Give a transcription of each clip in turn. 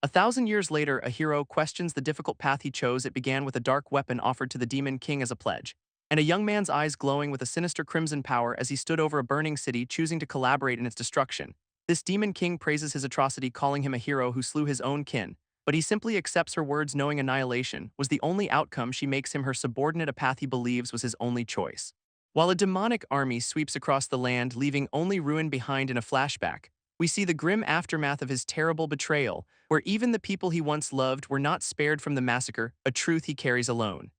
1,000 years later, a hero questions the difficult path he chose. It began with a dark weapon offered to the demon king as a pledge, and a young man's eyes glowing with a sinister crimson power as he stood over a burning city, choosing to collaborate in its destruction. This demon king praises his atrocity, calling him a hero who slew his own kin, but he simply accepts her words, knowing annihilation was the only outcome. She makes him her subordinate, a path he believes was his only choice. While a demonic army sweeps across the land, leaving only ruin behind in a flashback, we see the grim aftermath of his terrible betrayal, where even the people he once loved were not spared from the massacre, a truth he carries alone.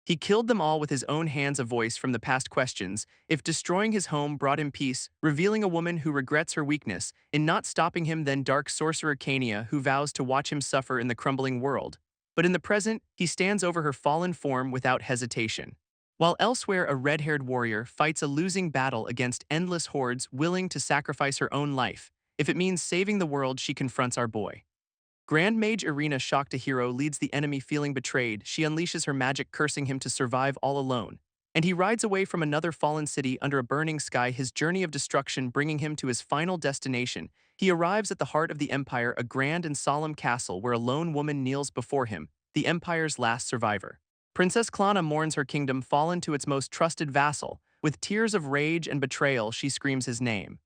He killed them all with his own hands. A voice from the past questions if destroying his home brought him peace, revealing a woman who regrets her weakness in not stopping him, then dark sorcerer Kania, who vows to watch him suffer in the crumbling world. But in the present, he stands over her fallen form without hesitation. While elsewhere, a red-haired warrior fights a losing battle against endless hordes, willing to sacrifice her own life. If it means saving the world, she confronts our boy. Grand Mage Irina, shocked a hero, leads the enemy feeling betrayed. She unleashes her magic, cursing him to survive all alone. And he rides away from another fallen city under a burning sky, his journey of destruction bringing him to his final destination. He arrives at the heart of the Empire, a grand and solemn castle where a lone woman kneels before him, the Empire's last survivor. Princess Klana mourns her kingdom fallen to its most trusted vassal. With tears of rage and betrayal, she screams his name.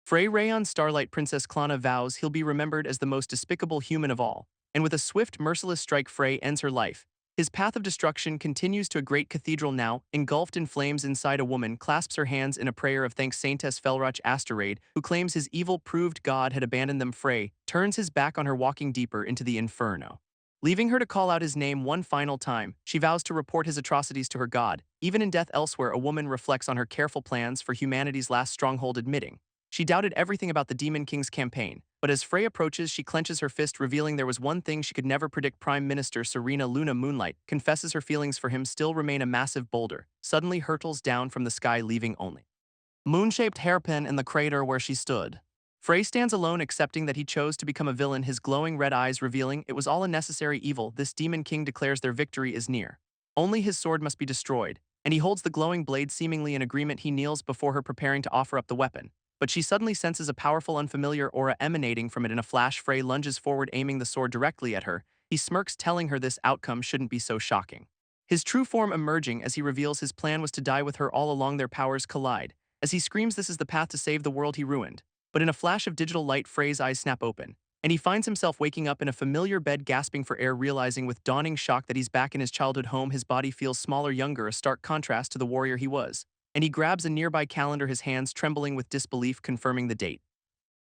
Frey Rayon Starlight. Princess Klana vows he'll be remembered as the most despicable human of all, and with a swift, merciless strike, Frey ends her life. His path of destruction continues to a great cathedral now, engulfed in flames. Inside, a woman clasps her hands in a prayer of thanks. Saintess Felrach Asterade, who claims his evil-proved god had abandoned them. Frey turns his back on her, walking deeper into the inferno. Leaving her to call out his name one final time, she vows to report his atrocities to her god. Even in death elsewhere, a woman reflects on her careful plans for humanity's last stronghold, admitting she doubted everything about the Demon King's campaign, but as Frey approaches, she clenches her fist, revealing there was one thing she could never predict. Prime Minister Serena Luna Moonlight confesses her feelings for him still remain. A massive boulder suddenly hurtles down from the sky, leaving only moon-shaped hairpin in the crater where she stood. Frey stands alone, accepting that he chose to become a villain, his glowing red eyes revealing it was all a necessary evil. This Demon King declares their victory is near. Only his sword must be destroyed, and he holds the glowing blade seemingly in agreement. He kneels before her, preparing to offer up the weapon. But she suddenly senses a powerful, unfamiliar aura emanating from it. In a flash, Frey lunges forward, aiming the sword directly at her. He smirks, telling her this outcome shouldn't be so shocking. His true form emerging as he reveals his plan was to die with her all along. Their powers collide. As he screams, this is the path to save the world he ruined. But in a flash of digital light, Frey's eyes snap open, and he finds himself waking up in a familiar bed, gasping for air, realizing with dawning shock that he's back in his childhood home. His body feels smaller, younger, a stark contrast to the warrior he was. And he grabs a nearby calendar, his hands trembling with disbelief, confirming the date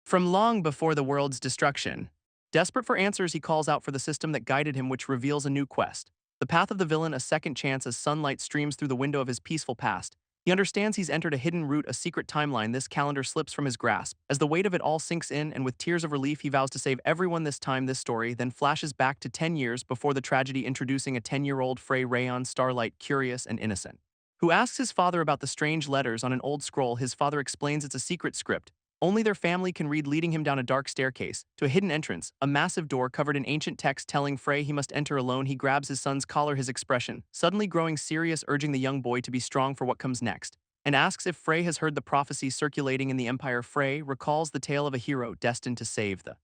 from long before the world's destruction. Desperate for answers, he calls out for the system that guided him, which reveals a new quest, the path of the villain, a second chance. As sunlight streams through the window of his peaceful past, he understands he's entered a hidden route, a secret timeline. This calendar slips from his grasp as the weight of it all sinks in, and with tears of relief, he vows to save everyone this time. This story then flashes back to 10 years before the tragedy, introducing a 10-year-old Frey Rayon Starlight, curious and innocent, who asks his father about the strange letters on an old scroll. His father explains it's a secret script only their family can read, leading him down a dark staircase to a hidden entrance, a massive door covered in ancient text telling Frey he must enter alone. He grabs his son's collar, his expression suddenly growing serious, urging the young boy to be strong for what comes next, and asks if Frey has heard the prophecy circulating in the Empire. Frey recalls the tale of a hero destined to save the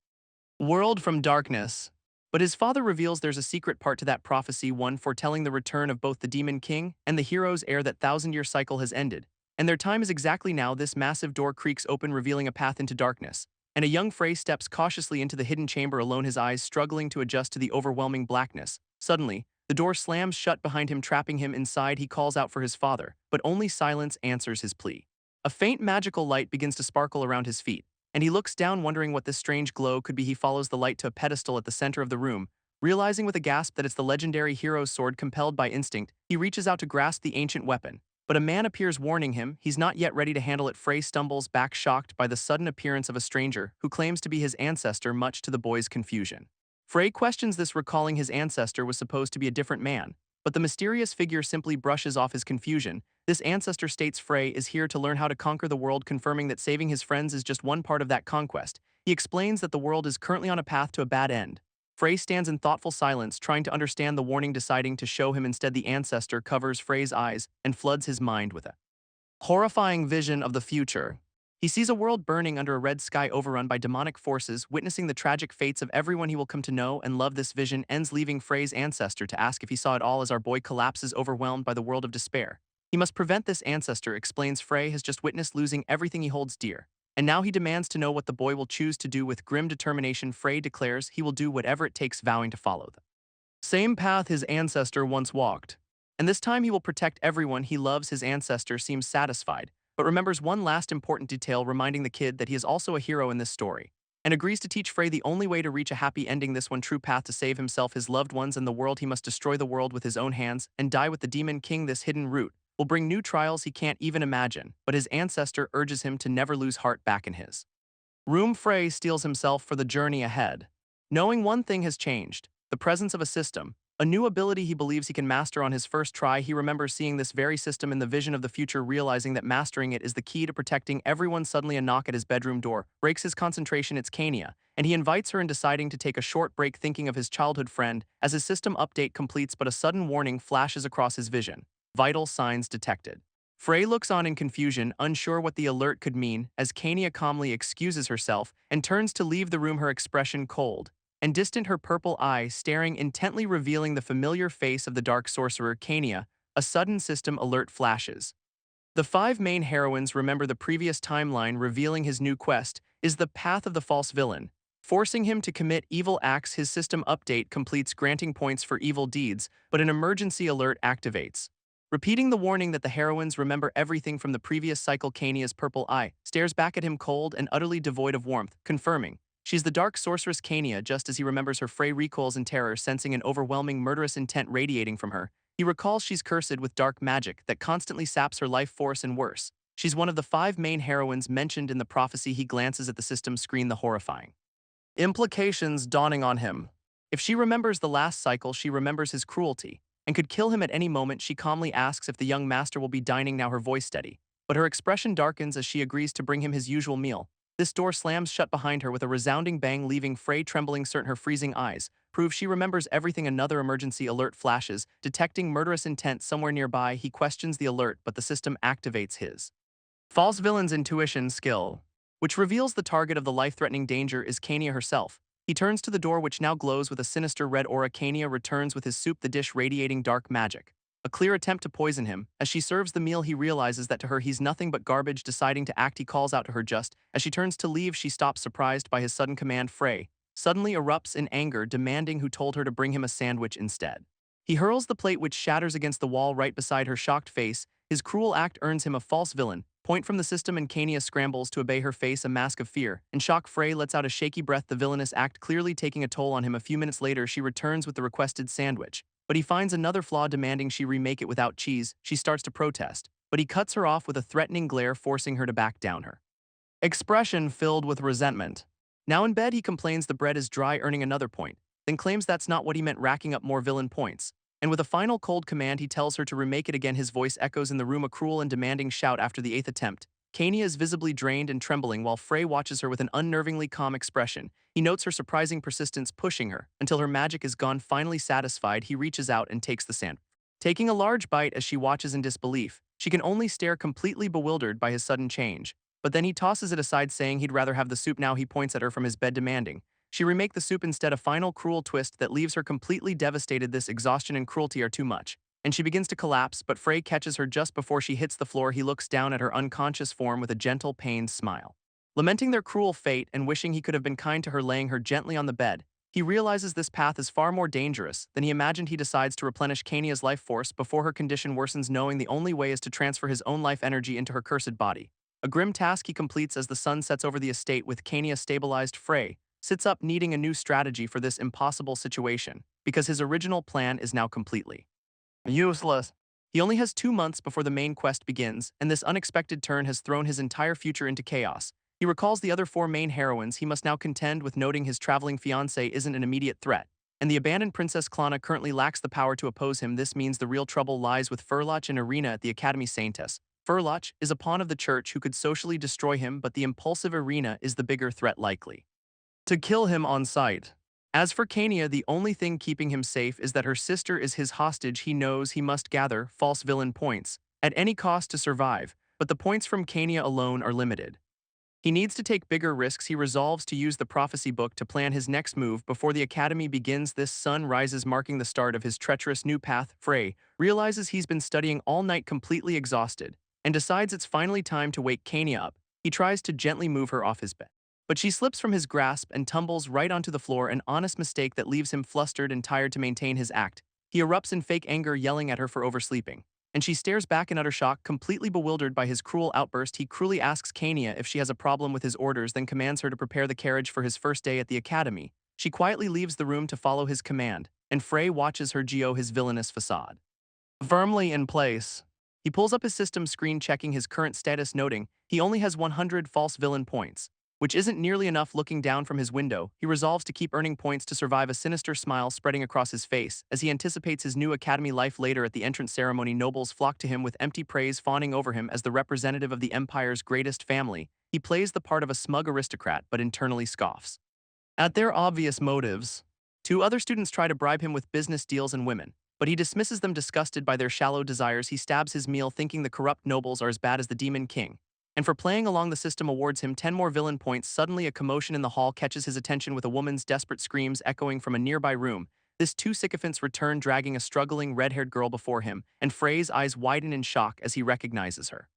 world from darkness. But his father reveals there's a secret part to that prophecy, one foretelling the return of both the Demon King and the hero's heir. That 1,000-year cycle has ended, and their time is exactly now. This massive door creaks open, revealing a path into darkness, and a young Frey steps cautiously into the hidden chamber alone, his eyes struggling to adjust to the overwhelming blackness. Suddenly, the door slams shut behind him, trapping him inside. He calls out for his father, but only silence answers his plea. A faint magical light begins to sparkle around his feet, and he looks down, wondering what this strange glow could be. He follows the light to a pedestal at the center of the room, realizing with a gasp that it's the legendary hero's sword. Compelled by instinct, he reaches out to grasp the ancient weapon, but a man appears, warning him he's not yet ready to handle it. Frey stumbles back, shocked by the sudden appearance of a stranger who claims to be his ancestor, much to the boy's confusion. Frey questions this, recalling his ancestor was supposed to be a different man, but the mysterious figure simply brushes off his confusion. This ancestor states Frey is here to learn how to conquer the world, confirming that saving his friends is just one part of that conquest. He explains that the world is currently on a path to a bad end. Frey stands in thoughtful silence, trying to understand the warning, deciding to show him instead. The ancestor covers Frey's eyes and floods his mind with a horrifying vision of the future. He sees a world burning under a red sky overrun by demonic forces, witnessing the tragic fates of everyone he will come to know and love. This vision ends, leaving Frey's ancestor to ask if he saw it all as our boy collapses, overwhelmed by the world of despair. He must prevent this. Ancestor explains Frey has just witnessed losing everything he holds dear, and now he demands to know what the boy will choose to do. With grim determination, Frey declares he will do whatever it takes, vowing to follow the same path his ancestor once walked. And this time he will protect everyone he loves. His ancestor seems satisfied, but remembers one last important detail, reminding the kid that he is also a hero in this story, and agrees to teach Frey the only way to reach a happy ending, this one true path to save himself, his loved ones, and the world. He must destroy the world with his own hands and die with the Demon King. This hidden route will bring new trials he can't even imagine, but his ancestor urges him to never lose heart. Back in his room, Frey steels himself for the journey ahead, knowing one thing has changed: the presence of a system, a new ability he believes he can master on his first try. He remembers seeing this very system in the vision of the future, realizing that mastering it is the key to protecting everyone. Suddenly, a knock at his bedroom door breaks his concentration. It's Kania, and he invites her in, deciding to take a short break, thinking of his childhood friend. As his system update completes, but a sudden warning flashes across his vision: vital signs detected. Frey looks on in confusion, unsure what the alert could mean, as Kania calmly excuses herself and turns to leave the room, her expression cold and distant, her purple eye staring intently, revealing the familiar face of the dark sorcerer Kania. A sudden system alert flashes. The five main heroines remember the previous timeline, revealing his new quest is the path of the false villain, forcing him to commit evil acts. His system update completes, granting points for evil deeds, but an emergency alert activates, repeating the warning that the heroines remember everything from the previous cycle. Kania's purple eye stares back at him, cold and utterly devoid of warmth, confirming she's the dark sorceress Kania. Just as he remembers her, Frey recoils in terror, sensing an overwhelming murderous intent radiating from her. He recalls she's cursed with dark magic that constantly saps her life force, and worse, she's one of the five main heroines mentioned in the prophecy. He glances at the system screen, the horrifying implications dawning on him. If she remembers the last cycle, she remembers his cruelty and could kill him at any moment. She calmly asks if the young master will be dining now, her voice steady, but her expression darkens as she agrees to bring him his usual meal. This door slams shut behind her with a resounding bang, leaving Frey trembling, certain her freezing eyes prove she remembers everything. Another emergency alert flashes, detecting murderous intent somewhere nearby. He questions the alert, but the system activates his false villain's intuition skill, which reveals the target of the life-threatening danger is Kania herself. He turns to the door, which now glows with a sinister red aura. Kania returns with his soup, the dish radiating dark magic, a clear attempt to poison him. As she serves the meal, he realizes that to her he's nothing but garbage. Deciding to act, he calls out to her. Just as she turns to leave, she stops, surprised by his sudden command. Frey suddenly erupts in anger, demanding who told her to bring him a sandwich instead. He hurls the plate, which shatters against the wall right beside her shocked face. His cruel act earns him a false villain point from the system, and Kania scrambles to obey, her face a mask of fear and shock. Frey lets out a shaky breath, the villainous act clearly taking a toll on him. A few minutes later, she returns with the requested sandwich, but he finds another flaw, demanding she remake it without cheese. She starts to protest, but he cuts her off with a threatening glare, forcing her to back down, her expression filled with resentment. Now in bed, he complains the bread is dry, earning another point, then claims that's not what he meant, racking up more villain points. And with a final cold command, he tells her to remake it again. His voice echoes in the room, a cruel and demanding shout after the eighth attempt. Kania is visibly drained and trembling, while Frey watches her with an unnervingly calm expression. He notes her surprising persistence, pushing her until her magic is gone. Finally satisfied, he reaches out and takes the sandwich, taking a large bite. As she watches in disbelief, she can only stare, completely bewildered by his sudden change. But then he tosses it aside, saying he'd rather have the soup now. He points at her from his bed, demanding she remake the soup instead. A final cruel twist that leaves her completely devastated. This exhaustion and cruelty are too much, and she begins to collapse, but Frey catches her just before she hits the floor. He looks down at her unconscious form with a gentle, pained smile, lamenting their cruel fate and wishing he could have been kind to her. Laying her gently on the bed, he realizes this path is far more dangerous than he imagined. He decides to replenish Kania's life force before her condition worsens, knowing the only way is to transfer his own life energy into her cursed body. A grim task he completes as the sun sets over the estate. With Kania stabilized, Frey sits up, needing a new strategy for this impossible situation, because his original plan is now completely useless. He only has 2 months before the main quest begins, and this unexpected turn has thrown his entire future into chaos. He recalls the other 4 main heroines he must now contend with, noting his traveling fiancée isn't an immediate threat, and the abandoned Princess Klana currently lacks the power to oppose him. This means the real trouble lies with Furloch and Irina at the Academy Saintess. Furloch is a pawn of the church who could socially destroy him, but the impulsive Irina is the bigger threat, likely to kill him on sight. As for Kania, the only thing keeping him safe is that her sister is his hostage. He knows he must gather false villain points at any cost to survive, but the points from Kania alone are limited. He needs to take bigger risks. He resolves to use the prophecy book to plan his next move before the academy begins. This sun rises, marking the start of his treacherous new path. Frey realizes he's been studying all night completely exhausted and decides it's finally time to wake Kania up. He tries to gently move her off his bed, but she slips from his grasp and tumbles right onto the floor, an honest mistake that leaves him flustered and tired to maintain his act. He erupts in fake anger, yelling at her for oversleeping, and she stares back in utter shock, completely bewildered by his cruel outburst. He cruelly asks Kania if she has a problem with his orders, then commands her to prepare the carriage for his first day at the academy. She quietly leaves the room to follow his command, and Frey watches her geo his villainous facade firmly in place. He pulls up his system screen, checking his current status, noting he only has 100 false villain points, which isn't nearly enough. Looking down from his window, he resolves to keep earning points to survive, a sinister smile spreading across his face as he anticipates his new academy life. Later at the entrance ceremony, nobles flock to him with empty praise, fawning over him as the representative of the empire's greatest family. He plays the part of a smug aristocrat but internally scoffs at their obvious motives. Two other students try to bribe him with business deals and women, but he dismisses them, disgusted by their shallow desires. He stabs his meal, thinking the corrupt nobles are as bad as the Demon King, and for playing along the system awards him 10 more villain points. Suddenly a commotion in the hall catches his attention, with a woman's desperate screams echoing from a nearby room. This two sycophants return, dragging a struggling red-haired girl before him, and Frey's eyes widen in shock as he recognizes her.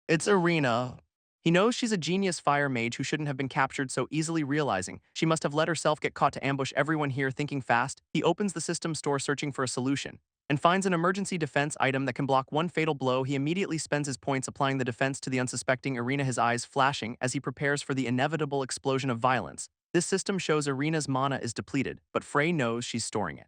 It's Irina. He knows she's a genius fire mage who shouldn't have been captured so easily. Realizing she must have let herself get caught to ambush everyone here, thinking fast, he opens the system store searching for a solution and finds an emergency defense item that can block one fatal blow. He immediately spends his points applying the defense to the unsuspecting Irina, his eyes flashing as he prepares for the inevitable explosion of violence. This system shows Irina's mana is depleted, but Frey knows she's storing it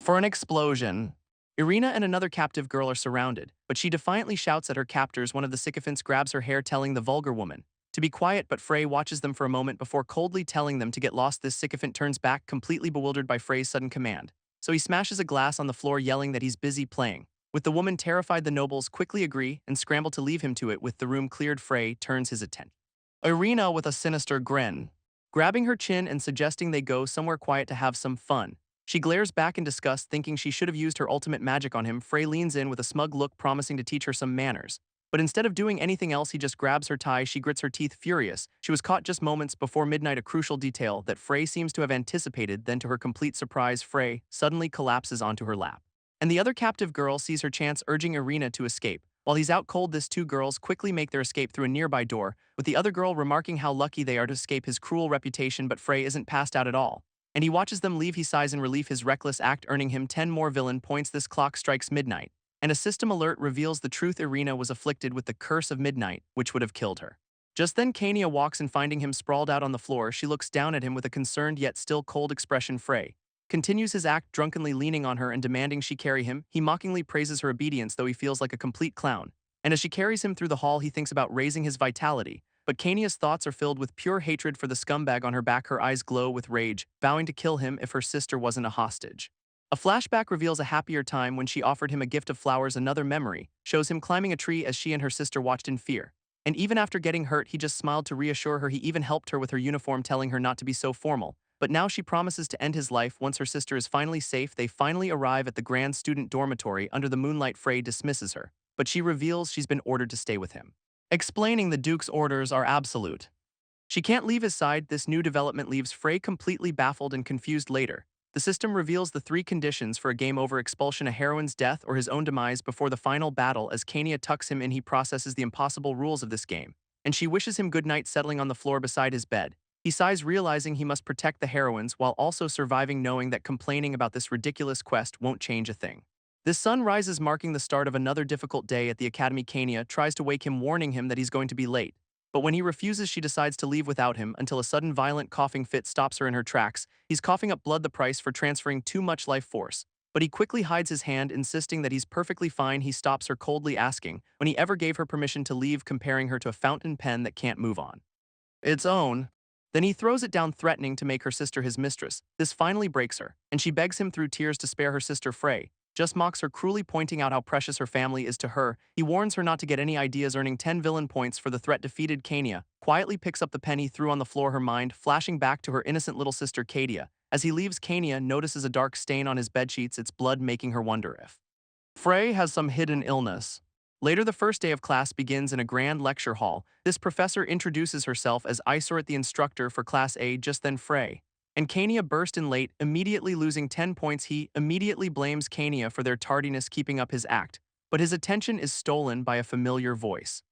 for an explosion. Irina and another captive girl are surrounded, but she defiantly shouts at her captors. One of the sycophants grabs her hair, telling the vulgar woman to be quiet, but Frey watches them for a moment before coldly telling them to get lost. This sycophant turns back, completely bewildered by Frey's sudden command, so he smashes a glass on the floor, yelling that he's busy playing. With the woman terrified, the nobles quickly agree and scramble to leave him to it. With the room cleared, Frey turns his attention Irina with a sinister grin, grabbing her chin and suggesting they go somewhere quiet to have some fun. She glares back in disgust, thinking she should have used her ultimate magic on him. Frey leans in with a smug look, promising to teach her some manners. But instead of doing anything else, he just grabs her tie. She grits her teeth, furious. She was caught just moments before midnight, a crucial detail that Frey seems to have anticipated. Then, to her complete surprise, Frey suddenly collapses onto her lap, and the other captive girl sees her chance, urging Irina to escape. While he's out cold, these two girls quickly make their escape through a nearby door, with the other girl remarking how lucky they are to escape his cruel reputation. But Frey isn't passed out at all, and he watches them leave. He sighs in relief, his reckless act earning him 10 more villain points. This clock strikes midnight, and a system alert reveals the truth. Irina was afflicted with the curse of midnight, which would have killed her. Just then, Kania walks in, finding him sprawled out on the floor. She looks down at him with a concerned yet still cold expression. Frey continues his act, drunkenly leaning on her and demanding she carry him. He mockingly praises her obedience, though he feels like a complete clown. And as she carries him through the hall, he thinks about raising his vitality. But Kania's thoughts are filled with pure hatred for the scumbag on her back. Her eyes glow with rage, vowing to kill him if her sister wasn't a hostage. A flashback reveals a happier time when she offered him a gift of flowers. Another memory shows him climbing a tree as she and her sister watched in fear. And even after getting hurt, he just smiled to reassure her. He even helped her with her uniform, telling her not to be so formal. But now she promises to end his life once her sister is finally safe. They finally arrive at the grand student dormitory under the moonlight. Frey dismisses her, but she reveals she's been ordered to stay with him, explaining the Duke's orders are absolute. She can't leave his side. This new development leaves Frey completely baffled and confused. Later, the system reveals the 3 conditions for a game over: expulsion, a heroine's death, or his own demise before the final battle. As Kania tucks him in, he processes the impossible rules of this game, and she wishes him goodnight, settling on the floor beside his bed. He sighs, realizing he must protect the heroines while also surviving, knowing that complaining about this ridiculous quest won't change a thing. The sun rises, marking the start of another difficult day at the academy. Kania tries to wake him, warning him that he's going to be late. But when he refuses, she decides to leave without him until a sudden violent coughing fit stops her in her tracks. He's coughing up blood, the price for transferring too much life force. But he quickly hides his hand, insisting that he's perfectly fine. He stops her, coldly asking when he ever gave her permission to leave, comparing her to a fountain pen that can't move on its own. Then he throws it down, threatening to make her sister his mistress. This finally breaks her, and she begs him through tears to spare her sister. Frey just mocks her, cruelly pointing out how precious her family is to her. He warns her not to get any ideas, earning 10 villain points for the threat. Defeated, Kania quietly picks up the pen he threw on the floor, her mind flashing back to her innocent little sister Kadia. As he leaves, Kania notices a dark stain on his bedsheets, its blood, making her wonder if Frey has some hidden illness. Later, the first day of class begins in a grand lecture hall. This professor introduces herself as Isoret, the instructor for Class A. Just then Frey and Kania burst in late, immediately losing 10 points. He immediately blames Kania for their tardiness keeping up his act, but his attention is stolen by a familiar voice.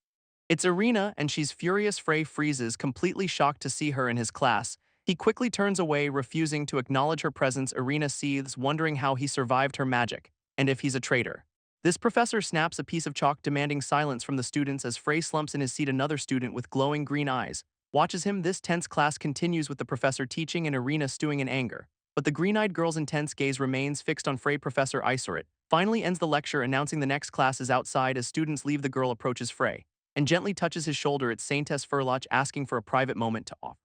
It's Irina, and she's furious. Frey freezes, completely shocked to see her in his class. He quickly turns away, refusing to acknowledge her presence. Irina seethes, wondering how he survived her magic, and if he's a traitor. This professor snaps a piece of chalk, demanding silence from the students as Frey slumps in his seat. Another student with glowing green eyes watches him. This tense class continues with the professor teaching and Irina stewing in anger. But the green-eyed girl's intense gaze remains fixed on Frey. Professor Isoret finally ends the lecture, announcing the next class is outside. As students leave, the girl approaches Frey and gently touches his shoulder. It's Saintess Furloch, asking for a private moment to off.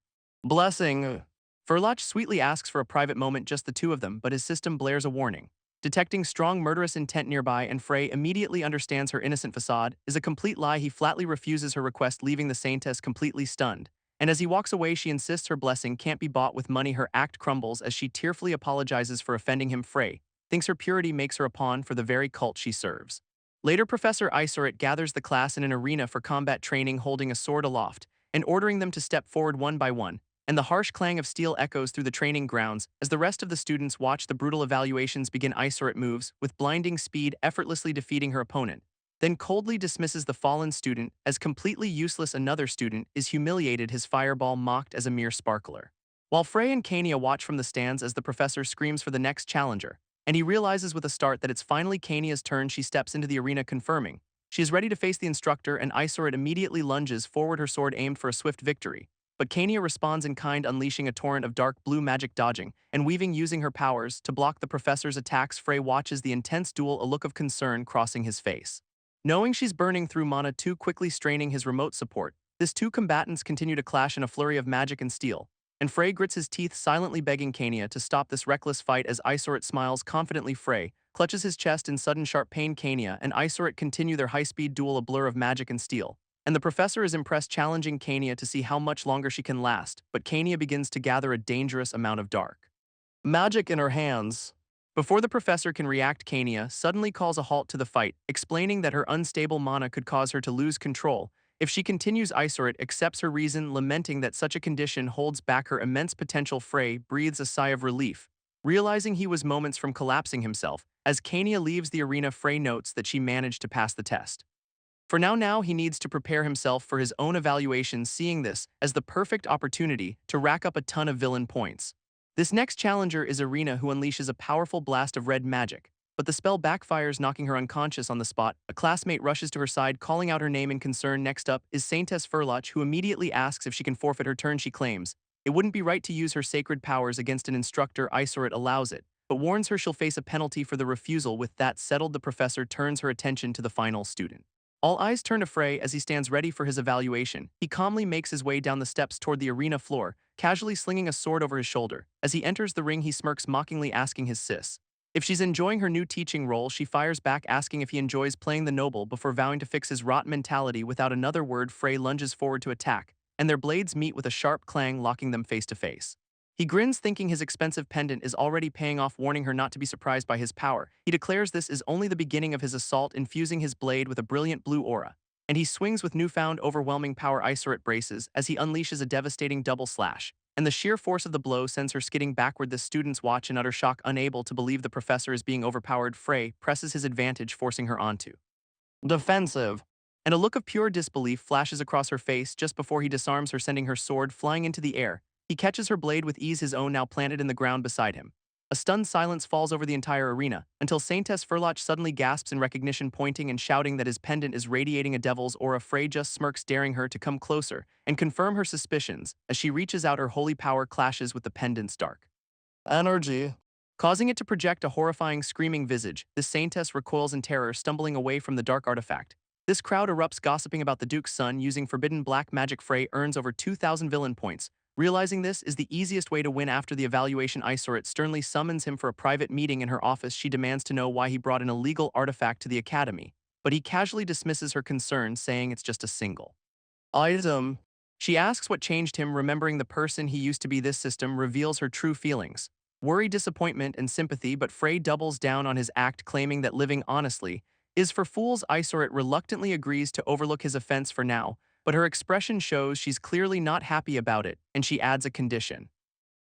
Blessing. Furloch sweetly asks for a private moment, just the two of them, but his system blares a warning. Detecting strong murderous intent nearby, and Frey immediately understands her innocent facade is a complete lie. He flatly refuses her request, leaving the Saintess completely stunned. And as he walks away, she insists her blessing can't be bought with money. Her act crumbles as she tearfully apologizes for offending him. Frey thinks her purity makes her a pawn for the very cult she serves. Later, Professor Isoret gathers the class in an arena for combat training, holding a sword aloft and ordering them to step forward one by one, and the harsh clang of steel echoes through the training grounds as the rest of the students watch the brutal evaluations begin. Isoret moves with blinding speed, effortlessly defeating her opponent, then coldly dismisses the fallen student as completely useless. Another student is humiliated, his fireball mocked as a mere sparkler. While Frey and Kania watch from the stands as the professor screams for the next challenger, and he realizes with a start that it's finally Kania's turn, she steps into the arena, confirming she is ready to face the instructor, and Isoret immediately lunges forward, her sword aimed for a swift victory. But Kania responds in kind, unleashing a torrent of dark blue magic, dodging and weaving, using her powers to block the professor's attacks. Frey watches the intense duel, a look of concern crossing his face. Knowing she's burning through mana too quickly, straining his remote support, these two combatants continue to clash in a flurry of magic and steel, and Frey grits his teeth, silently begging Kania to stop this reckless fight. As Isoret smiles confidently, Frey clutches his chest in sudden sharp pain. Kania and Isoret continue their high-speed duel, a blur of magic and steel, and the professor is impressed, challenging Kania to see how much longer she can last. But Kania begins to gather a dangerous amount of dark magic in her hands. Before the professor can react, Kania suddenly calls a halt to the fight, explaining that her unstable mana could cause her to lose control if she continues. Isoret accepts her reason, lamenting that such a condition holds back her immense potential. Frey breathes a sigh of relief, realizing he was moments from collapsing himself. As Kania leaves the arena, Frey notes that she managed to pass the test. For now he needs to prepare himself for his own evaluation, seeing this as the perfect opportunity to rack up a ton of villain points. This next challenger is Irina, who unleashes a powerful blast of red magic, but the spell backfires, knocking her unconscious on the spot. A classmate rushes to her side, calling out her name in concern. Next up is Saintess Furloch, who immediately asks if she can forfeit her turn. She claims it wouldn't be right to use her sacred powers against an instructor. Isoret allows it, but warns her she'll face a penalty for the refusal. With that settled, the professor turns her attention to the final student. All eyes turn to Frey as he stands ready for his evaluation. He calmly makes his way down the steps toward the arena floor, casually slinging a sword over his shoulder. As he enters the ring, he smirks, mockingly asking his sis if she's enjoying her new teaching role. She fires back, asking if he enjoys playing the noble, before vowing to fix his rotten mentality. Without another word, Frey lunges forward to attack, and their blades meet with a sharp clang, locking them face to face. He grins, thinking his expensive pendant is already paying off, warning her not to be surprised by his power. He declares this is only the beginning of his assault, infusing his blade with a brilliant blue aura, and he swings with newfound overwhelming power. Isoret braces as he unleashes a devastating double slash, and the sheer force of the blow sends her skidding backward. The students watch in utter shock, unable to believe the professor is being overpowered. Frey presses his advantage, forcing her onto defensive, and a look of pure disbelief flashes across her face just before he disarms her, sending her sword flying into the air. He catches her blade with ease, his own now planted in the ground beside him. A stunned silence falls over the entire arena, until Saintess Furloch suddenly gasps in recognition, pointing and shouting that his pendant is radiating a devil's aura. Frey just smirks, daring her to come closer and confirm her suspicions. As she reaches out, her holy power clashes with the pendant's dark energy, causing it to project a horrifying, screaming visage. The Saintess recoils in terror, stumbling away from the dark artifact. This crowd erupts, gossiping about the Duke's son using forbidden black magic. Frey earns over 2,000 villain points. Realizing this is the easiest way to win after the evaluation, Isoret sternly summons him for a private meeting in her office. She demands to know why he brought an illegal artifact to the academy, but he casually dismisses her concerns, saying it's just a single item. She asks what changed him, remembering the person he used to be. This system reveals her true feelings: worry, disappointment, and sympathy. But Frey doubles down on his act, claiming that living honestly Is for fools Isoret reluctantly agrees to overlook his offense for now, but her expression shows she's clearly not happy about it, and she adds a condition.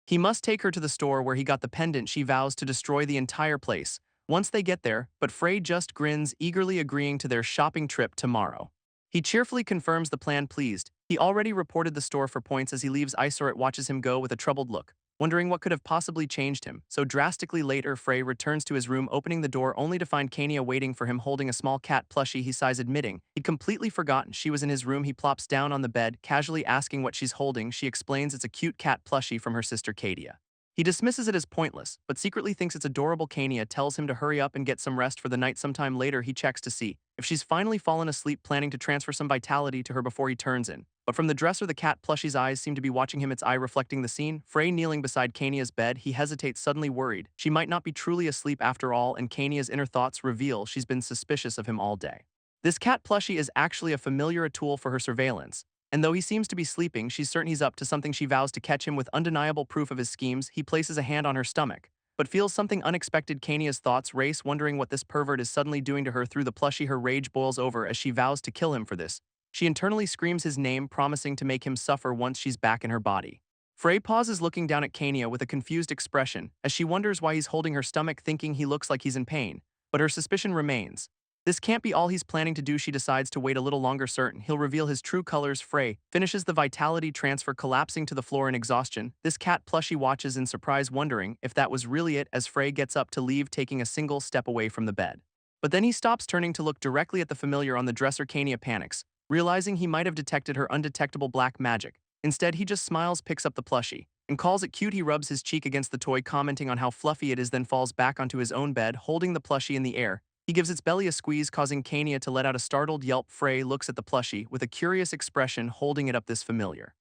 He must take her to the store where he got the pendant she vows to destroy the entire place. Once they get there, but Frey just grins, eagerly agreeing to their shopping trip tomorrow. He cheerfully confirms the plan pleased. He already reported the store for points as he leaves. Isoret watches him go with a troubled look, wondering what could have possibly changed him. So drastically later, Frey returns to his room, opening the door only to find Kania waiting for him holding a small cat plushie. He sighs, admitting he'd completely forgotten she was in his room. He plops down on the bed, casually asking what she's holding. She explains it's a cute cat plushie from her sister Kadia. He dismisses it as pointless, but secretly thinks it's adorable. Kania tells him to hurry up and get some rest for the night. Sometime later, he checks to see if she's finally fallen asleep, planning to transfer some vitality to her before he turns in. But from the dresser, the cat plushie's eyes seem to be watching him, its eye reflecting the scene. Frey kneeling beside Kania's bed, he hesitates, suddenly worried. She might not be truly asleep after all, and Kania's inner thoughts reveal she's been suspicious of him all day. This cat plushie is actually a familiar tool for her surveillance. And though he seems to be sleeping, she's certain he's up to something. She vows to catch him with undeniable proof of his schemes. He places a hand on her stomach, but feels something unexpected. Kania's thoughts race, wondering what this pervert is suddenly doing to her. Through the plushie, her rage boils over as she vows to kill him for this. She internally screams his name, promising to make him suffer once she's back in her body. Frey pauses, looking down at Kania with a confused expression, as she wonders why he's holding her stomach, thinking he looks like he's in pain. But her suspicion remains. This can't be all he's planning to do. She decides to wait a little longer, certain he'll reveal his true colors. Frey finishes the vitality transfer, collapsing to the floor in exhaustion. This cat plushie watches in surprise, wondering if that was really it, as Frey gets up to leave, taking a single step away from the bed. But then he stops, turning to look directly at the familiar on the dresser. Kania panics, realizing he might have detected her undetectable black magic. Instead, he just smiles, picks up the plushie, and calls it cute. He rubs his cheek against the toy, commenting on how fluffy it is, then falls back onto his own bed, holding the plushie in the air. He gives its belly a squeeze, causing Kania to let out a startled yelp. Frey looks at the plushie with a curious expression, holding it up. This familiar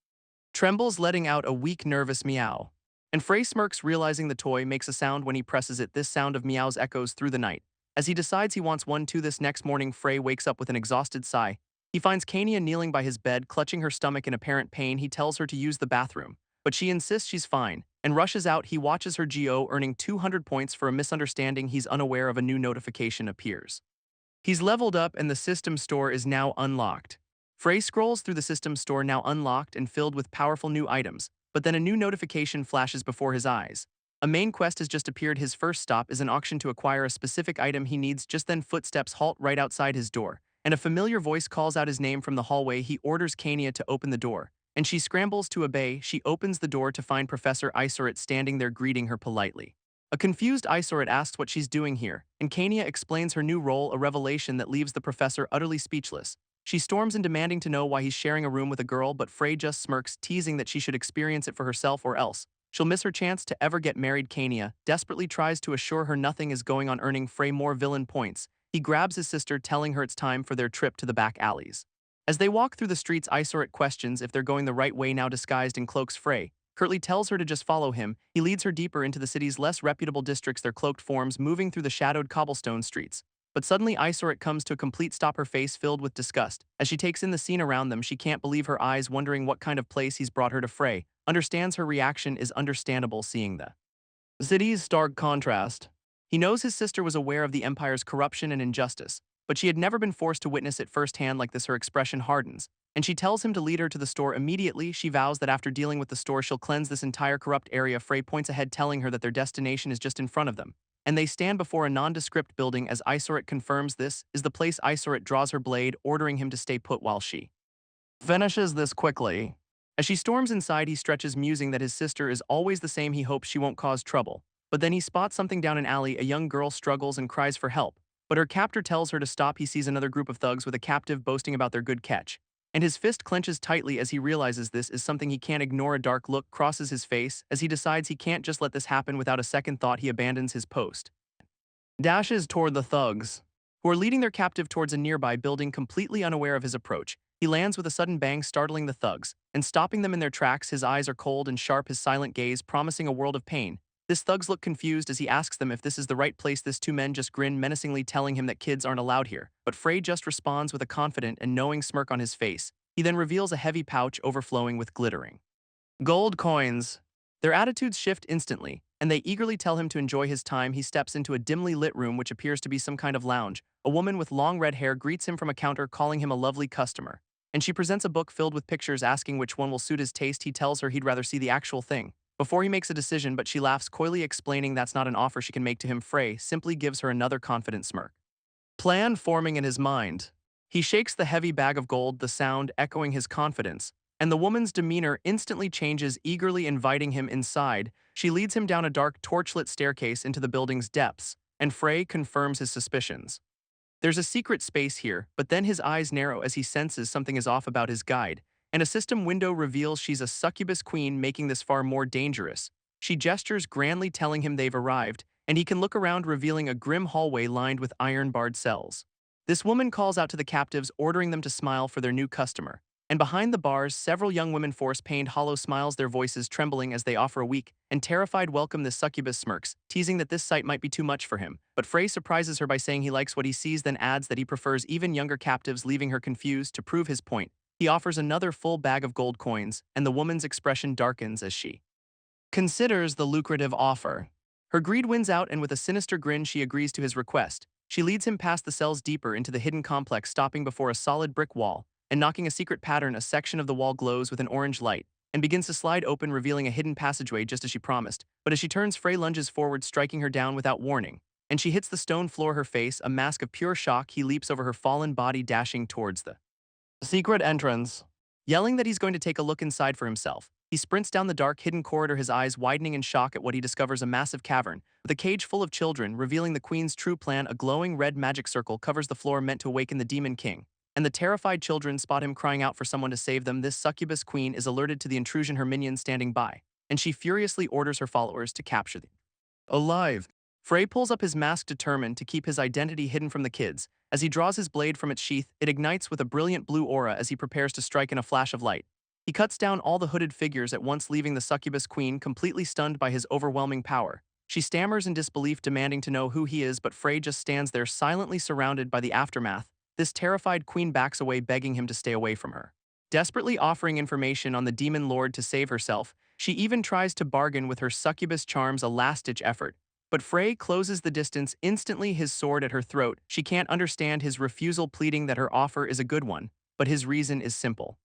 trembles, letting out a weak, nervous meow. And Frey smirks, realizing the toy makes a sound when he presses it. This sound of meows echoes through the night, as he decides he wants one too. This next morning, Frey wakes up with an exhausted sigh. He finds Kania kneeling by his bed, clutching her stomach in apparent pain. He tells her to use the bathroom, but she insists she's fine and rushes out. He watches her go, earning 200 points for a misunderstanding. He's unaware of a new notification appears. He's leveled up and the system store is now unlocked. Frey scrolls through the system store, now unlocked and filled with powerful new items, but then a new notification flashes before his eyes. A main quest has just appeared. His first stop is an auction to acquire a specific item he needs. Just then footsteps halt right outside his door, and a familiar voice calls out his name from the hallway. He orders Kania to open the door, and she scrambles to obey. She opens the door to find Professor Isoret standing there, greeting her politely. A confused Isoret asks what she's doing here, and Kania explains her new role, a revelation that leaves the professor utterly speechless. She storms in, demanding to know why he's sharing a room with a girl, but Frey just smirks, teasing that she should experience it for herself or else she'll miss her chance to ever get married. Kania desperately tries to assure her nothing is going on, earning Frey more villain points. He grabs his sister, telling her it's time for their trip to the back alleys. As they walk through the streets, Isoret questions if they're going the right way. Now disguised in cloaks, Frey curtly tells her to just follow him. He leads her deeper into the city's less reputable districts, their cloaked forms moving through the shadowed cobblestone streets. But suddenly Isoret comes to a complete stop, her face filled with disgust. As she takes in the scene around them, she can't believe her eyes, wondering what kind of place he's brought her to. Frey understands her reaction is understandable, seeing the city's stark contrast. He knows his sister was aware of the Empire's corruption and injustice, but she had never been forced to witness it firsthand like this. Her expression hardens, and she tells him to lead her to the store immediately. She vows that after dealing with the store, she'll cleanse this entire corrupt area. Frey points ahead, telling her that their destination is just in front of them, and they stand before a nondescript building. As Isoret confirms this is the place, Isoret draws her blade, ordering him to stay put while she finishes this quickly. As she storms inside, he stretches, musing that his sister is always the same. He hopes she won't cause trouble. But then he spots something down an alley. A young girl struggles and cries for help, but her captor tells her to stop. He sees another group of thugs with a captive, boasting about their good catch, and his fist clenches tightly as he realizes this is something he can't ignore. A dark look crosses his face as he decides he can't just let this happen. Without a second thought, he abandons his post, dashes toward the thugs, who are leading their captive towards a nearby building. Completely unaware of his approach, he lands with a sudden bang, startling the thugs and stopping them in their tracks. His eyes are cold and sharp, his silent gaze promising a world of pain. This thugs look confused as he asks them if this is the right place. This two men just grin menacingly, telling him that kids aren't allowed here. But Frey just responds with a confident and knowing smirk on his face. He then reveals a heavy pouch overflowing with glittering gold coins. Their attitudes shift instantly, and they eagerly tell him to enjoy his time. He steps into a dimly lit room which appears to be some kind of lounge, A woman with long red hair greets him from a counter calling him a lovely customer. And she presents a book filled with pictures asking which one will suit his taste. He tells her he'd rather see the actual thing before he makes a decision, but she laughs coyly, explaining that's not an offer she can make to him. Frey simply gives her another confident smirk. Plan forming in his mind. He shakes the heavy bag of gold, the sound echoing his confidence, and the woman's demeanor instantly changes, eagerly inviting him inside. She leads him down a dark, torchlit staircase into the building's depths, and Frey confirms his suspicions. There's a secret space here, but then his eyes narrow as he senses something is off about his guide, and a system window reveals she's a succubus queen, making this far more dangerous. She gestures grandly, telling him they've arrived, and he can look around, revealing a grim hallway lined with iron-barred cells. This woman calls out to the captives, ordering them to smile for their new customer. And behind the bars, several young women force pained hollow smiles, their voices trembling as they offer a weak and terrified welcome. The succubus smirks, teasing that this sight might be too much for him. But Frey surprises her by saying he likes what he sees, then adds that he prefers even younger captives, leaving her confused. To prove his point, he offers another full bag of gold coins, and the woman's expression darkens as she considers the lucrative offer. Her greed wins out, and with a sinister grin she agrees to his request. She leads him past the cells deeper into the hidden complex, stopping before a solid brick wall and knocking a secret pattern. A section of the wall glows with an orange light and begins to slide open, revealing a hidden passageway just as she promised. But as she turns, Frey lunges forward, striking her down without warning, and she hits the stone floor, her face a mask of pure shock. He leaps over her fallen body, dashing towards the secret entrance, yelling that he's going to take a look inside for himself. He sprints down the dark, hidden corridor, his eyes widening in shock at what he discovers: a massive cavern with a cage full of children, revealing the queen's true plan. A glowing red magic circle covers the floor, meant to awaken the demon king, and the terrified children spot him, crying out for someone to save them. This succubus queen is alerted to the intrusion, her minions standing by, and she furiously orders her followers to capture them alive. Frey pulls up his mask, determined to keep his identity hidden from the kids. As he draws his blade from its sheath, it ignites with a brilliant blue aura as he prepares to strike. In a flash of light, he cuts down all the hooded figures at once, leaving the succubus queen completely stunned by his overwhelming power. She stammers in disbelief, demanding to know who he is, but Frey just stands there silently, surrounded by the aftermath. This terrified queen backs away, begging him to stay away from her, desperately offering information on the demon lord to save herself. She even tries to bargain with her succubus charms, a last-ditch effort. But Frey closes the distance instantly, his sword at her throat. She can't understand his refusal, pleading that her offer is a good one, but his reason is simple.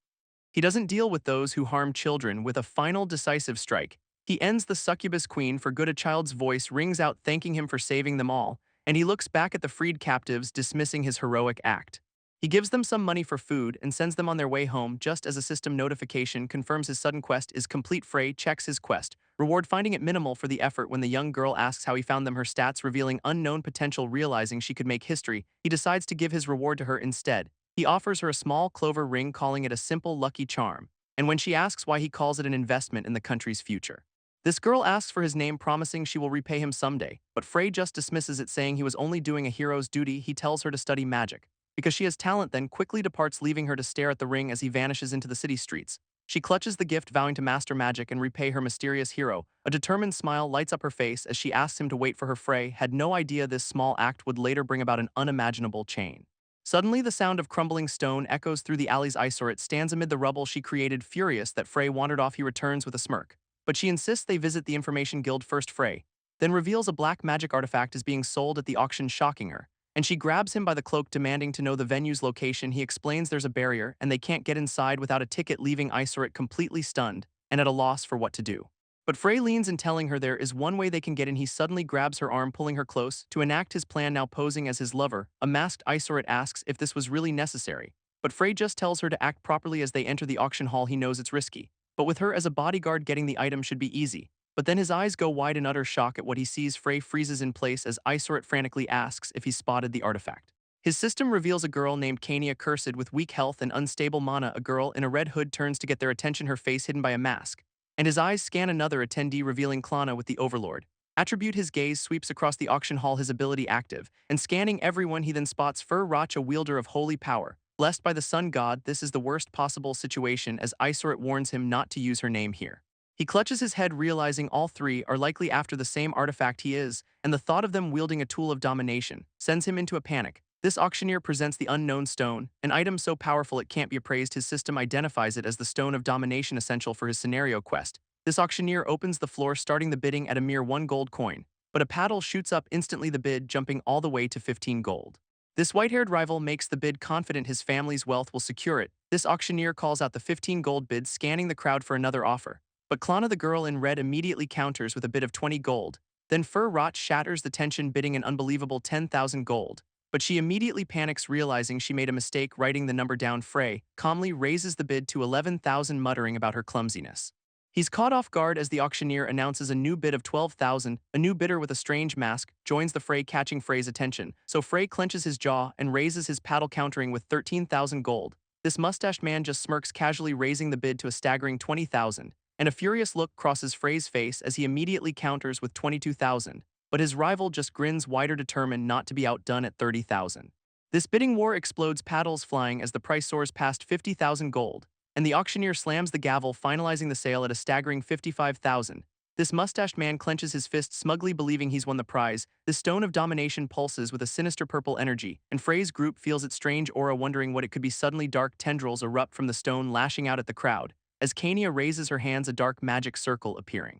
He doesn't deal with those who harm children. With a final decisive strike, he ends the succubus queen for good. A child's voice rings out, thanking him for saving them all, and he looks back at the freed captives, dismissing his heroic act. He gives them some money for food and sends them on their way home, just as a system notification confirms his sudden quest is complete. Frey checks his quest reward, finding it minimal for the effort. When the young girl asks how he found them, her stats revealing unknown potential. Realizing she could make history, he decides to give his reward to her instead. He offers her a small clover ring, calling it a simple lucky charm, and when she asks why, he calls it an investment in the country's future. This girl asks for his name, promising she will repay him someday, but Frey just dismisses it, saying he was only doing a hero's duty. He tells her to study magic because she has talent, then quickly departs, leaving her to stare at the ring as he vanishes into the city streets. She clutches the gift, vowing to master magic and repay her mysterious hero. A determined smile lights up her face as she asks him to wait for her. Frey had no idea this small act would later bring about an unimaginable change. Suddenly, the sound of crumbling stone echoes through the alleys. Isoret stands amid the rubble she created, furious that Frey wandered off. He returns with a smirk, but she insists they visit the information guild first. Frey then reveals a black magic artifact is being sold at the auction, shocking her, and she grabs him by the cloak, demanding to know the venue's location. He explains there's a barrier and they can't get inside without a ticket, leaving Isoret completely stunned and at a loss for what to do. But Frey leans in, telling her there is one way they can get in. He suddenly grabs her arm, pulling her close to enact his plan, now posing as his lover. A masked Isoret asks if this was really necessary, but Frey just tells her to act properly. As they enter the auction hall, he knows it's risky, but with her as a bodyguard, getting the item should be easy. But then his eyes go wide in utter shock at what he sees. Frey freezes in place as Isoret frantically asks if he spotted the artifact. His system reveals a girl named Kania, cursed with weak health and unstable mana. A girl in a red hood turns to get their attention, her face hidden by a mask, and his eyes scan another attendee, revealing Klana with the Overlord attribute. His gaze sweeps across the auction hall, his ability active, and scanning everyone. He then spots Fur Roch, a wielder of holy power, blessed by the sun god. This is the worst possible situation, as Isoret warns him not to use her name here. He clutches his head, realizing all three are likely after the same artifact he is, and the thought of them wielding a tool of domination sends him into a panic. This auctioneer presents the unknown stone, an item so powerful it can't be appraised. His system identifies it as the stone of domination, essential for his scenario quest. This auctioneer opens the floor, starting the bidding at a mere 1 gold coin, but a paddle shoots up instantly, the bid jumping all the way to 15 gold. This white-haired rival makes the bid confident his family's wealth will secure it. This auctioneer calls out the 15 gold bid, scanning the crowd for another offer. But Klana, the girl in red, immediately counters with a bid of 20 gold. Then Fur Rot shatters the tension, bidding an unbelievable 10,000 gold. But she immediately panics, realizing she made a mistake writing the number down. Frey calmly raises the bid to 11,000, muttering about her clumsiness. He's caught off guard as the auctioneer announces a new bid of 12,000. A new bidder with a strange mask joins the fray, catching Frey's attention. So Frey clenches his jaw and raises his paddle, countering with 13,000 gold. This mustached man just smirks, casually raising the bid to a staggering 20,000. And a furious look crosses Frey's face as he immediately counters with 22,000. But his rival just grins wider, determined not to be outdone at 30,000. This bidding war explodes, paddles flying as the price soars past 50,000 gold. And the auctioneer slams the gavel, finalizing the sale at a staggering 55,000. This mustached man clenches his fist, smugly believing he's won the prize. The stone of domination pulses with a sinister purple energy, and Frey's group feels its strange aura, wondering what it could be. Suddenly, dark tendrils erupt from the stone, lashing out at the crowd. As Kania raises her hands, a dark magic circle appearing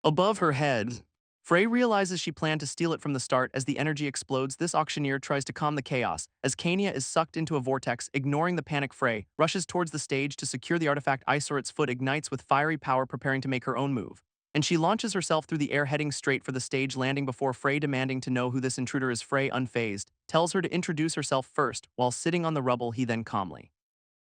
above her head. Frey realizes she planned to steal it from the start. As the energy explodes, this auctioneer tries to calm the chaos. As Kania is sucked into a vortex, ignoring the panic, Frey rushes towards the stage to secure the artifact. Isoret's foot ignites with fiery power, preparing to make her own move. And she launches herself through the air, heading straight for the stage, landing before Frey, demanding to know who this intruder is. Frey, unfazed, tells her to introduce herself first. While sitting on the rubble, he then calmly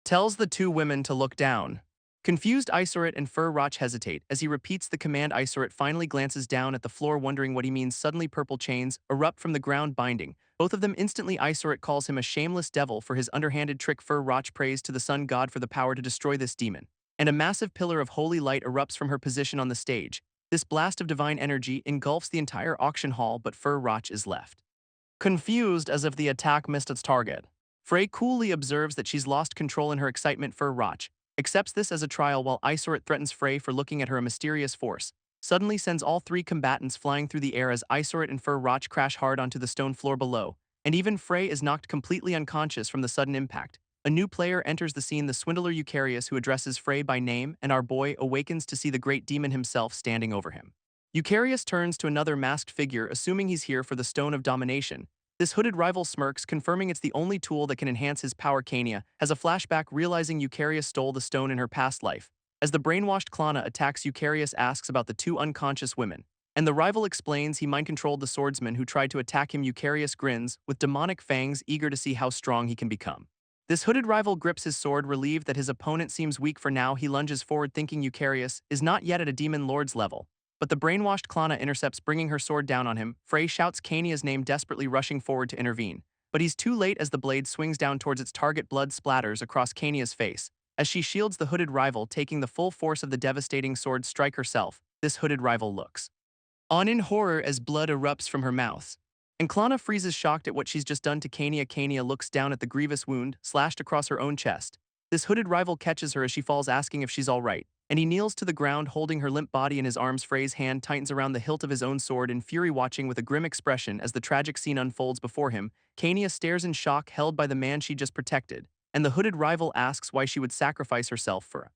tells the two women to look down. Confused, Isoret and Fur Roch hesitate. As he repeats the command, Isoret finally glances down at the floor, wondering what he means. Suddenly, purple chains erupt from the ground, binding both of them instantly. Isoret calls him a shameless devil for his underhanded trick. Fur Roch prays to the sun god for the power to destroy this demon. And a massive pillar of holy light erupts from her position on the stage. This blast of divine energy engulfs the entire auction hall, but Fur Roch is left confused, as if the attack missed its target. Frey coolly observes that she's lost control in her excitement. Fur Roch accepts this as a trial, while Isoret threatens Frey for looking at her. A mysterious force suddenly sends all three combatants flying through the air as Isoret and Fur Roch crash hard onto the stone floor below, and even Frey is knocked completely unconscious from the sudden impact. A new player enters the scene, the swindler Eucharius, who addresses Frey by name, and our boy awakens to see the great demon himself standing over him. Eucharius turns to another masked figure, assuming he's here for the Stone of Domination. This hooded rival smirks, confirming it's the only tool that can enhance his power. Kania has a flashback, realizing Eucharius stole the stone in her past life. As the brainwashed Klana attacks, Eucharius asks about the two unconscious women, and the rival explains he mind-controlled the swordsman who tried to attack him. Eucharius grins, with demonic fangs, eager to see how strong he can become. This hooded rival grips his sword, relieved that his opponent seems weak for now. He lunges forward, thinking Eucharius is not yet at a demon lord's level. But the brainwashed Klana intercepts, bringing her sword down on him. Frey shouts Kania's name, desperately rushing forward to intervene. But he's too late as the blade swings down towards its target. Blood splatters across Kania's face as she shields the hooded rival, taking the full force of the devastating sword strike herself. This hooded rival looks on in horror as blood erupts from her mouth. And Klana freezes, shocked at what she's just done to Kania. Kania looks down at the grievous wound slashed across her own chest. This hooded rival catches her as she falls, asking if she's all right, and he kneels to the ground, holding her limp body in his arms. Frey's hand tightens around the hilt of his own sword in fury, watching with a grim expression as the tragic scene unfolds before him. Kania stares in shock, held by the man she just protected, and the hooded rival asks why she would sacrifice herself for a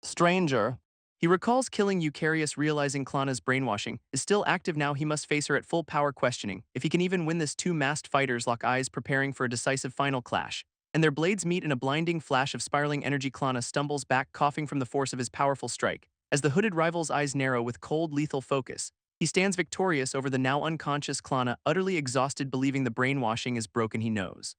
stranger. He recalls killing Eucharius, realizing Klana's brainwashing is still active now. He must face her at full power, questioning if he can even win this. Two masked fighters lock eyes, preparing for a decisive final clash, and their blades meet in a blinding flash of spiraling energy. Klana stumbles back, coughing from the force of his powerful strike. As the hooded rival's eyes narrow with cold, lethal focus, he stands victorious over the now unconscious Klana, utterly exhausted, believing the brainwashing is broken. He knows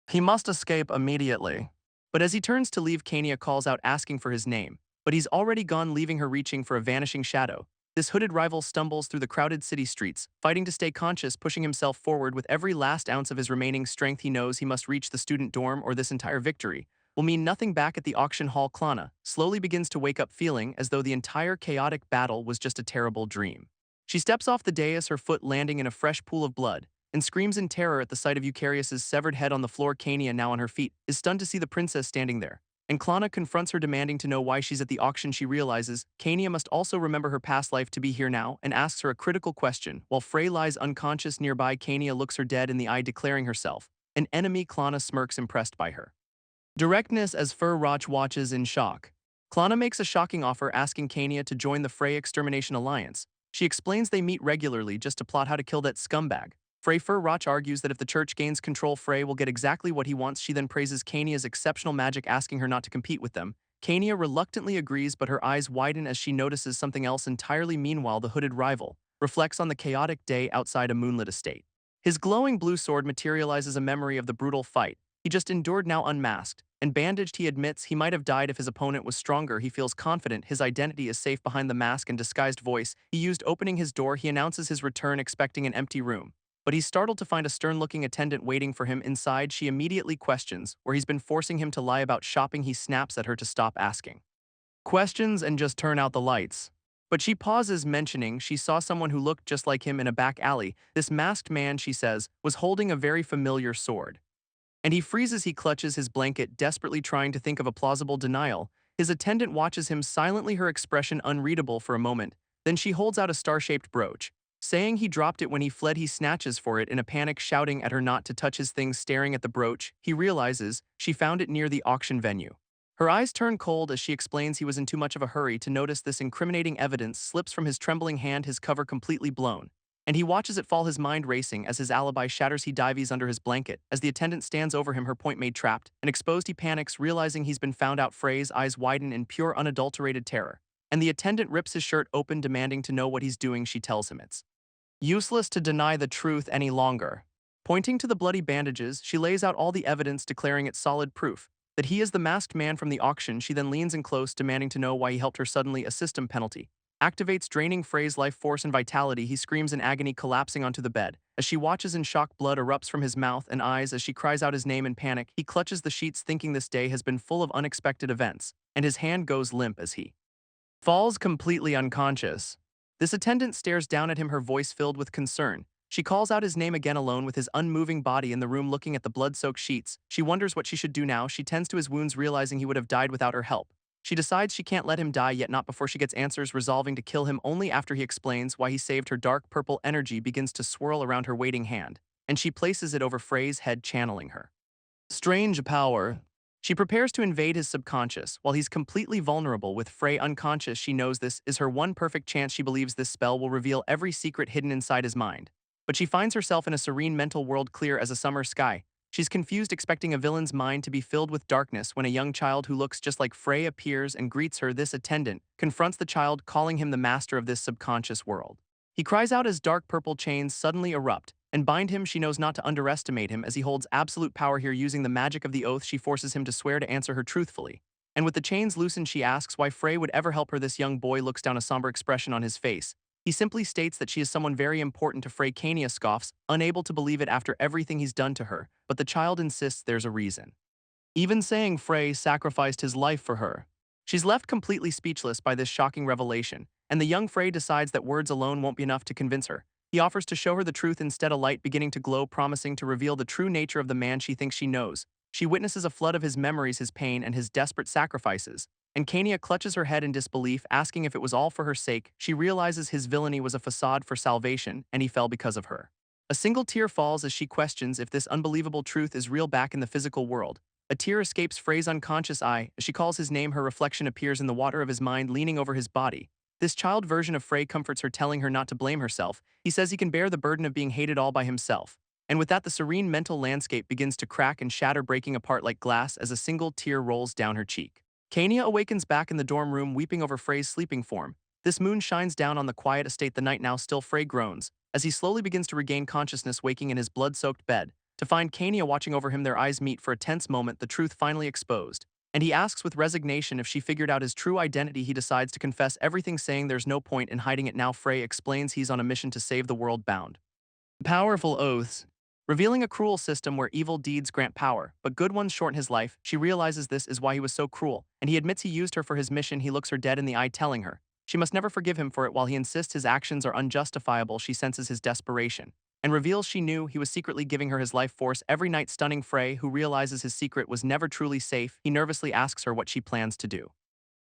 he must escape immediately. But as he turns to leave, Kania calls out, asking for his name, but he's already gone, leaving her reaching for a vanishing shadow. This hooded rival stumbles through the crowded city streets, fighting to stay conscious, pushing himself forward with every last ounce of his remaining strength. He knows he must reach the student dorm, or this entire victory will mean nothing. Back at the auction hall, Klana slowly begins to wake up, feeling as though the entire chaotic battle was just a terrible dream. She steps off the dais, her foot landing in a fresh pool of blood, and screams in terror at the sight of Eucharius's severed head on the floor. Kania, now on her feet, is stunned to see the princess standing there, and Klana confronts her, demanding to know why she's at the auction. She realizes Kania must also remember her past life to be here now, and asks her a critical question. While Frey lies unconscious nearby, Kania looks her dead in the eye, declaring herself an enemy. Klana smirks, impressed by her directness, as Fur Roch watches in shock. Klana makes a shocking offer, asking Kania to join the Frey Extermination Alliance. She explains they meet regularly just to plot how to kill that scumbag. Frey Roch argues that if the church gains control, Frey will get exactly what he wants. She then praises Kania's exceptional magic, asking her not to compete with them. Kania reluctantly agrees, but her eyes widen as she notices something else entirely. Meanwhile, the hooded rival reflects on the chaotic day outside a moonlit estate. His glowing blue sword materializes a memory of the brutal fight he just endured. Now unmasked and bandaged, he admits he might have died if his opponent was stronger. He feels confident his identity is safe behind the mask and disguised voice he used opening his door. He announces his return, expecting an empty room, but he's startled to find a stern-looking attendant waiting for him inside. She immediately questions where he's been forcing him to lie about shopping. He snaps at her to stop asking questions and just turn out the lights. But she pauses, mentioning she saw someone who looked just like him in a back alley. This masked man, she says, was holding a very familiar sword. And he freezes. He clutches his blanket, desperately trying to think of a plausible denial. His attendant watches him silently, her expression unreadable for a moment. Then she holds out a star-shaped brooch, saying he dropped it when he fled. He snatches for it in a panic, shouting at her not to touch his things. Staring at the brooch, he realizes she found it near the auction venue. Her eyes turn cold as she explains he was in too much of a hurry to notice this incriminating evidence slips from his trembling hand, his cover completely blown, and he watches it fall, his mind racing as his alibi shatters. He dives under his blanket as the attendant stands over him, her point made trapped and exposed. He panics, realizing he's been found out. Frey's eyes widen in pure unadulterated terror, and the attendant rips his shirt open, demanding to know what he's doing. She tells him it's useless to deny the truth any longer. Pointing to the bloody bandages, she lays out all the evidence, declaring it solid proof that he is the masked man from the auction. She then leans in close, demanding to know why he helped her. Suddenly, a system penalty activates, draining Frey's life force and vitality. He screams in agony, collapsing onto the bed. As she watches in shock, blood erupts from his mouth and eyes as she cries out his name in panic. He clutches the sheets, thinking this day has been full of unexpected events, and his hand goes limp as he falls completely unconscious. This attendant stares down at him, her voice filled with concern. She calls out his name again, alone with his unmoving body in the room, looking at the blood-soaked sheets. She wonders what she should do now. She tends to his wounds, realizing he would have died without her help. She decides she can't let him die yet, not before she gets answers, resolving to kill him only after he explains why he saved her. Dark purple energy begins to swirl around her waiting hand, and she places it over Frey's head, channeling her strange power. She prepares to invade his subconscious while he's completely vulnerable. With Frey unconscious, she knows this is her one perfect chance. She believes this spell will reveal every secret hidden inside his mind. But she finds herself in a serene mental world, clear as a summer sky. She's confused, expecting a villain's mind to be filled with darkness, when a young child who looks just like Frey appears and greets her. This attendant confronts the child, calling him the master of this subconscious world. He cries out as dark purple chains suddenly erupt and bind him. She knows not to underestimate him, as he holds absolute power here. Using the magic of the oath, she forces him to swear to answer her truthfully. And with the chains loosened, she asks why Frey would ever help her. This young boy looks down, a somber expression on his face. He simply states that she is someone very important to Frey. Kania scoffs, unable to believe it after everything he's done to her, but the child insists there's a reason, even saying Frey sacrificed his life for her. She's left completely speechless by this shocking revelation, and the young Frey decides that words alone won't be enough to convince her. He offers to show her the truth instead, a light beginning to glow, promising to reveal the true nature of the man she thinks she knows. She witnesses a flood of his memories, his pain, and his desperate sacrifices, and Kania clutches her head in disbelief, asking if it was all for her sake. She realizes his villainy was a facade for salvation, and he fell because of her. A single tear falls as she questions if this unbelievable truth is real. Back in the physical world, a tear escapes Frey's unconscious eye. As she calls his name, her reflection appears in the water of his mind, leaning over his body. This child version of Frey comforts her, telling her not to blame herself. He says he can bear the burden of being hated all by himself. And with that, the serene mental landscape begins to crack and shatter, breaking apart like glass as a single tear rolls down her cheek. Kania awakens back in the dorm room, weeping over Frey's sleeping form. This moon shines down on the quiet estate. The night now still. Frey groans as he slowly begins to regain consciousness, waking in his blood-soaked bed to find Kania watching over him. Their eyes meet for a tense moment, the truth finally exposed, and he asks with resignation if she figured out his true identity. He decides to confess everything, saying there's no point in hiding it now. Frey explains he's on a mission to save the world, bound powerful oaths, revealing a cruel system where evil deeds grant power, but good ones shorten his life. She realizes this is why he was so cruel, and he admits he used her for his mission. He looks her dead in the eye, telling her she must never forgive him for it. While he insists his actions are unjustifiable, she senses his desperation and reveals she knew he was secretly giving her his life force every night. Stunning Frey, who realizes his secret was never truly safe, he nervously asks her what she plans to do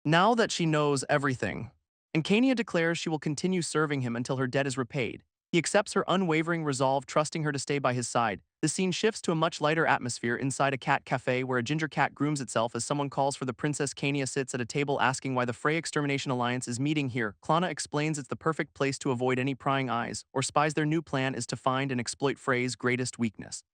now that she knows everything. And Kania declares she will continue serving him until her debt is repaid. He accepts her unwavering resolve, trusting her to stay by his side. The scene shifts to a much lighter atmosphere inside a cat cafe where a ginger cat grooms itself as someone calls for the princess. Kania sits at a table asking why the Frey Extermination Alliance is meeting here. Klana explains it's the perfect place to avoid any prying eyes, or spies. Their new plan is to find and exploit Frey's greatest weakness.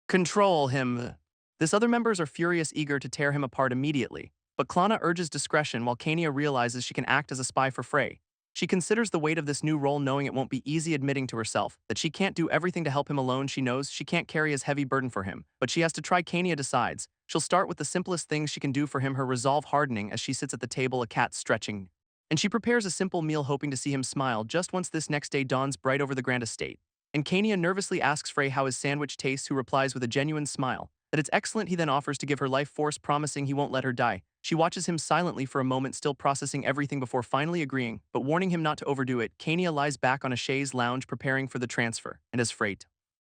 Control him. This other members are furious, eager to tear him apart immediately, but Klana urges discretion while Kania realizes she can act as a spy for Frey. She considers the weight of this new role, knowing it won't be easy, admitting to herself that she can't do everything to help him alone. She knows she can't carry his heavy burden for him, but she has to try. Kania decides she'll start with the simplest things she can do for him, her resolve hardening as she sits at the table, a cat stretching. And she prepares a simple meal, hoping to see him smile just once. This next day dawns bright over the grand estate, and Kania nervously asks Frey how his sandwich tastes, who replies with a genuine smile that it's excellent. He then offers to give her life force, promising he won't let her die. She watches him silently for a moment, still processing everything before finally agreeing, but warning him not to overdo it. Kania lies back on a chaise lounge preparing for the transfer, and as Frey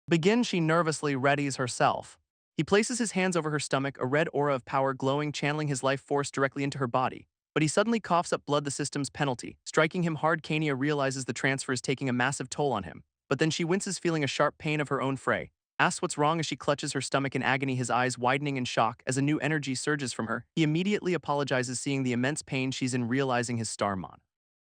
begins, she nervously readies herself. He places his hands over her stomach, a red aura of power glowing, channeling his life force directly into her body. But he suddenly coughs up blood, the system's penalty, striking him hard. Kania realizes the transfer is taking a massive toll on him, but then she winces, feeling a sharp pain of her own. Frey asks what's wrong as she clutches her stomach in agony, his eyes widening in shock as a new energy surges from her. He immediately apologizes, seeing the immense pain she's in, realizing his Starmon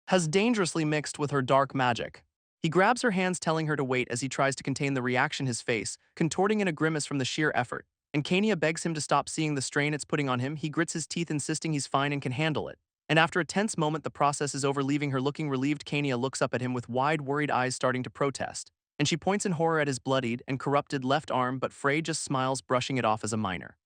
has dangerously mixed with her dark magic. He grabs her hands, telling her to wait as he tries to contain the reaction, his face contorting in a grimace from the sheer effort. And Kania begs him to stop, seeing the strain it's putting on him. He grits his teeth, insisting he's fine and can handle it. And after a tense moment, the process is over, leaving her looking relieved. Kania looks up at him with wide, worried eyes, starting to protest, and she points in horror at his bloodied and corrupted left arm, but Frey just smiles, brushing it off as a minor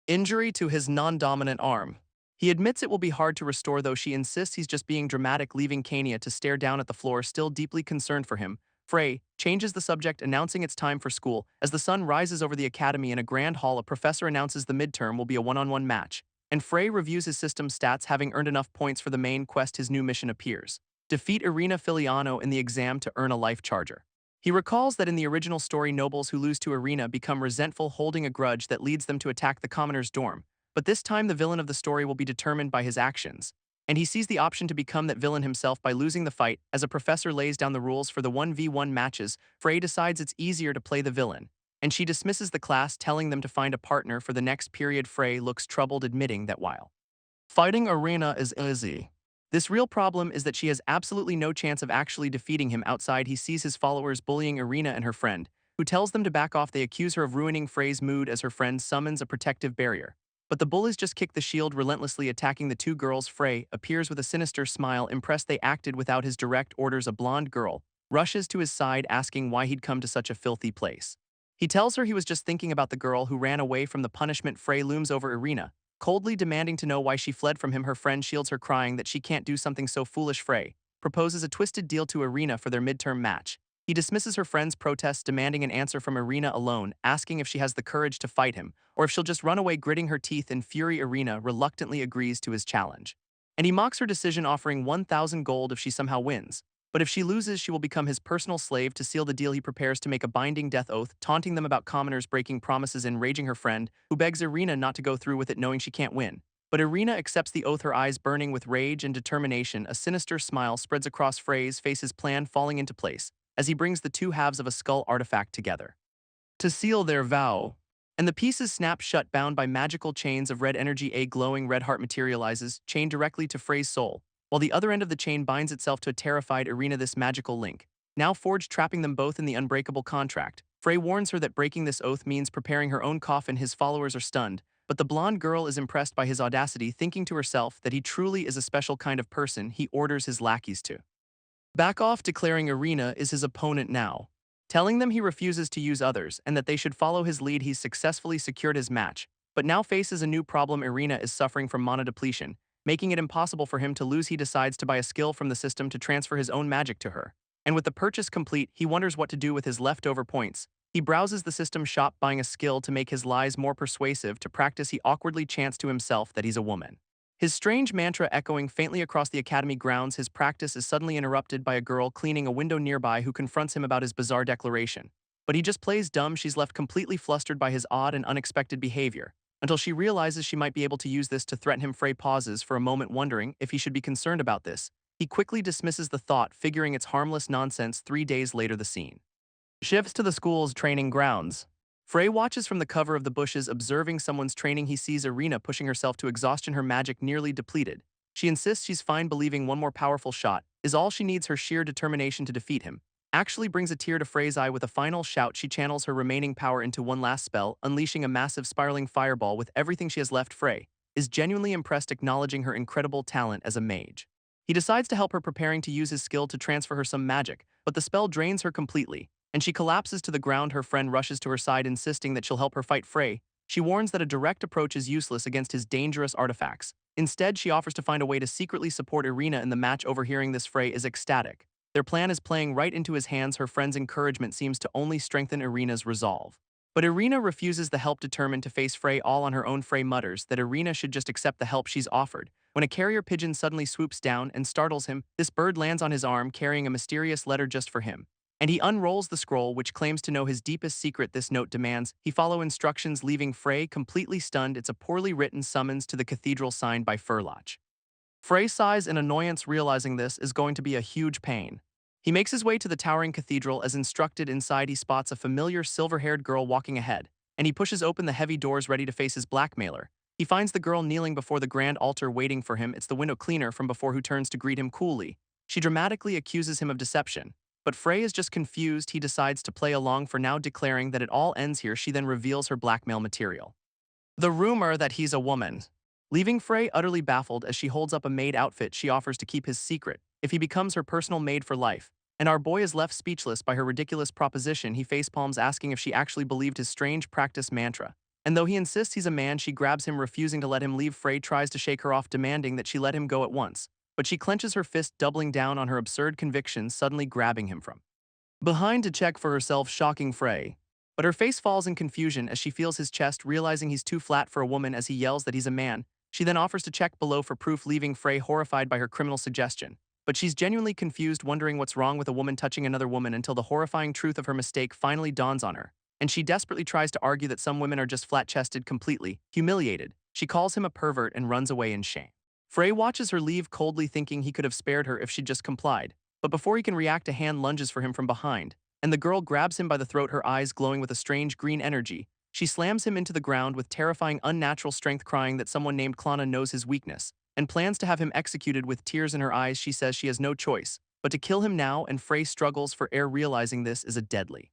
injury to his non-dominant arm. He admits it will be hard to restore, though she insists he's just being dramatic, leaving Kania to stare down at the floor, still deeply concerned for him. Frey changes the subject, announcing it's time for school. As the sun rises over the academy in a grand hall, a professor announces the midterm will be a one-on-one match, and Frey reviews his system stats, having earned enough points for the main quest. His new mission appears: defeat Irina Filiano in the exam to earn a life charger. He recalls that in the original story, nobles who lose to Irina become resentful, holding a grudge that leads them to attack the commoner's dorm. But this time the villain of the story will be determined by his actions, and he sees the option to become that villain himself by losing the fight. As a professor lays down the rules for the 1v1 matches, Frey decides it's easier to play the villain, and she dismisses the class, telling them to find a partner for the next period. Frey looks troubled, admitting that while fighting Irina is easy, this real problem is that she has absolutely no chance of actually defeating him. Outside, he sees his followers bullying Irina and her friend, who tells them to back off. They accuse her of ruining Frey's mood as her friend summons a protective barrier. But the bullies just kick the shield, relentlessly attacking the two girls. Frey appears with a sinister smile, impressed they acted without his direct orders. A blonde girl rushes to his side, asking why he'd come to such a filthy place. He tells her he was just thinking about the girl who ran away from the punishment. Frey looms over Irina, coldly demanding to know why she fled from him. Her friend shields her, crying that she can't do something so foolish. Frey proposes a twisted deal to Irina for their midterm match. He dismisses her friend's protests, demanding an answer from Irina alone, asking if she has the courage to fight him, or if she'll just run away. Gritting her teeth in fury, Irina reluctantly agrees to his challenge, and he mocks her decision, offering 1,000 gold if she somehow wins. But if she loses, she will become his personal slave. To seal the deal, he prepares to make a binding death oath, taunting them about commoners breaking promises, enraging her friend, who begs Irina not to go through with it, knowing she can't win. But Irina accepts the oath, her eyes burning with rage and determination. A sinister smile spreads across Frey's face, his plan falling into place as he brings the two halves of a skull artifact together to seal their vow. And the pieces snap shut, bound by magical chains of red energy. A glowing red heart materializes, chained directly to Frey's soul, while the other end of the chain binds itself to a terrified Irina. This magical link now forged, trapping them both in the unbreakable contract. Frey warns her that breaking this oath means preparing her own coffin. His followers are stunned, but the blonde girl is impressed by his audacity, thinking to herself that he truly is a special kind of person. He orders his lackeys to back off, declaring Irina is his opponent now, telling them he refuses to use others and that they should follow his lead. He's successfully secured his match, but now faces a new problem. Irina is suffering from mana depletion, making it impossible for him to lose. He decides to buy a skill from the system to transfer his own magic to her, and with the purchase complete, he wonders what to do with his leftover points. He browses the system shop, buying a skill to make his lies more persuasive. To practice, he awkwardly chants to himself that he's a woman, his strange mantra echoing faintly across the academy grounds. His practice is suddenly interrupted by a girl cleaning a window nearby, who confronts him about his bizarre declaration. But he just plays dumb. She's left completely flustered by his odd and unexpected behavior, until she realizes she might be able to use this to threaten him. Frey pauses for a moment, wondering if he should be concerned about this. He quickly dismisses the thought, figuring it's harmless nonsense. 3 days later, the scene shifts to the school's training grounds. Frey watches from the cover of the bushes, observing someone's training. He sees Irina pushing herself to exhaustion, her magic nearly depleted. She insists she's fine, believing one more powerful shot is all she needs. Her sheer determination to defeat him actually brings a tear to Frey's eye. With a final shout, she channels her remaining power into one last spell, unleashing a massive spiraling fireball with everything she has left. Frey is genuinely impressed, acknowledging her incredible talent as a mage. He decides to help her, preparing to use his skill to transfer her some magic, but the spell drains her completely, and she collapses to the ground. Her friend rushes to her side, insisting that she'll help her fight Frey. She warns that a direct approach is useless against his dangerous artifacts. Instead, she offers to find a way to secretly support Irina in the match. Overhearing this, Frey is ecstatic. Their plan is playing right into his hands. Her friend's encouragement seems to only strengthen Irina's resolve. But Irina refuses the help, determined to face Frey all on her own. Frey mutters that Irina should just accept the help she's offered, when a carrier pigeon suddenly swoops down and startles him. This bird lands on his arm, carrying a mysterious letter just for him, and he unrolls the scroll, which claims to know his deepest secret. This note demands he follow instructions, leaving Frey completely stunned. It's a poorly written summons to the cathedral signed by Furloch. Frey sighs in annoyance, realizing this is going to be a huge pain. He makes his way to the towering cathedral as instructed. Inside, he spots a familiar silver-haired girl walking ahead, and he pushes open the heavy doors, ready to face his blackmailer. He finds the girl kneeling before the grand altar, waiting for him. It's the window cleaner from before, who turns to greet him coolly. She dramatically accuses him of deception, but Frey is just confused. He decides to play along for now, declaring that it all ends here. She then reveals her blackmail material: the rumor that he's a woman, leaving Frey utterly baffled. As she holds up a maid outfit, she offers to keep his secret if he becomes her personal maid for life. And our boy is left speechless by her ridiculous proposition. He facepalms, asking if she actually believed his strange practice mantra. And though he insists he's a man, she grabs him, refusing to let him leave. Frey tries to shake her off, demanding that she let him go at once, but she clenches her fist, doubling down on her absurd convictions, suddenly grabbing him from behind to check for herself, shocking Frey. But her face falls in confusion as she feels his chest, realizing he's too flat for a woman. As he yells that he's a man, she then offers to check below for proof, leaving Frey horrified by her criminal suggestion. But she's genuinely confused, wondering what's wrong with a woman touching another woman, until the horrifying truth of her mistake finally dawns on her, and she desperately tries to argue that some women are just flat-chested. Completely humiliated, she calls him a pervert and runs away in shame. Frey watches her leave coldly, thinking he could have spared her if she'd just complied. But before he can react, a hand lunges for him from behind, and the girl grabs him by the throat, her eyes glowing with a strange green energy. She slams him into the ground with terrifying, unnatural strength, crying that someone named Klana knows his weakness and plans to have him executed. With tears in her eyes, she says she has no choice but to kill him now, and Frey struggles for air, realizing this is a deadly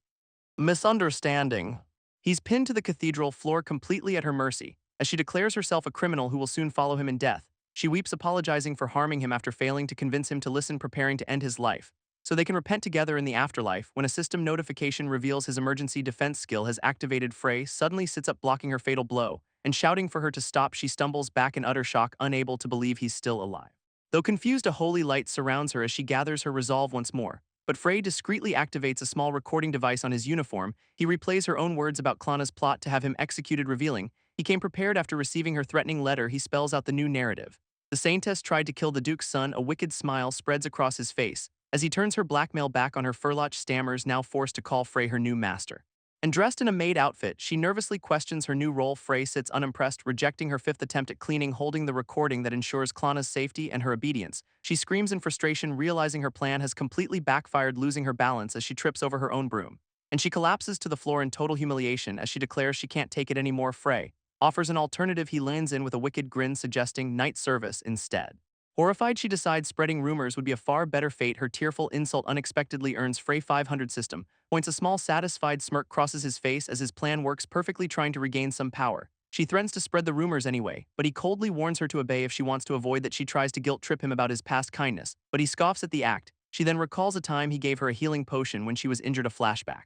misunderstanding. He's pinned to the cathedral floor, completely at her mercy, as she declares herself a criminal who will soon follow him in death. She weeps, apologizing for harming him after failing to convince him to listen, preparing to end his life so they can repent together in the afterlife. When a system notification reveals his emergency defense skill has activated, Frey suddenly sits up, blocking her fatal blow, and shouting for her to stop. She stumbles back in utter shock, unable to believe he's still alive. Though confused, a holy light surrounds her as she gathers her resolve once more. But Frey discreetly activates a small recording device on his uniform. He replays her own words about Klana's plot to have him executed, revealing he came prepared after receiving her threatening letter. He spells out the new narrative: the Saintess tried to kill the Duke's son. A wicked smile spreads across his face as he turns her blackmail back on her. Furloch stammers, now forced to call Frey her new master. And dressed in a maid outfit, she nervously questions her new role. Frey sits unimpressed, rejecting her fifth attempt at cleaning, holding the recording that ensures Klana's safety and her obedience. She screams in frustration, realizing her plan has completely backfired, losing her balance as she trips over her own broom. And she collapses to the floor in total humiliation as she declares she can't take it anymore. Frey offers an alternative. He lands in with a wicked grin, suggesting night service instead. Horrified, she decides spreading rumors would be a far better fate. Her tearful insult unexpectedly earns Frey 500 system points. A small satisfied smirk crosses his face as his plan works perfectly, trying to regain some power. She threatens to spread the rumors anyway, but he coldly warns her to obey if she wants to avoid that. She tries to guilt-trip him about his past kindness, but he scoffs at the act. She then recalls a time he gave her a healing potion when she was injured. A flashback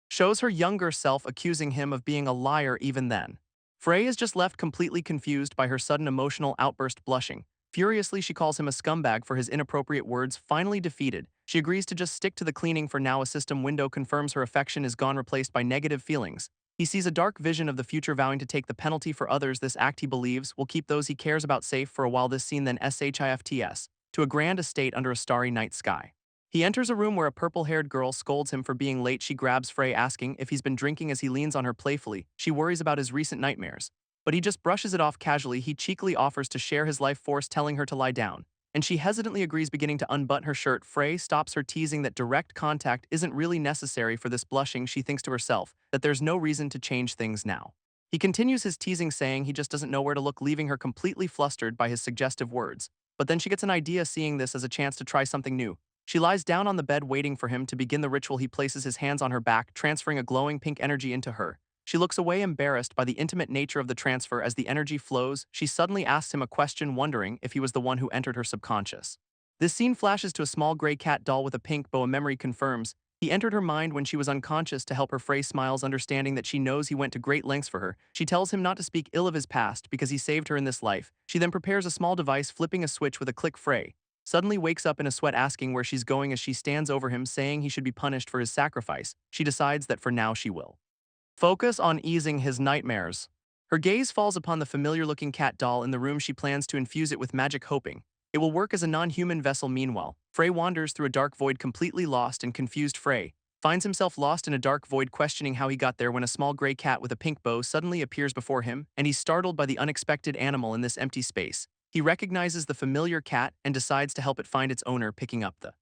shows her younger self accusing him of being a liar even then. Frey is just left completely confused by her sudden emotional outburst, blushing. Furiously, she calls him a scumbag for his inappropriate words. Finally defeated, she agrees to just stick to the cleaning for now. A system window confirms her affection is gone, replaced by negative feelings. He sees a dark vision of the future, vowing to take the penalty for others. This act, he believes, will keep those he cares about safe for a while. This scene then shifts to a grand estate under a starry night sky. He enters a room where a purple-haired girl scolds him for being late. She grabs Frey, asking if he's been drinking. As he leans on her playfully, she worries about his recent nightmares, but he just brushes it off casually. He cheekily offers to share his life force, telling her to lie down. and she hesitantly agrees, beginning to unbutton her shirt. Frey stops her, teasing that direct contact isn't really necessary for this. Blushing, she thinks to herself that there's no reason to change things now. He continues his teasing, saying he just doesn't know where to look, leaving her completely flustered by his suggestive words. But then she gets an idea, seeing this as a chance to try something new. She lies down on the bed waiting for him to begin the ritual. He places his hands on her back, transferring a glowing pink energy into her. She looks away, embarrassed by the intimate nature of the transfer. As the energy flows, she suddenly asks him a question, wondering if he was the one who entered her subconscious. This scene flashes to a small gray cat doll with a pink bow. A memory confirms he entered her mind when she was unconscious. To help her, Frey smiles, understanding that she knows he went to great lengths for her. She tells him not to speak ill of his past because he saved her in this life. She then prepares a small device, flipping a switch with a click. Frey suddenly wakes up in a sweat, asking where she's going. As she stands over him, saying he should be punished for his sacrifice, she decides that for now she will focus on easing his nightmares. Her gaze falls upon the familiar-looking cat doll in the room. She plans to infuse it with magic, hoping it will work as a non-human vessel. Meanwhile, Frey wanders through a dark void, completely lost and confused. Frey finds himself lost in a dark void, questioning how he got there, when a small gray cat with a pink bow suddenly appears before him, and he's startled by the unexpected animal in this empty space. He recognizes the familiar cat and decides to help it find its owner. Picking up the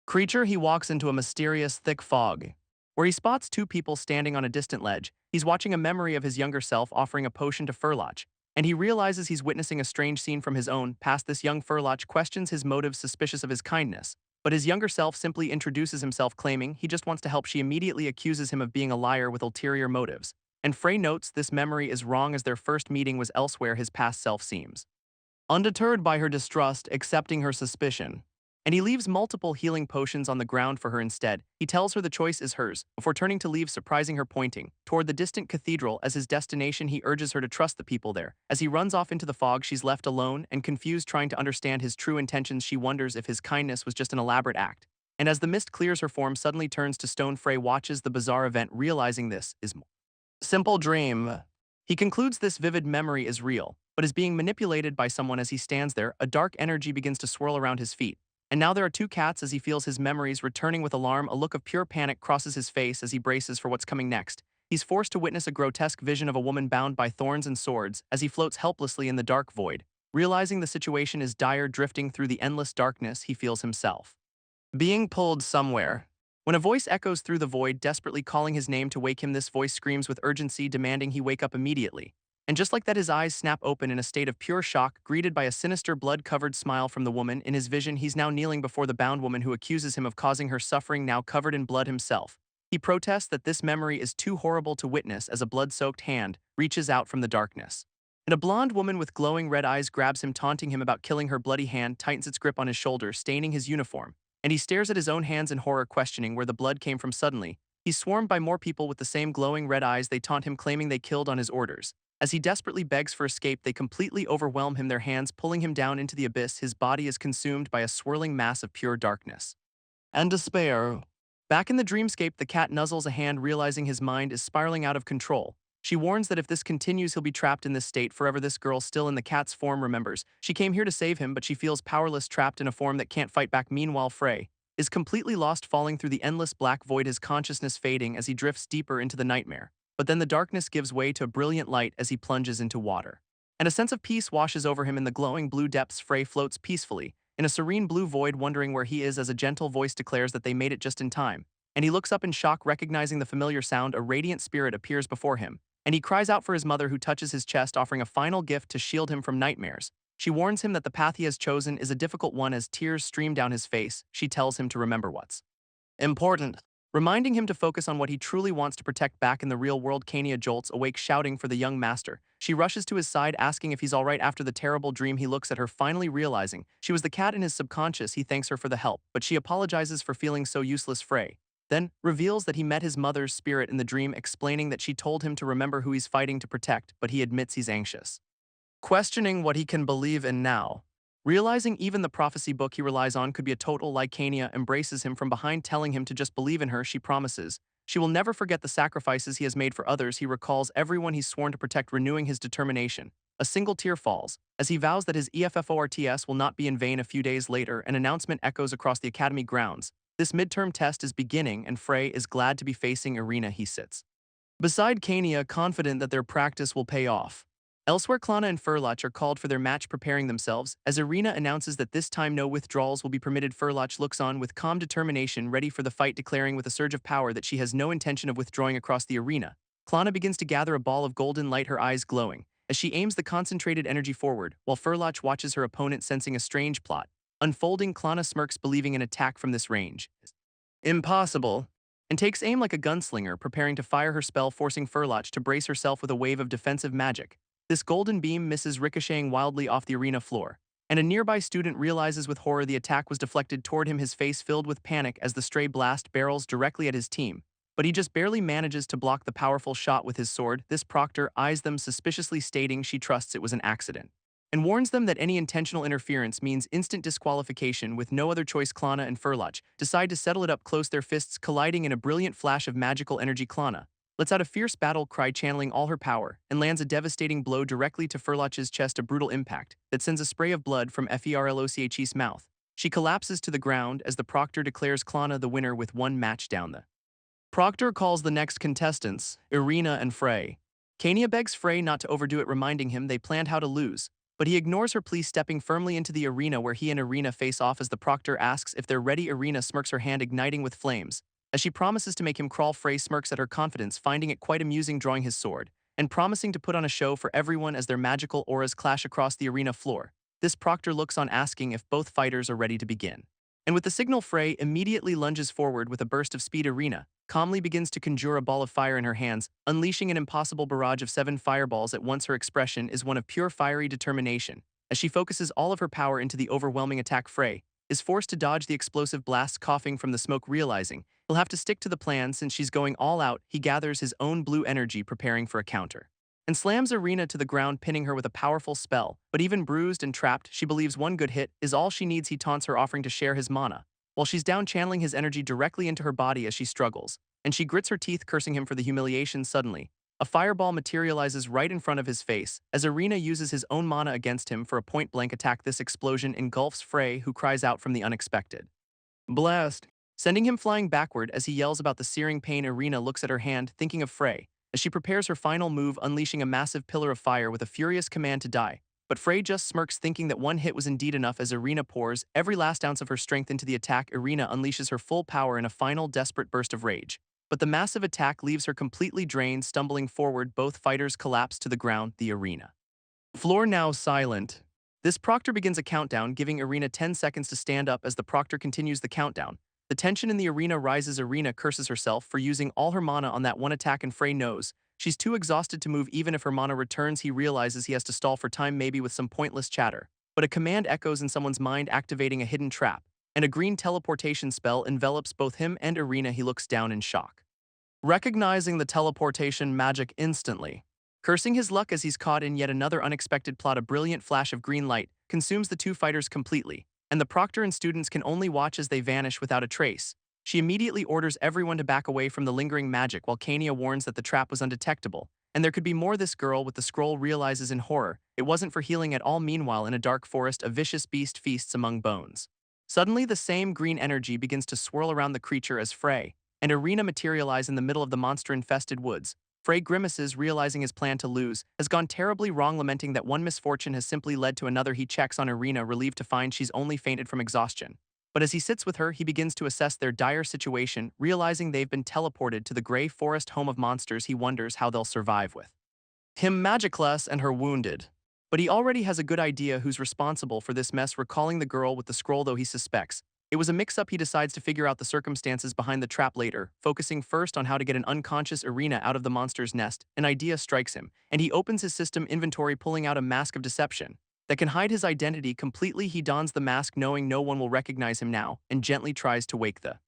creature, he walks into a mysterious, thick fog, where he spots two people standing on a distant ledge. He's watching a memory of his younger self offering a potion to Furloch, and he realizes he's witnessing a strange scene from his own past. This young Furloch questions his motives, suspicious of his kindness, but his younger self simply introduces himself, claiming he just wants to help. She immediately accuses him of being a liar with ulterior motives, and Frey notes this memory is wrong, as their first meeting was elsewhere. His past self seems undeterred by her distrust, accepting her suspicion, and he leaves multiple healing potions on the ground for her instead. He tells her the choice is hers, before turning to leave, surprising her, pointing toward the distant cathedral as his destination. He urges her to trust the people there. As he runs off into the fog, she's left alone and confused, trying to understand his true intentions. She wonders if his kindness was just an elaborate act. And as the mist clears, her form suddenly turns to stone. Frey watches the bizarre event, realizing this is more simple dream. He concludes this vivid memory is real, but is being manipulated by someone. As he stands there, a dark energy begins to swirl around his feet. And now there are two cats. As he feels his memories returning with alarm, a look of pure panic crosses his face as he braces for what's coming next. He's forced to witness a grotesque vision of a woman bound by thorns and swords as he floats helplessly in the dark void. Realizing the situation is dire, drifting through the endless darkness, he feels himself being pulled somewhere, when a voice echoes through the void, desperately calling his name to wake him. This voice screams with urgency, demanding he wake up immediately. And just like that, his eyes snap open in a state of pure shock, greeted by a sinister, blood-covered smile from the woman. In his vision, he's now kneeling before the bound woman who accuses him of causing her suffering, now covered in blood himself. He protests that this memory is too horrible to witness as a blood-soaked hand reaches out from the darkness. And a blonde woman with glowing red eyes grabs him, taunting him about killing her. Bloody hand tightens its grip on his shoulder, staining his uniform. And he stares at his own hands in horror, questioning where the blood came from. Suddenly, he's swarmed by more people with the same glowing red eyes. They taunt him, claiming they killed on his orders. As he desperately begs for escape, they completely overwhelm him, their hands pulling him down into the abyss. His body is consumed by a swirling mass of pure darkness and despair. Back in the dreamscape, the cat nuzzles a hand, realizing his mind is spiraling out of control. She warns that if this continues, he'll be trapped in this state forever. This girl, still in the cat's form, remembers she came here to save him, but she feels powerless, trapped in a form that can't fight back. Meanwhile, Frey is completely lost, falling through the endless black void, his consciousness fading as he drifts deeper into the nightmare. But then the darkness gives way to a brilliant light as he plunges into water. And a sense of peace washes over him. In the glowing blue depths, Frey floats peacefully in a serene blue void, wondering where he is, as a gentle voice declares that they made it just in time. And he looks up in shock, recognizing the familiar sound. A radiant spirit appears before him, and he cries out for his mother, who touches his chest, offering a final gift to shield him from nightmares. She warns him that the path he has chosen is a difficult one. As tears stream down his face, she tells him to remember what's important, reminding him to focus on what he truly wants to protect. Back in the real world, Kania jolts awake, shouting for the young master. She rushes to his side, asking if he's all right after the terrible dream. He looks at her, finally realizing she was the cat in his subconscious. He thanks her for the help, but she apologizes for feeling so useless. Frey then reveals that he met his mother's spirit in the dream, explaining that she told him to remember who he's fighting to protect, but he admits he's anxious, questioning what he can believe in now. Realizing even the prophecy book he relies on could be a total lie, Kania embraces him from behind, telling him to just believe in her. She promises she will never forget the sacrifices he has made for others. He recalls everyone he's sworn to protect, renewing his determination. A single tear falls as he vows that his EFFORTS will not be in vain. A few days later, an announcement echoes across the academy grounds. This midterm test is beginning, and Frey is glad to be facing Irina. He sits beside Kania, confident that their practice will pay off. Elsewhere, Klana and Furloch are called for their match preparing themselves. As Irina announces that this time no withdrawals will be permitted, Furloch looks on with calm determination, ready for the fight, declaring with a surge of power that she has no intention of withdrawing across the arena. Klana begins to gather a ball of golden light, her eyes glowing, as she aims the concentrated energy forward, while Furloch watches her opponent, sensing a strange plot unfolding. Klana smirks, believing an attack from this range impossible, and takes aim like a gunslinger, preparing to fire her spell, forcing Furloch to brace herself with a wave of defensive magic. This golden beam misses, ricocheting wildly off the arena floor, and a nearby student realizes with horror the attack was deflected toward him, his face filled with panic as the stray blast barrels directly at his team. But he just barely manages to block the powerful shot with his sword. This proctor eyes them suspiciously, stating she trusts it was an accident, and warns them that any intentional interference means instant disqualification. With no other choice, Klana and Furloch decide to settle it up close, their fists colliding in a brilliant flash of magical energy. Klana lets out a fierce battle cry, channeling all her power, and lands a devastating blow directly to Furloch's chest, a brutal impact that sends a spray of blood from Ferloch's mouth. She collapses to the ground as the proctor declares Klana the winner with one match down. The proctor calls the next contestants, Irina and Frey. Kania begs Frey not to overdo it, reminding him they planned how to lose, but he ignores her plea, stepping firmly into the arena where he and Irina face off. As the proctor asks if they're ready, Irina smirks, her hand igniting with flames. As she promises to make him crawl, Frey smirks at her confidence, finding it quite amusing, drawing his sword and promising to put on a show for everyone as their magical auras clash across the arena floor. This proctor looks on, asking if both fighters are ready to begin. And with the signal, Frey immediately lunges forward with a burst of speed. Irina calmly begins to conjure a ball of fire in her hands, unleashing an impossible barrage of 7 fireballs at once. Her expression is one of pure fiery determination. As she focuses all of her power into the overwhelming attack, Frey is forced to dodge the explosive blasts, coughing from the smoke, realizing he'll have to stick to the plan since she's going all out. He gathers his own blue energy, preparing for a counter, and slams Irina to the ground, pinning her with a powerful spell. But even bruised and trapped, she believes one good hit is all she needs. He taunts her, offering to share his mana, while she's down, channeling his energy directly into her body as she struggles, and she grits her teeth, cursing him for the humiliation. Suddenly, a fireball materializes right in front of his face as Irina uses his own mana against him for a point-blank attack. This explosion engulfs Frey, who cries out from the unexpected blast, sending him flying backward as he yells about the searing pain. Irina looks at her hand, thinking of Frey, as she prepares her final move, unleashing a massive pillar of fire with a furious command to die. But Frey just smirks, thinking that one hit was indeed enough. As Irina pours every last ounce of her strength into the attack, Irina unleashes her full power in a final desperate burst of rage. But the massive attack leaves her completely drained, stumbling forward. Both fighters collapse to the ground, the arena floor now silent. This proctor begins a countdown, giving Irina 10 seconds to stand up. As the proctor continues the countdown, the tension in the arena rises. Irina curses herself for using all her mana on that one attack, and Frey knows she's too exhausted to move. Even if her mana returns, he realizes he has to stall for time, maybe with some pointless chatter. But a command echoes in someone's mind, activating a hidden trap, and a green teleportation spell envelops both him and Irina. He looks down in shock, recognizing the teleportation magic instantly, cursing his luck as he's caught in yet another unexpected plot. A brilliant flash of green light consumes the two fighters completely, and the proctor and students can only watch as they vanish without a trace. She immediately orders everyone to back away from the lingering magic, while Kania warns that the trap was undetectable, and there could be more. This girl with the scroll realizes in horror it wasn't for healing at all. Meanwhile, in a dark forest, a vicious beast feasts among bones. Suddenly, the same green energy begins to swirl around the creature as Frey and Irina materialize in the middle of the monster-infested woods. Frey grimaces, realizing his plan to lose has gone terribly wrong, lamenting that one misfortune has simply led to another. He checks on Irina, relieved to find she's only fainted from exhaustion. But as he sits with her, he begins to assess their dire situation, realizing they've been teleported to the gray forest home of monsters. He wonders how they'll survive with him magicless and her wounded. But he already has a good idea who's responsible for this mess, recalling the girl with the scroll. Though he suspects it was a mix-up, he decides to figure out the circumstances behind the trap later, focusing first on how to get an unconscious Irina out of the monster's nest. An idea strikes him, and he opens his system inventory, pulling out a mask of deception that can hide his identity completely. He dons the mask, knowing no one will recognize him now, and gently tries to wake the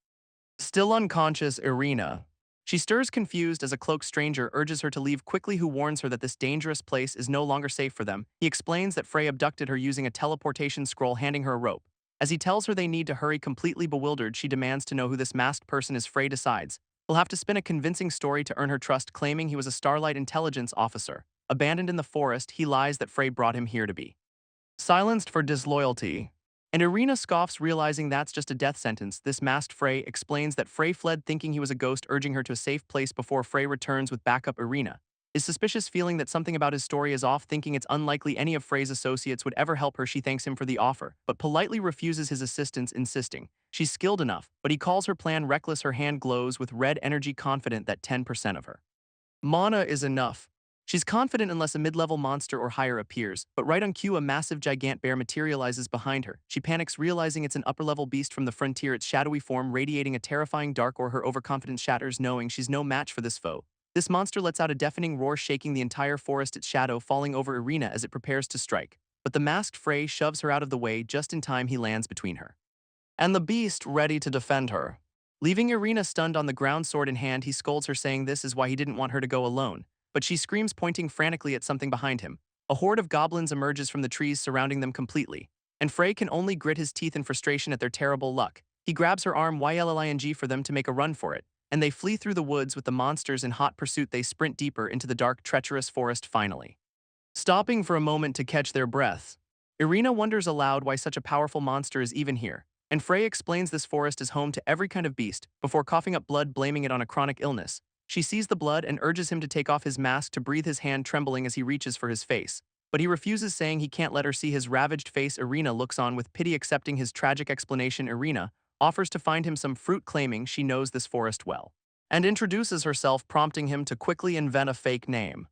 still unconscious Irina. She stirs, confused, as a cloaked stranger urges her to leave quickly, who warns her that this dangerous place is no longer safe for them. He explains that Frey abducted her using a teleportation scroll, handing her a rope. As he tells her they need to hurry, completely bewildered, she demands to know who this masked person is. Frey decides he'll have to spin a convincing story to earn her trust, claiming he was a Starlight intelligence officer abandoned in the forest. He lies that Frey brought him here to be silenced for disloyalty, and Irina scoffs, realizing that's just a death sentence. This masked Frey explains that Frey fled, thinking he was a ghost, urging her to a safe place before Frey returns with backup. Irina is suspicious, feeling that something about his story is off, thinking it's unlikely any of Frey's associates would ever help her. She thanks him for the offer, but politely refuses his assistance, insisting she's skilled enough, but he calls her plan reckless. Her hand glows with red energy, confident that 10% of her mana is enough. She's confident unless a mid-level monster or higher appears, but right on cue a massive gigant bear materializes behind her. She panics, realizing it's an upper-level beast from the frontier, its shadowy form radiating a terrifying dark aura. Her overconfidence shatters, knowing she's no match for this foe. This monster lets out a deafening roar, shaking the entire forest, its shadow falling over Irina as it prepares to strike. But the masked Frey shoves her out of the way just in time. He lands between her and the beast, ready to defend her. Leaving Irina stunned on the ground, sword in hand, he scolds her, saying this is why he didn't want her to go alone. But she screams, pointing frantically at something behind him. A horde of goblins emerges from the trees, surrounding them completely, and Frey can only grit his teeth in frustration at their terrible luck. He grabs her arm, yelling for them to make a run for it, and they flee through the woods with the monsters in hot pursuit. They sprint deeper into the dark, treacherous forest, finally stopping for a moment to catch their breaths. Irina wonders aloud why such a powerful monster is even here, and Frey explains this forest is home to every kind of beast, before coughing up blood, blaming it on a chronic illness. She sees the blood and urges him to take off his mask to breathe, his hand trembling as he reaches for his face. But he refuses, saying he can't let her see his ravaged face. Irina looks on with pity, accepting his tragic explanation. Irina offers to find him some fruit, claiming she knows this forest well, and introduces herself, prompting him to quickly invent a fake name.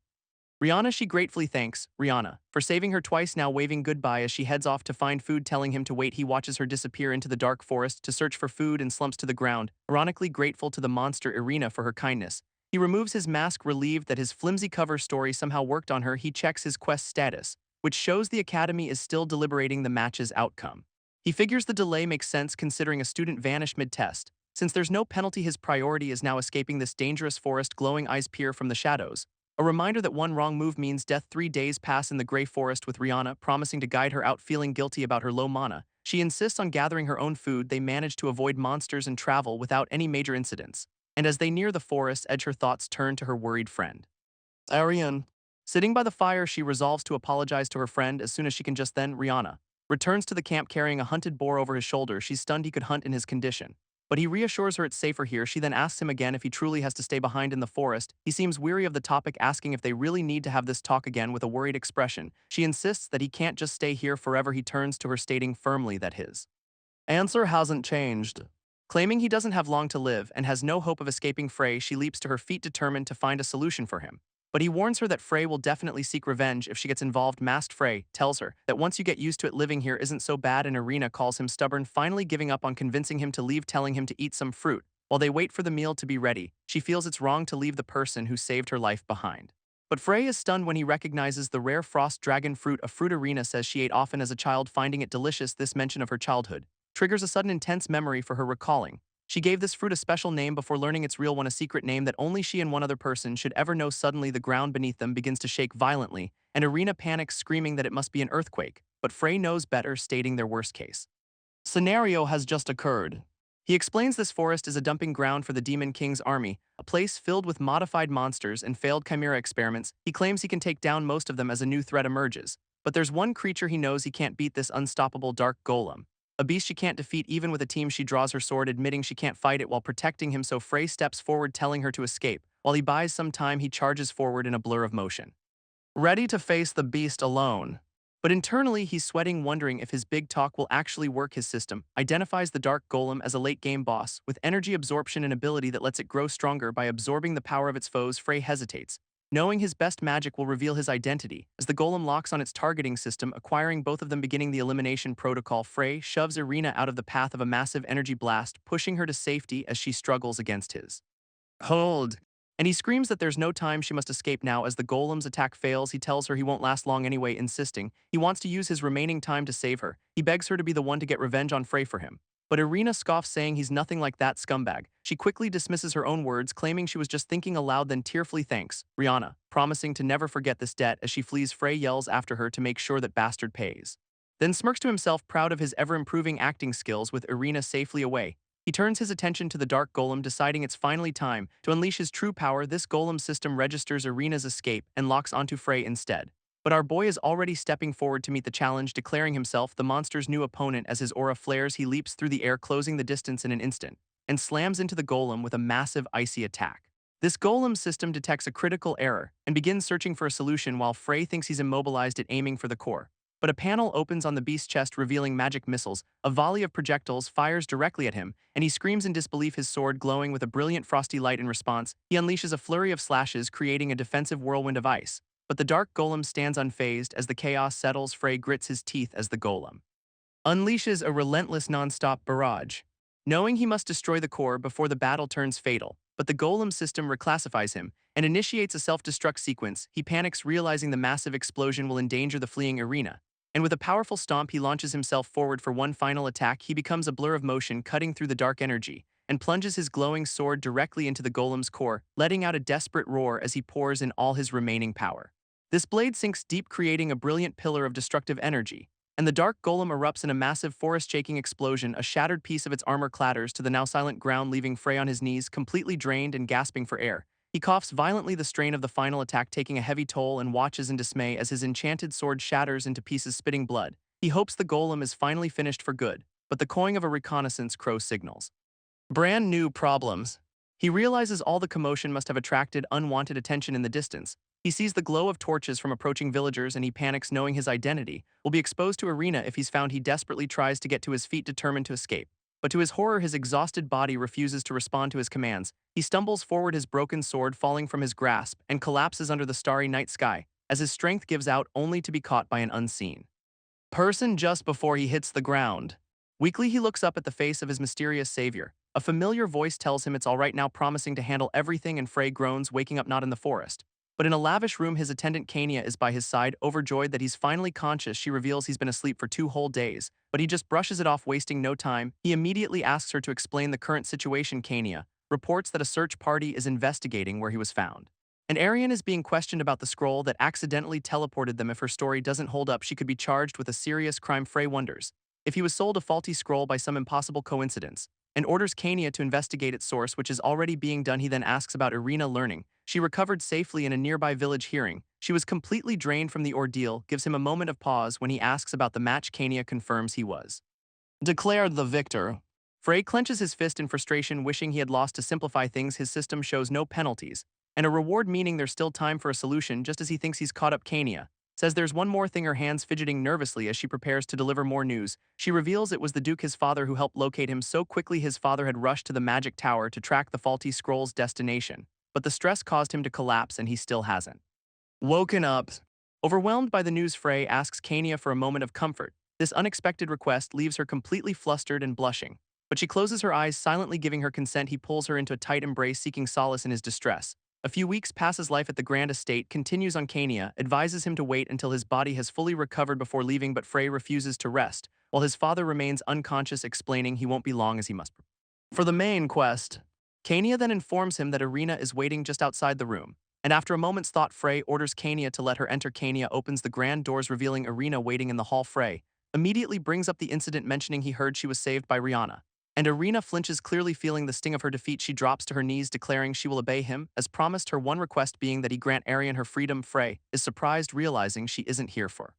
Rihanna. She gratefully thanks Rihanna for saving her twice, now waving goodbye as she heads off to find food, telling him to wait. He watches her disappear into the dark forest to search for food and slumps to the ground, ironically grateful to the monster Irina for her kindness. He removes his mask, relieved that his flimsy cover story somehow worked on her. He checks his quest status, which shows the academy is still deliberating the match's outcome. He figures the delay makes sense, considering a student vanished mid-test. Since there's no penalty, his priority is now escaping this dangerous forest. Glowing eyes peer from the shadows, a reminder that one wrong move means death. 3 days pass in the gray forest with Rihanna promising to guide her out. Feeling guilty about her low mana, she insists on gathering her own food. They manage to avoid monsters and travel without any major incidents. And as they near the forest edge, her thoughts turn to her worried friend Ariane. Sitting by the fire, she resolves to apologize to her friend as soon as she can. Just then, Rihanna returns to the camp carrying a hunted boar over his shoulder. She's stunned he could hunt in his condition, but he reassures her it's safer here. She then asks him again if he truly has to stay behind in the forest. He seems weary of the topic, asking if they really need to have this talk again with a worried expression. She insists that he can't just stay here forever. He turns to her, stating firmly that his answer hasn't changed. Claiming he doesn't have long to live and has no hope of escaping Frey, she leaps to her feet, determined to find a solution for him. But he warns her that Frey will definitely seek revenge if she gets involved. Masked Frey tells her that once you get used to it, living here isn't so bad, and Irina calls him stubborn, finally giving up on convincing him to leave, telling him to eat some fruit. While they wait for the meal to be ready, she feels it's wrong to leave the person who saved her life behind. But Frey is stunned when he recognizes the rare frost dragon fruit, a fruit Irina says she ate often as a child, finding it delicious. This mention of her childhood triggers a sudden intense memory for her, recalling she gave this fruit a special name before learning its real one, a secret name that only she and one other person should ever know. Suddenly, the ground beneath them begins to shake violently, and Irina panics, screaming that it must be an earthquake. But Frey knows better, stating their worst case scenario has just occurred. He explains this forest is a dumping ground for the Demon King's army, a place filled with modified monsters and failed chimera experiments. He claims he can take down most of them as a new threat emerges. But there's one creature he knows he can't beat: this unstoppable dark golem. A beast she can't defeat even with a team. She draws her sword, admitting she can't fight it while protecting him, so Frey steps forward, telling her to escape. While he buys some time, he charges forward in a blur of motion, ready to face the beast alone. But internally, he's sweating, wondering if his big talk will actually work. His system identifies the dark golem as a late-game boss with energy absorption, an ability that lets it grow stronger by absorbing the power of its foes. Frey hesitates, knowing his best magic will reveal his identity, as the golem locks on its targeting system, acquiring both of them. Beginning the elimination protocol, Frey shoves Irina out of the path of a massive energy blast, pushing her to safety as she struggles against his hold. And he screams that there's no time, she must escape now. As the golem's attack fails, he tells her he won't last long anyway, insisting he wants to use his remaining time to save her. He begs her to be the one to get revenge on Frey for him. But Irina scoffs, saying he's nothing like that scumbag. She quickly dismisses her own words, claiming she was just thinking aloud, then tearfully thanks Rihanna, promising to never forget this debt. As she flees, Frey yells after her to make sure that bastard pays, then smirks to himself, proud of his ever-improving acting skills. With Irina safely away, he turns his attention to the dark golem, deciding it's finally time to unleash his true power. This golem system registers Irina's escape and locks onto Frey instead. But our boy is already stepping forward to meet the challenge, declaring himself the monster's new opponent. As his aura flares, he leaps through the air, closing the distance in an instant, and slams into the golem with a massive icy attack. This golem system detects a critical error and begins searching for a solution while Frey thinks he's immobilized it aiming for the core. But a panel opens on the beast's chest revealing magic missiles. A volley of projectiles fires directly at him, and he screams in disbelief, his sword glowing with a brilliant frosty light. In response, he unleashes a flurry of slashes, creating a defensive whirlwind of ice. But the dark golem stands unfazed. As the chaos settles, Frey grits his teeth as the golem unleashes a relentless non-stop barrage, knowing he must destroy the core before the battle turns fatal. But the golem system reclassifies him and initiates a self-destruct sequence. He panics, realizing the massive explosion will endanger the fleeing arena. And with a powerful stomp, he launches himself forward for one final attack. He becomes a blur of motion, cutting through the dark energy, and plunges his glowing sword directly into the golem's core, letting out a desperate roar as he pours in all his remaining power. This blade sinks deep, creating a brilliant pillar of destructive energy, and the dark golem erupts in a massive forest-shaking explosion. A shattered piece of its armor clatters to the now silent ground, leaving Frey on his knees, completely drained and gasping for air. He coughs violently, the strain of the final attack taking a heavy toll, and watches in dismay as his enchanted sword shatters into pieces, spitting blood. He hopes the golem is finally finished for good, but the cawing of a reconnaissance crow signals brand new problems. He realizes all the commotion must have attracted unwanted attention in the distance. He sees the glow of torches from approaching villagers, and he panics, knowing his identity will be exposed to arena if he's found. He desperately tries to get to his feet, determined to escape. But to his horror, his exhausted body refuses to respond to his commands. He stumbles forward, his broken sword falling from his grasp, and collapses under the starry night sky as his strength gives out, only to be caught by an unseen person just before he hits the ground. Weakly, he looks up at the face of his mysterious savior. A familiar voice tells him it's all right now, promising to handle everything, and Frey groans, waking up not in the forest, but in a lavish room. His attendant Kania is by his side. Overjoyed that he's finally conscious, she reveals he's been asleep for 2 whole days, but he just brushes it off, wasting no time. He immediately asks her to explain the current situation. Kania reports that a search party is investigating where he was found, and Arian is being questioned about the scroll that accidentally teleported them. If her story doesn't hold up, she could be charged with a serious crime. Frey wonders if he was sold a faulty scroll by some impossible coincidence, and orders Kania to investigate its source, which is already being done. He then asks about Irina, learning she recovered safely in a nearby village. Hearing she was completely drained from the ordeal gives him a moment of pause. When he asks about the match, Kania confirms he was declared the victor. Frey clenches his fist in frustration, wishing he had lost. To simplify things, his system shows no penalties and a reward, meaning there's still time for a solution. Just as he thinks he's caught up, Kania says there's one more thing, her hands fidgeting nervously as she prepares to deliver more news. She reveals it was the Duke, his father, who helped locate him so quickly. His father had rushed to the magic tower to track the faulty scroll's destination, but the stress caused him to collapse, and he still hasn't woken up. Overwhelmed by the news, Frey asks Kania for a moment of comfort. This unexpected request leaves her completely flustered and blushing, but she closes her eyes, silently giving her consent. He pulls her into a tight embrace, seeking solace in his distress. A few weeks passes. Life at the Grand Estate continues on. Kania advises him to wait until his body has fully recovered before leaving, but Frey refuses to rest, while his father remains unconscious, explaining he won't be long as he must for the main quest. Kania then informs him that Irina is waiting just outside the room, and after a moment's thought, Frey orders Kania to let her enter. Kania opens the grand doors, revealing Irina waiting in the hall. Frey immediately brings up the incident, mentioning he heard she was saved by Rihanna. And Irina flinches, clearly feeling the sting of her defeat. She drops to her knees, declaring she will obey him, as promised, her one request being that he grant Arian her freedom. Frey is surprised, realizing she isn't here for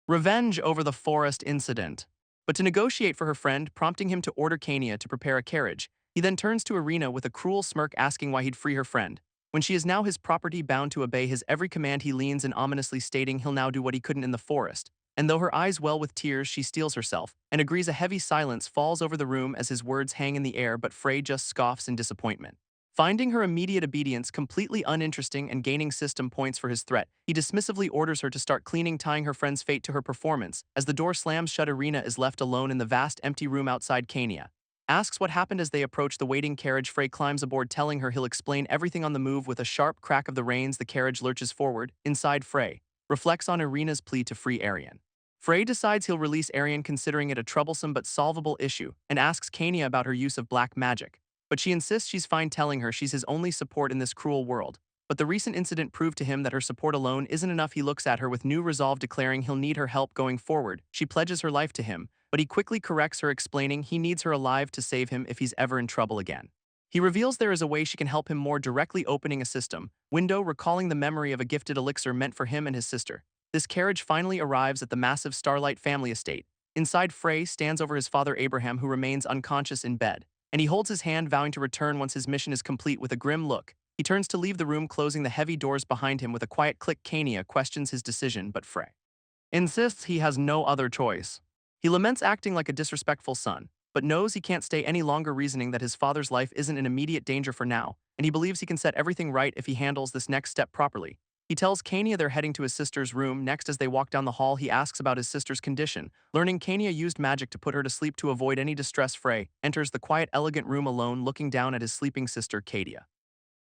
revenge over the forest incident, but to negotiate for her friend, prompting him to order Kania to prepare a carriage. He then turns to Irina with a cruel smirk, asking why he'd free her friend, when she is now his property, bound to obey his every command. He leans in ominously, stating he'll now do what he couldn't in the forest. And though her eyes well with tears, she steels herself and agrees. A heavy silence falls over the room as his words hang in the air, but Frey just scoffs in disappointment. Finding her immediate obedience completely uninteresting and gaining system points for his threat, he dismissively orders her to start cleaning, tying her friend's fate to her performance. As the door slams shut, Irina is left alone in the vast empty room outside. Kania asks what happened as they approach the waiting carriage. Frey climbs aboard, telling her he'll explain everything on the move. With a sharp crack of the reins, the carriage lurches forward. Inside, Frey reflects on Irina's plea to free Arian. Frey decides he'll release Arian, considering it a troublesome but solvable issue, and asks Kania about her use of black magic. But she insists she's fine, telling her she's his only support in this cruel world. But the recent incident proved to him that her support alone isn't enough. He looks at her with new resolve, declaring he'll need her help going forward. She pledges her life to him, but he quickly corrects her, explaining he needs her alive to save him if he's ever in trouble again. He reveals there is a way she can help him more directly, opening a system window recalling the memory of a gifted elixir meant for him and his sister. This carriage finally arrives at the massive Starlight family estate. Inside, Frey stands over his father Abraham, who remains unconscious in bed, and he holds his hand, vowing to return once his mission is complete. With a grim look, He turns to leave the room, closing the heavy doors behind him with a quiet click. Kania questions his decision, but Frey insists he has no other choice. He laments acting like a disrespectful son, but knows he can't stay any longer, reasoning that his father's life isn't in immediate danger for now, and he believes he can set everything right if he handles this next step properly. He tells Kania they're heading to his sister's room. Next, as they walk down the hall, he asks about his sister's condition. Learning Kania used magic to put her to sleep to avoid any distress, Frey enters the quiet, elegant room alone, looking down at his sleeping sister, Kadia.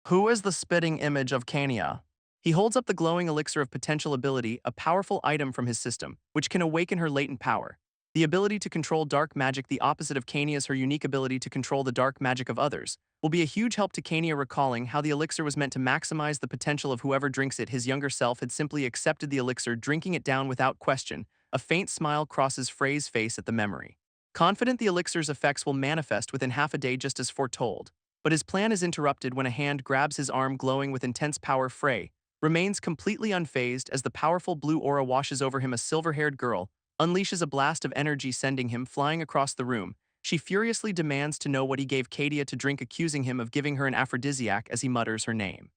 Who is the spitting image of Kania? He holds up the glowing elixir of potential ability, a powerful item from his system, which can awaken her latent power. The ability to control dark magic, the opposite of Kania's, her unique ability to control the dark magic of others, will be a huge help to Kania. Recalling how the elixir was meant to maximize the potential of whoever drinks it, his younger self had simply accepted the elixir, drinking it down without question. A faint smile crosses Frey's face at the memory. Confident the elixir's effects will manifest within half a day just as foretold. But his plan is interrupted when a hand grabs his arm, glowing with intense power. Frey remains completely unfazed as the powerful blue aura washes over him. A silver-haired girl unleashes a blast of energy, sending him flying across the room. She furiously demands to know what he gave Kadia to drink, accusing him of giving her an aphrodisiac as he mutters her name.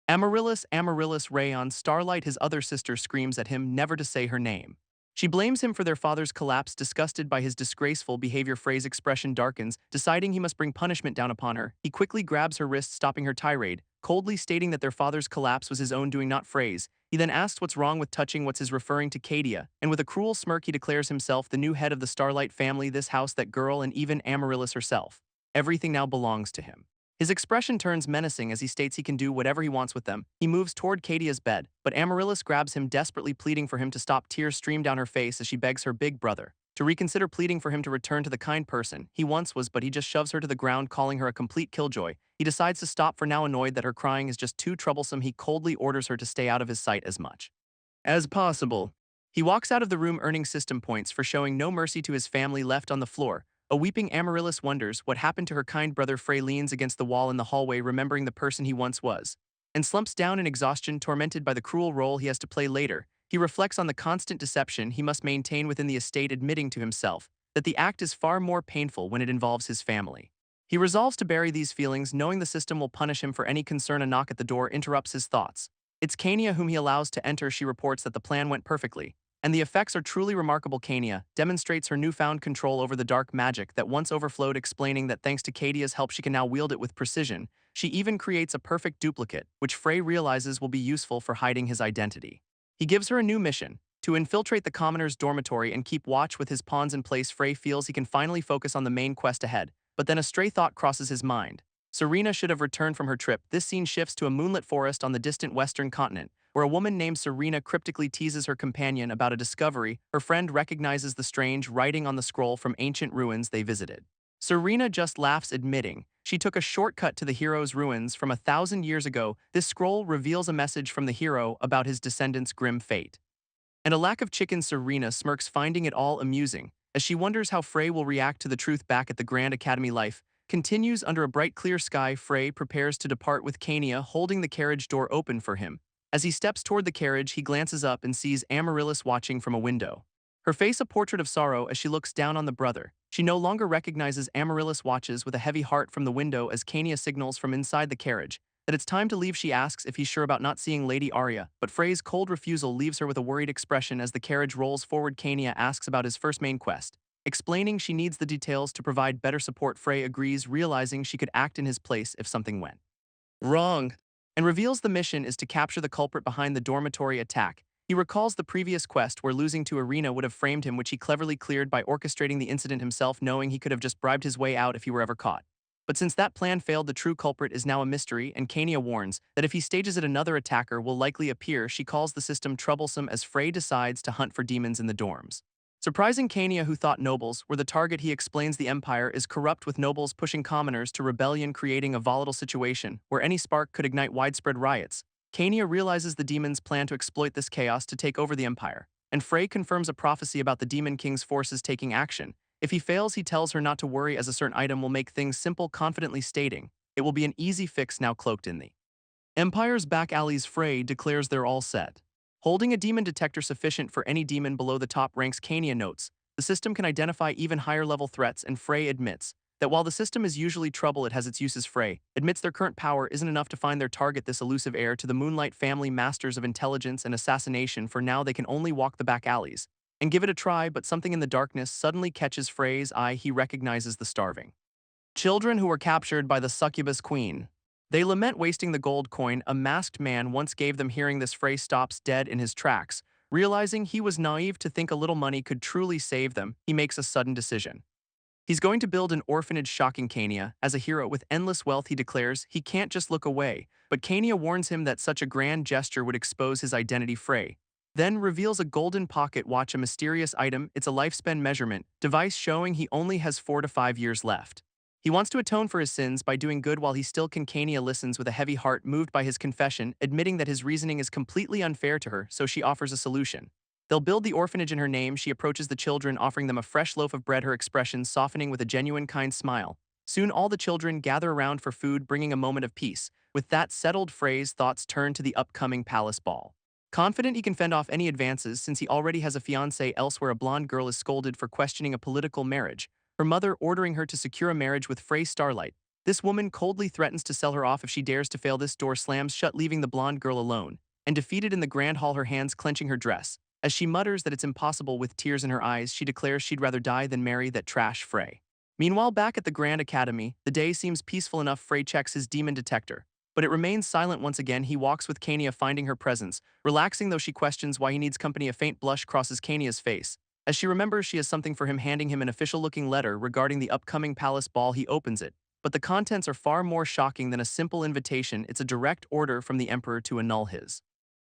Amaryllis, Amaryllis. Rayon Starlight, his other sister, screams at him never to say her name. She blames him for their father's collapse. Disgusted by his disgraceful behavior, Frey's expression darkens, deciding he must bring punishment down upon her. He quickly grabs her wrist, stopping her tirade, coldly stating that their father's collapse was his own doing, not Frey's. He then asks what's wrong with touching what's his, referring to Kadia, and with a cruel smirk he declares himself the new head of the Starlight family, this house, that girl, and even Amaryllis herself. Everything now belongs to him. His expression turns menacing as he states he can do whatever he wants with them. He moves toward Kadia's bed, but Amaryllis grabs him, desperately pleading for him to stop. Tears stream down her face as she begs her big brother to reconsider, pleading for him to return to the kind person he once was, but he just shoves her to the ground, calling her a complete killjoy. He decides to stop for now, annoyed that her crying is just too troublesome. He coldly orders her to stay out of his sight as much as possible. He walks out of the room, earning system points for showing no mercy to his family left on the floor. A weeping Amaryllis wonders what happened to her kind brother. Frey leans against the wall in the hallway, remembering the person he once was, and slumps down in exhaustion, tormented by the cruel role he has to play later. He reflects on the constant deception he must maintain within the estate, admitting to himself that the act is far more painful when it involves his family. He resolves to bury these feelings, knowing the system will punish him for any concern. A knock at the door interrupts his thoughts. It's Kania, whom he allows to enter. She reports that the plan went perfectly, and the effects are truly remarkable. Kania demonstrates her newfound control over the dark magic that once overflowed, explaining that thanks to Kadia's help she can now wield it with precision. She even creates a perfect duplicate, which Frey realizes will be useful for hiding his identity. He gives her a new mission: to infiltrate the commoner's dormitory and keep watch with his pawns in place. Frey feels he can finally focus on the main quest ahead, but then a stray thought crosses his mind. Serena should have returned from her trip. This scene shifts to a moonlit forest on the distant western continent, where a woman named Serena cryptically teases her companion about a discovery. Her friend recognizes the strange writing on the scroll from ancient ruins they visited. Serena just laughs, admitting she took a shortcut to the hero's ruins from 1,000 years ago. This scroll reveals a message from the hero about his descendants' grim fate. And a lack of chicken. Serena smirks, finding it all amusing, as she wonders how Frey will react to the truth. Back at the Grand Academy, life continues under a bright, clear sky. Frey prepares to depart with Kania, holding the carriage door open for him. As he steps toward the carriage, he glances up and sees Amaryllis watching from a window. Her face a portrait of sorrow as she looks down on the brother. She no longer recognizes Amaryllis, watches with a heavy heart from the window as Kania signals from inside the carriage that it's time to leave. She asks if he's sure about not seeing Lady Arya, but Frey's cold refusal leaves her with a worried expression. As the carriage rolls forward, Kania asks about his first main quest, explaining she needs the details to provide better support. Frey agrees, realizing she could act in his place if something went wrong, and reveals the mission is to capture the culprit behind the dormitory attack. He recalls the previous quest where losing to Arena would have framed him, which he cleverly cleared by orchestrating the incident himself, knowing he could have just bribed his way out if he were ever caught. But since that plan failed, the true culprit is now a mystery, and Kania warns that if he stages it, another attacker will likely appear. She calls the system troublesome as Frey decides to hunt for demons in the dorms. Surprising Kania, who thought nobles were the target, he explains the empire is corrupt, with nobles pushing commoners to rebellion, creating a volatile situation where any spark could ignite widespread riots. Kania realizes the demons plan to exploit this chaos to take over the empire, and Frey confirms a prophecy about the Demon King's forces taking action. If he fails, he tells her not to worry, as a certain item will make things simple, confidently stating it will be an easy fix now cloaked in the empire's back alleys. Frey declares they're all set. Holding a demon detector sufficient for any demon below the top ranks, Kania notes the system can identify even higher level threats, and Frey admits that while the system is usually trouble, it has its uses. Frey admits their current power isn't enough to find their target, this elusive heir to the Moonlight family, masters of intelligence and assassination. For now, they can only walk the back alleys and give it a try, but something in the darkness suddenly catches Frey's eye. He recognizes the starving children who were captured by the succubus queen. They lament wasting the gold coin a masked man once gave them. Hearing this, Frey stops dead in his tracks. Realizing he was naive to think a little money could truly save them, he makes a sudden decision. He's going to build an orphanage. Shocking Kania. As a hero with endless wealth, he declares he can't just look away, but Kania warns him that such a grand gesture would expose his identity. Frey then reveals a golden pocket watch, a mysterious item. It's a lifespan measurement device showing he only has 4 to 5 years left. He wants to atone for his sins by doing good while he still can. Kania listens with a heavy heart, moved by his confession, admitting that his reasoning is completely unfair to her, so she offers a solution. They'll build the orphanage in her name. She approaches the children, offering them a fresh loaf of bread, her expression softening with a genuine kind smile. Soon all the children gather around for food, bringing a moment of peace. With that settled, Frey's thoughts turn to the upcoming palace ball. Confident he can fend off any advances since he already has a fiancée elsewhere, a blonde girl is scolded for questioning a political marriage, her mother ordering her to secure a marriage with Frey Starlight. This woman coldly threatens to sell her off if she dares to fail. This door slams shut, leaving the blonde girl alone and defeated in the grand hall, her hands clenching her dress. As she mutters that it's impossible with tears in her eyes, she declares she'd rather die than marry that trash Frey. Meanwhile, back at the Grand Academy, the day seems peaceful enough. Frey checks his demon detector, but it remains silent once again. He walks with Kania, finding her presence relaxing, though she questions why he needs company. A faint blush crosses Kania's face as she remembers she has something for him, handing him an official-looking letter regarding the upcoming palace ball. He opens it, but the contents are far more shocking than a simple invitation. It's a direct order from the Emperor to annul his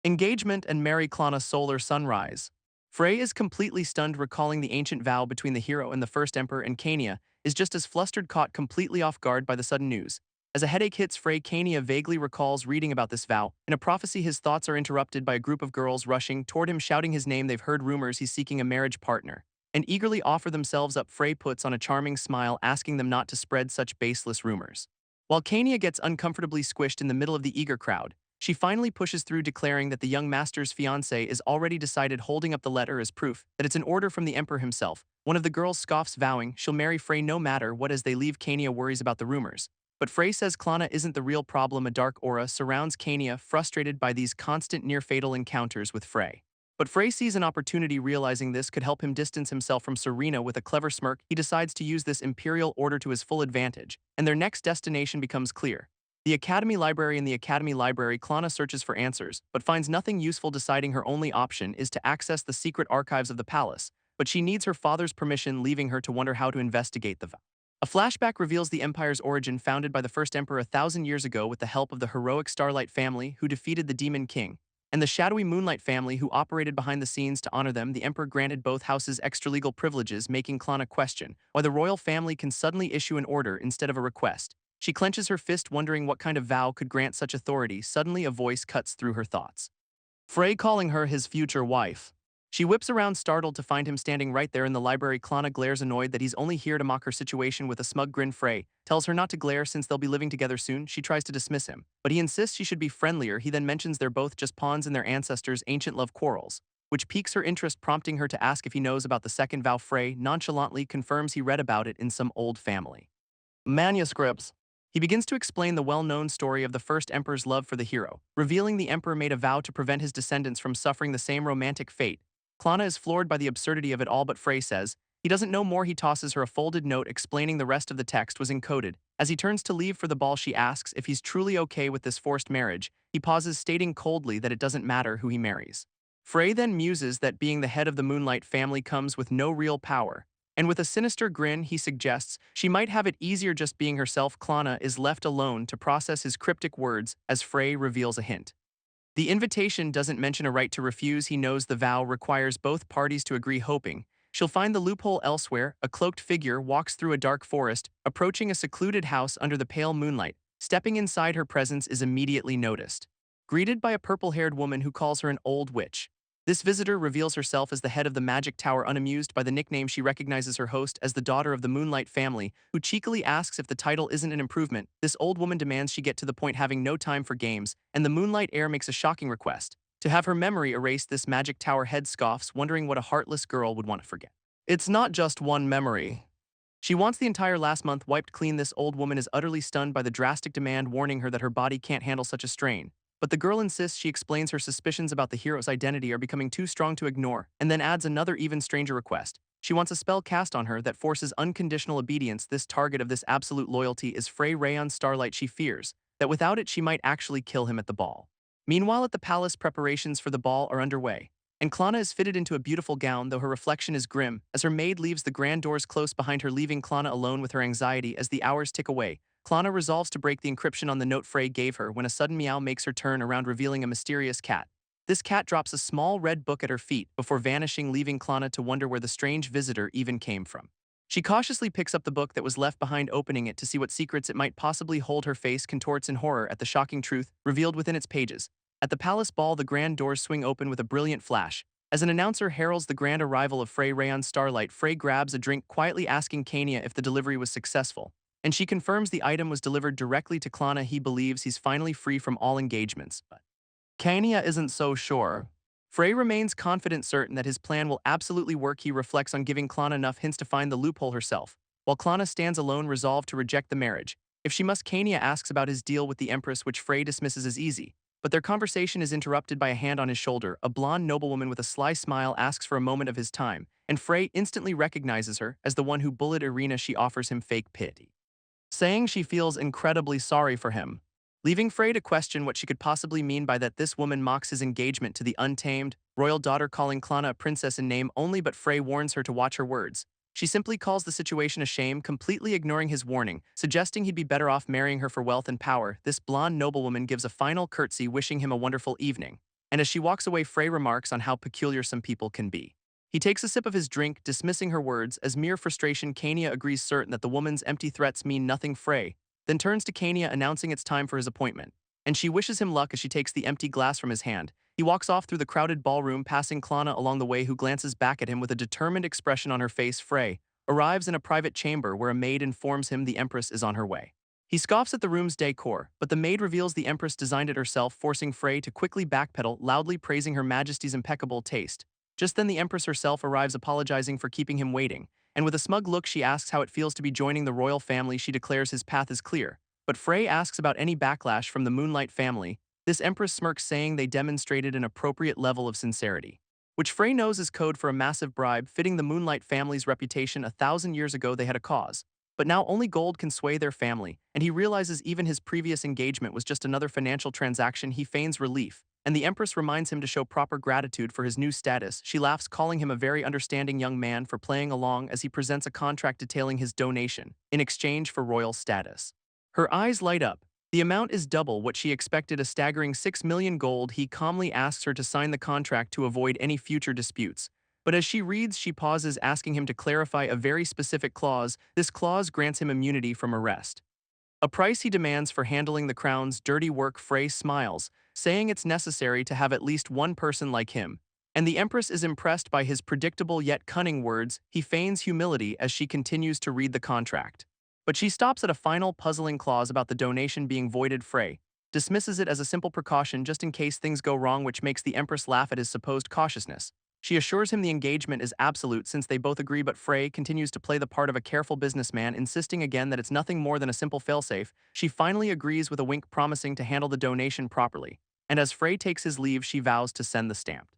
engagement and marry Klana. Solar sunrise. Frey is completely stunned, recalling the ancient vow between the hero and the first emperor, and Kania is just as flustered, caught completely off guard by the sudden news. As a headache hits Frey, Kania vaguely recalls reading about this vow. In a prophecy, his thoughts are interrupted by a group of girls rushing toward him, shouting his name. They've heard rumors he's seeking a marriage partner and eagerly offer themselves up. Frey puts on a charming smile, asking them not to spread such baseless rumors. While Kania gets uncomfortably squished in the middle of the eager crowd, she finally pushes through, declaring that the young master's fiancé is already decided, holding up the letter as proof that it's an order from the emperor himself. One of the girls scoffs, vowing she'll marry Frey no matter what. As they leave, Kania worries about the rumors, but Frey says Klana isn't the real problem. A dark aura surrounds Kania, frustrated by these constant near-fatal encounters with Frey. But Frey sees an opportunity, realizing this could help him distance himself from Serena. With a clever smirk, he decides to use this imperial order to his full advantage, and their next destination becomes clear: the Academy Library. In the Academy Library, Klana searches for answers, but finds nothing useful, deciding her only option is to access the secret archives of the palace, but she needs her father's permission, leaving her to wonder how to investigate the vow. A flashback reveals the Empire's origin, founded by the first emperor 1,000 years ago with the help of the heroic Starlight family, who defeated the Demon King, and the shadowy Moonlight family, who operated behind the scenes. To honor them, the emperor granted both houses extralegal privileges, making Klana question why the royal family can suddenly issue an order instead of a request. She clenches her fist, wondering what kind of vow could grant such authority. Suddenly, a voice cuts through her thoughts. Frey calling her his future wife. She whips around, startled to find him standing right there in the library. Klana glares, annoyed that he's only here to mock her situation. With a smug grin, Frey tells her not to glare since they'll be living together soon. She tries to dismiss him, but he insists she should be friendlier. He then mentions they're both just pawns in their ancestors' ancient love quarrels, which piques her interest, prompting her to ask if he knows about the second vow. Frey nonchalantly confirms he read about it in some old family manuscripts. He begins to explain the well-known story of the first emperor's love for the hero, revealing the emperor made a vow to prevent his descendants from suffering the same romantic fate. Klana is floored by the absurdity of it all, but Frey says he doesn't know more. He tosses her a folded note explaining the rest of the text was encoded. As he turns to leave for the ball, she asks if he's truly okay with this forced marriage. He pauses, stating coldly that it doesn't matter who he marries. Frey then muses that being the head of the Moonlight family comes with no real power, and with a sinister grin, he suggests she might have it easier just being herself. Klana is left alone to process his cryptic words as Frey reveals a hint. The invitation doesn't mention a right to refuse. He knows the vow requires both parties to agree, hoping she'll find the loophole elsewhere. A cloaked figure walks through a dark forest, approaching a secluded house under the pale moonlight. Stepping inside, her presence is immediately noticed. Greeted by a purple-haired woman who calls her an old witch, this visitor reveals herself as the head of the magic tower. Unamused by the nickname, she recognizes her host as the daughter of the Moonlight family, who cheekily asks if the title isn't an improvement. This old woman demands she get to the point, having no time for games, and the Moonlight heir makes a shocking request to have her memory erased. This magic tower head scoffs, wondering what a heartless girl would want to forget. It's not just one memory. She wants the entire last month wiped clean. This old woman is utterly stunned by the drastic demand, warning her that her body can't handle such a strain. But the girl insists. She explains her suspicions about the hero's identity are becoming too strong to ignore, and then adds another even stranger request. She wants a spell cast on her that forces unconditional obedience. This target of this absolute loyalty is Frey Rayon Starlight. She fears that without it she might actually kill him at the ball. Meanwhile, at the palace, preparations for the ball are underway, and Klana is fitted into a beautiful gown, though her reflection is grim, as her maid leaves the grand doors close behind her, leaving Klana alone with her anxiety. As the hours tick away, Klana resolves to break the encryption on the note Frey gave her when a sudden meow makes her turn around, revealing a mysterious cat. This cat drops a small red book at her feet before vanishing, leaving Klana to wonder where the strange visitor even came from. She cautiously picks up the book that was left behind, opening it to see what secrets it might possibly hold. Her face contorts in horror at the shocking truth revealed within its pages. At the palace ball, the grand doors swing open with a brilliant flash. As an announcer heralds the grand arrival of Frey Rayon Starlight, Frey grabs a drink, quietly asking Kania if the delivery was successful, and she confirms the item was delivered directly to Klana. He believes he's finally free from all engagements, but Kania isn't so sure. Frey remains confident, certain that his plan will absolutely work. He reflects on giving Klana enough hints to find the loophole herself, while Klana stands alone, resolved to reject the marriage. If she must, Kania asks about his deal with the Empress, which Frey dismisses as easy. But their conversation is interrupted by a hand on his shoulder. A blonde noblewoman with a sly smile asks for a moment of his time, and Frey instantly recognizes her as the one who bullied Irina. She offers him fake pity, saying she feels incredibly sorry for him, leaving Frey to question what she could possibly mean by that. This woman mocks his engagement to the untamed royal daughter, calling Klana a princess in name only, but Frey warns her to watch her words. She simply calls the situation a shame, completely ignoring his warning, suggesting he'd be better off marrying her for wealth and power. This blonde noblewoman gives a final curtsy, wishing him a wonderful evening, and as she walks away, Frey remarks on how peculiar some people can be. He takes a sip of his drink, dismissing her words as mere frustration. Kania agrees, certain that the woman's empty threats mean nothing. Frey then turns to Kania, announcing it's time for his appointment, and she wishes him luck as she takes the empty glass from his hand. He walks off through the crowded ballroom, passing Klana along the way, who glances back at him with a determined expression on her face. Frey arrives in a private chamber where a maid informs him the Empress is on her way. He scoffs at the room's decor, but the maid reveals the Empress designed it herself, forcing Frey to quickly backpedal, loudly praising Her Majesty's impeccable taste. Just then the Empress herself arrives, apologizing for keeping him waiting, and with a smug look she asks how it feels to be joining the royal family. She declares his path is clear, but Frey asks about any backlash from the Moonlight family. This Empress smirks, saying they demonstrated an appropriate level of sincerity, which Frey knows is code for a massive bribe, fitting the Moonlight family's reputation. 1,000 years ago they had a cause, but now only gold can sway their family, and he realizes even his previous engagement was just another financial transaction. He feigns relief, and the Empress reminds him to show proper gratitude for his new status. She laughs, calling him a very understanding young man for playing along, as he presents a contract detailing his donation in exchange for royal status. Her eyes light up. The amount is double what she expected, a staggering 6 million gold. He calmly asks her to sign the contract to avoid any future disputes, but as she reads, she pauses, asking him to clarify a very specific clause. This clause grants him immunity from arrest, a price he demands for handling the crown's dirty work. Frey smiles, saying it's necessary to have at least one person like him, and the Empress is impressed by his predictable yet cunning words. He feigns humility as she continues to read the contract, but she stops at a final puzzling clause about the donation being voided. Frey dismisses it as a simple precaution just in case things go wrong, which makes the Empress laugh at his supposed cautiousness. She assures him the engagement is absolute since they both agree, but Frey continues to play the part of a careful businessman, insisting again that it's nothing more than a simple failsafe. She finally agrees with a wink, promising to handle the donation properly, and as Frey takes his leave, she vows to send the stamped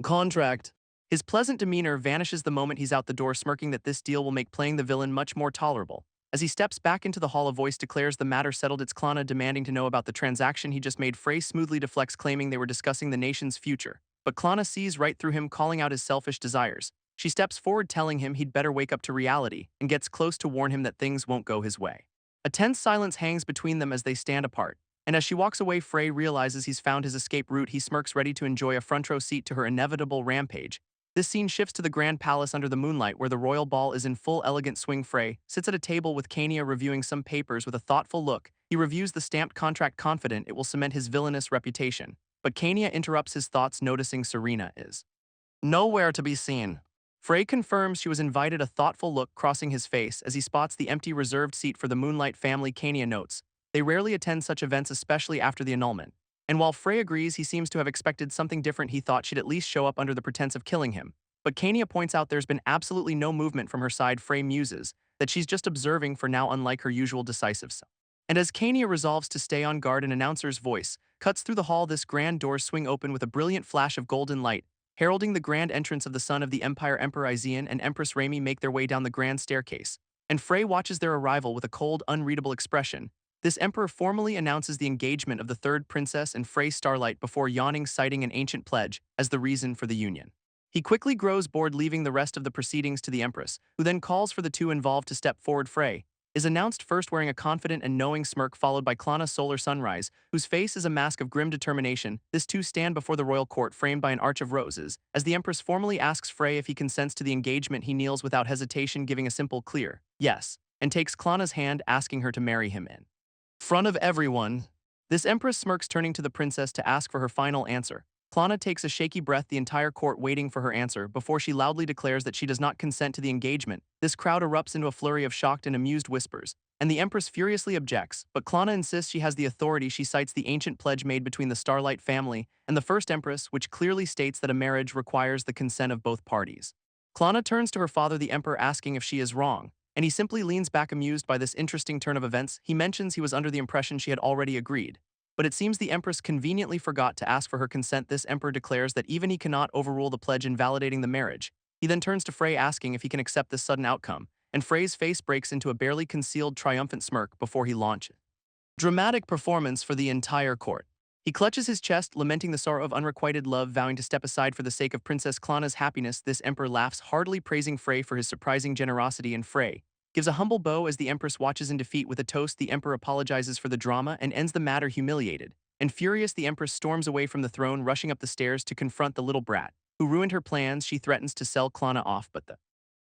contract. His pleasant demeanor vanishes the moment he's out the door, smirking that this deal will make playing the villain much more tolerable. As he steps back into the hall, a voice declares the matter settled. It's Klana, demanding to know about the transaction he just made. Frey smoothly deflects, claiming they were discussing the nation's future, but Klana sees right through him, calling out his selfish desires. She steps forward, telling him he'd better wake up to reality, and gets close to warn him that things won't go his way. A tense silence hangs between them as they stand apart, and as she walks away, Frey realizes he's found his escape route. He smirks, ready to enjoy a front row seat to her inevitable rampage. This scene shifts to the Grand Palace under the moonlight, where the royal ball is in full elegant swing. Frey sits at a table with Kania, reviewing some papers with a thoughtful look. He reviews the stamped contract, confident it will cement his villainous reputation. But Kania interrupts his thoughts, noticing Serena is nowhere to be seen. Frey confirms she was invited, a thoughtful look crossing his face as he spots the empty reserved seat for the Moonlight family. Kania notes they rarely attend such events, especially after the annulment. And while Frey agrees he seems to have expected something different, he thought she'd at least show up under the pretense of killing him. But Kania points out there's been absolutely no movement from her side. Frey muses that she's just observing for now, unlike her usual decisive self. And as Kania resolves to stay on guard, an announcer's voice cuts through the hall. This grand doors swing open with a brilliant flash of golden light, heralding the grand entrance of the son of the Empire. Emperor Izian and Empress Raimi make their way down the grand staircase, and Frey watches their arrival with a cold, unreadable expression. This emperor formally announces the engagement of the third princess and Frey Starlight before yawning, citing an ancient pledge as the reason for the union. He quickly grows bored, leaving the rest of the proceedings to the empress, who then calls for the two involved to step forward. Frey is announced first, wearing a confident and knowing smirk, followed by Klana Solar Sunrise, whose face is a mask of grim determination. This two stand before the royal court, framed by an arch of roses. As the empress formally asks Frey if he consents to the engagement, he kneels without hesitation, giving a simple, clear yes, and takes Klana's hand, asking her to marry him in front of everyone. This empress smirks, turning to the princess to ask for her final answer. Klana takes a shaky breath, the entire court waiting for her answer, before she loudly declares that she does not consent to the engagement. This crowd erupts into a flurry of shocked and amused whispers, and the empress furiously objects, but Klana insists she has the authority. She cites the ancient pledge made between the Starlight family and the first empress, which clearly states that a marriage requires the consent of both parties. Klana turns to her father, the emperor, asking if she is wrong, and he simply leans back, amused by this interesting turn of events. He mentions he was under the impression she had already agreed, but it seems the empress conveniently forgot to ask for her consent. This emperor declares that even he cannot overrule the pledge, invalidating the marriage. He then turns to Frey, asking if he can accept this sudden outcome, and Frey's face breaks into a barely concealed triumphant smirk before he launches dramatic performance for the entire court. He clutches his chest, lamenting the sorrow of unrequited love, vowing to step aside for the sake of Princess Klana's happiness. This emperor laughs heartily, praising Frey for his surprising generosity, and Frey gives a humble bow as the empress watches in defeat. With a toast, the emperor apologizes for the drama and ends the matter. Humiliated and furious, the empress storms away from the throne, rushing up the stairs to confront the little brat who ruined her plans. She threatens to sell Klana off, but the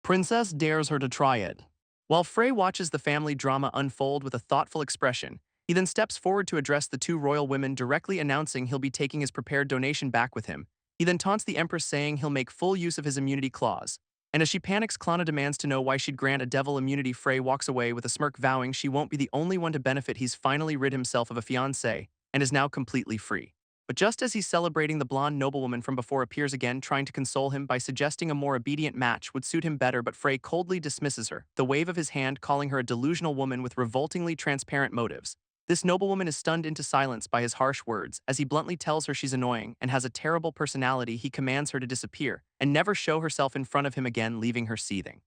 princess dares her to try it. While Frey watches the family drama unfold with a thoughtful expression, he then steps forward to address the two royal women, directly announcing he'll be taking his prepared donation back with him. He then taunts the empress, saying he'll make full use of his immunity clause. And as she panics, Klana demands to know why she'd grant a devil immunity. Frey walks away with a smirk, vowing she won't be the only one to benefit. He's finally rid himself of a fiancée and is now completely free. But just as he's celebrating, the blonde noblewoman from before appears again, trying to console him by suggesting a more obedient match would suit him better, but Frey coldly dismisses her, the wave of his hand calling her a delusional woman with revoltingly transparent motives. This noblewoman is stunned into silence by his harsh words, as he bluntly tells her she's annoying and has a terrible personality. He commands her to disappear and never show herself in front of him again, leaving her seething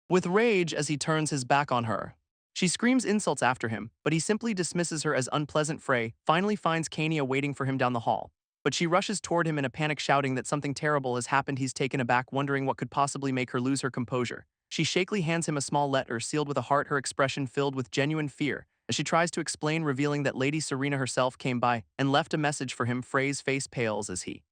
with rage as he turns his back on her. She screams insults after him, but he simply dismisses her as unpleasant. Frey finally finds Kania waiting for him down the hall, but she rushes toward him in a panic, shouting that something terrible has happened. He's taken aback, wondering what could possibly make her lose her composure. She shakily hands him a small letter sealed with a heart, her expression filled with genuine fear as she tries to explain, revealing that Lady Serena herself came by and left a message for him. Frey's face pales as he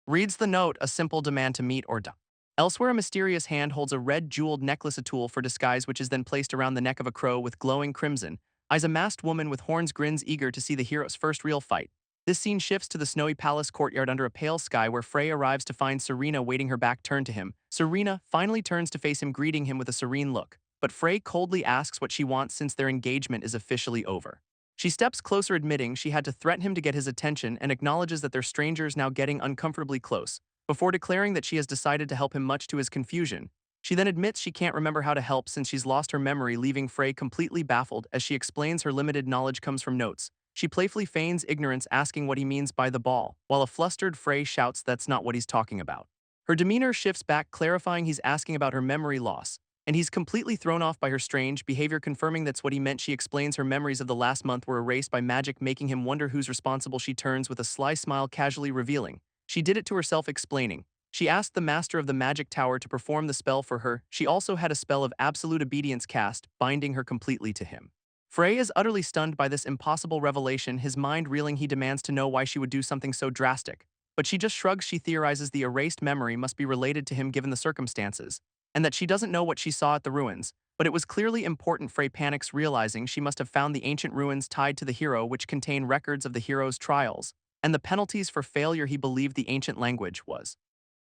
reads the note, a simple demand to meet or die. Elsewhere, a mysterious hand holds a red jeweled necklace, a tool for disguise, which is then placed around the neck of a crow with glowing crimson eyes. A masked woman with horns grins, eager to see the hero's first real fight. This scene shifts to the snowy palace courtyard under a pale sky, where Frey arrives to find Serena waiting, her back turned to him. Serena finally turns to face him, greeting him with a serene look, but Frey coldly asks what she wants since their engagement is officially over. She steps closer, admitting she had to threaten him to get his attention, and acknowledges that they're strangers, now getting uncomfortably close, before declaring that she has decided to help him, much to his confusion. She then admits she can't remember how to help since she's lost her memory, leaving Frey completely baffled. As she explains, her limited knowledge comes from notes. She playfully feigns ignorance, asking what he means by the ball, while a flustered Frey shouts that's not what he's talking about. Her demeanor shifts back, clarifying he's asking about her memory loss, and he's completely thrown off by her strange behavior, confirming that's what he meant. She explains her memories of the last month were erased by magic, making him wonder who's responsible. She turns with a sly smile, casually revealing she did it to herself, explaining she asked the master of the magic tower to perform the spell for her. She also had a spell of absolute obedience cast, binding her completely to him. Frey is utterly stunned by this impossible revelation, his mind reeling. He demands to know why she would do something so drastic, but she just shrugs. She theorizes the erased memory must be related to him given the circumstances, and that she doesn't know what she saw at the ruins, but it was clearly important. Frey panics, realizing she must have found the ancient ruins tied to the hero, which contain records of the hero's trials and the penalties for failure. He believed the ancient language was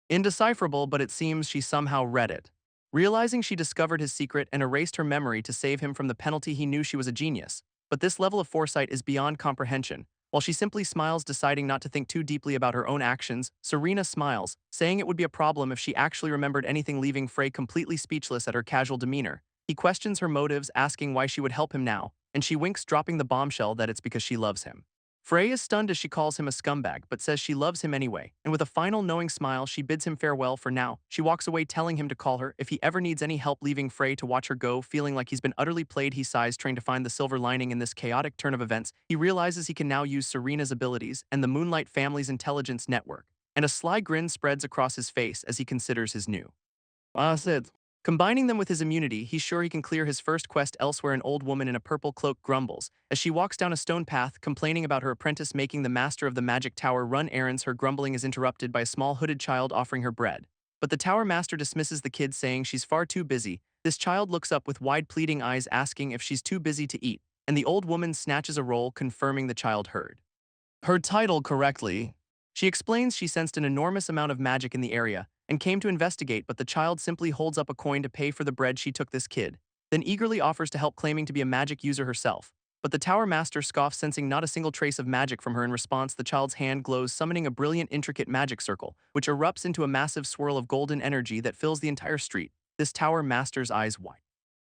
indecipherable, but it seems she somehow read it. Realizing she discovered his secret and erased her memory to save him from the penalty, he knew she was a genius, but this level of foresight is beyond comprehension. While she simply smiles, deciding not to think too deeply about her own actions, Serena smiles, saying it would be a problem if she actually remembered anything, leaving Frey completely speechless at her casual demeanor. He questions her motives, asking why she would help him now, and she winks, dropping the bombshell that it's because she loves him. Frey is stunned as she calls him a scumbag, but says she loves him anyway, and with a final knowing smile, she bids him farewell for now. She walks away, telling him to call her if he ever needs any help, leaving Frey to watch her go. Feeling like he's been utterly played, he sighs, trying to find the silver lining in this chaotic turn of events. He realizes he can now use Serena's abilities and the Moonlight family's intelligence network, and a sly grin spreads across his face as he considers his new asset. Combining them with his immunity, he's sure he can clear his first quest elsewhere. An old woman in a purple cloak grumbles as she walks down a stone path, complaining about her apprentice making the master of the magic tower run errands. Her grumbling is interrupted by a small hooded child offering her bread. But the tower master dismisses the kid, saying she's far too busy. This child looks up with wide pleading eyes, asking if she's too busy to eat, and the old woman snatches a roll, confirming the child heard her title correctly. She explains she sensed an enormous amount of magic in the area and came to investigate, but the child simply holds up a coin to pay for the bread she took this kid, then eagerly offers to help, claiming to be a magic user herself. But the tower master scoffs, sensing not a single trace of magic from her. In response, the child's hand glows, summoning a brilliant, intricate magic circle, which erupts into a massive swirl of golden energy that fills the entire street. This tower master's eyes wide.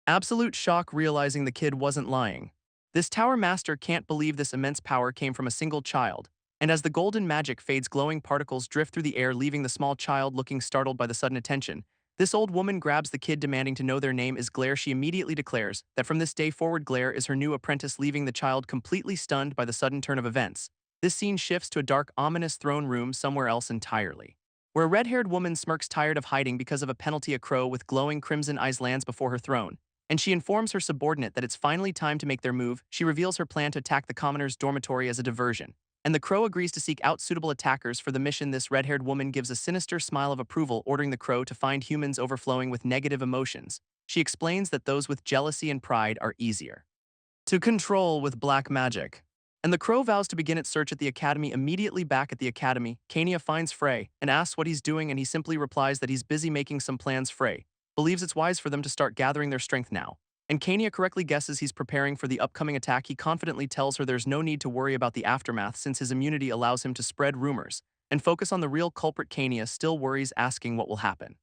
Absolute shock, realizing the kid wasn't lying. This tower master can't believe this immense power came from a single child, and as the golden magic fades, glowing particles drift through the air, leaving the small child looking startled by the sudden attention. This old woman grabs the kid, demanding to know their name is Glare. She immediately declares that from this day forward, Glare is her new apprentice, leaving the child completely stunned by the sudden turn of events. This scene shifts to a dark, ominous throne room somewhere else entirely, where a red-haired woman smirks, tired of hiding because of a penalty. A crow with glowing crimson eyes lands before her throne, and she informs her subordinate that it's finally time to make their move. She reveals her plan to attack the commoners' dormitory as a diversion, and the crow agrees to seek out suitable attackers for the mission. This red-haired woman gives a sinister smile of approval, ordering the crow to find humans overflowing with negative emotions. She explains that those with jealousy and pride are easier to control with black magic. And the crow vows to begin its search at the academy. Immediately back at the academy, Kania finds Frey and asks what he's doing, and he simply replies that he's busy making some plans. Frey believes it's wise for them to start gathering their strength now, and Kania correctly guesses he's preparing for the upcoming attack. He confidently tells her there's no need to worry about the aftermath, since his immunity allows him to spread rumors and focus on the real culprit. Kania still worries, asking what will happen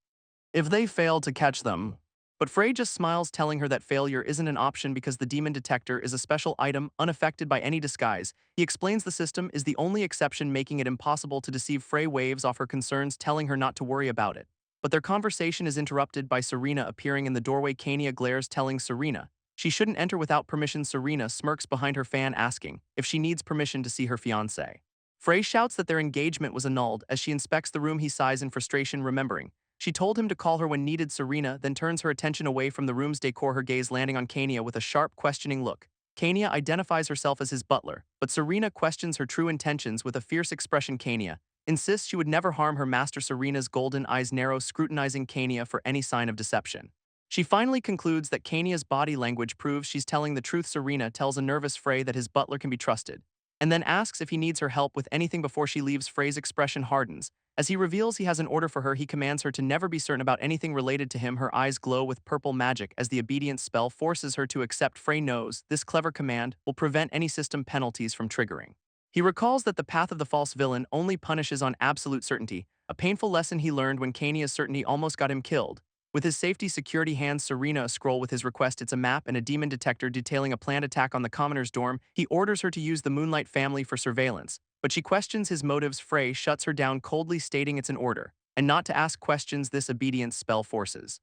if they fail to catch them. But Frey just smiles, telling her that failure isn't an option because the demon detector is a special item, unaffected by any disguise. He explains the system is the only exception, making it impossible to deceive. Frey waves off her concerns, telling her not to worry about it. But their conversation is interrupted by Serena appearing in the doorway. Kania glares, telling Serena she shouldn't enter without permission. Serena smirks behind her fan, asking if she needs permission to see her fiancé. Frey shouts that their engagement was annulled as she inspects the room. He sighs in frustration, remembering she told him to call her when needed. Serena then turns her attention away from the room's decor, her gaze landing on Kania with a sharp, questioning look. Kania identifies herself as his butler, but Serena questions her true intentions with a fierce expression. Kania insists she would never harm her master. Serena's golden eyes narrow, scrutinizing Kania for any sign of deception. She finally concludes that Kania's body language proves she's telling the truth. Serena tells a nervous Frey that his butler can be trusted, and then asks if he needs her help with anything before she leaves. Frey's expression hardens as he reveals he has an order for her. He commands her to never be certain about anything related to him. Her eyes glow with purple magic as the obedience spell forces her to accept. Frey knows this clever command will prevent any system penalties from triggering. He recalls that the path of the false villain only punishes on absolute certainty, a painful lesson he learned when Kania's certainty almost got him killed. With his safety security hands Serena a scroll with his request. It's a map and a demon detector detailing a planned attack on the commoner's dorm. He orders her to use the Moonlight family for surveillance, but she questions his motives. Frey shuts her down, coldly stating it's an order, and not to ask questions. This obedience spell forces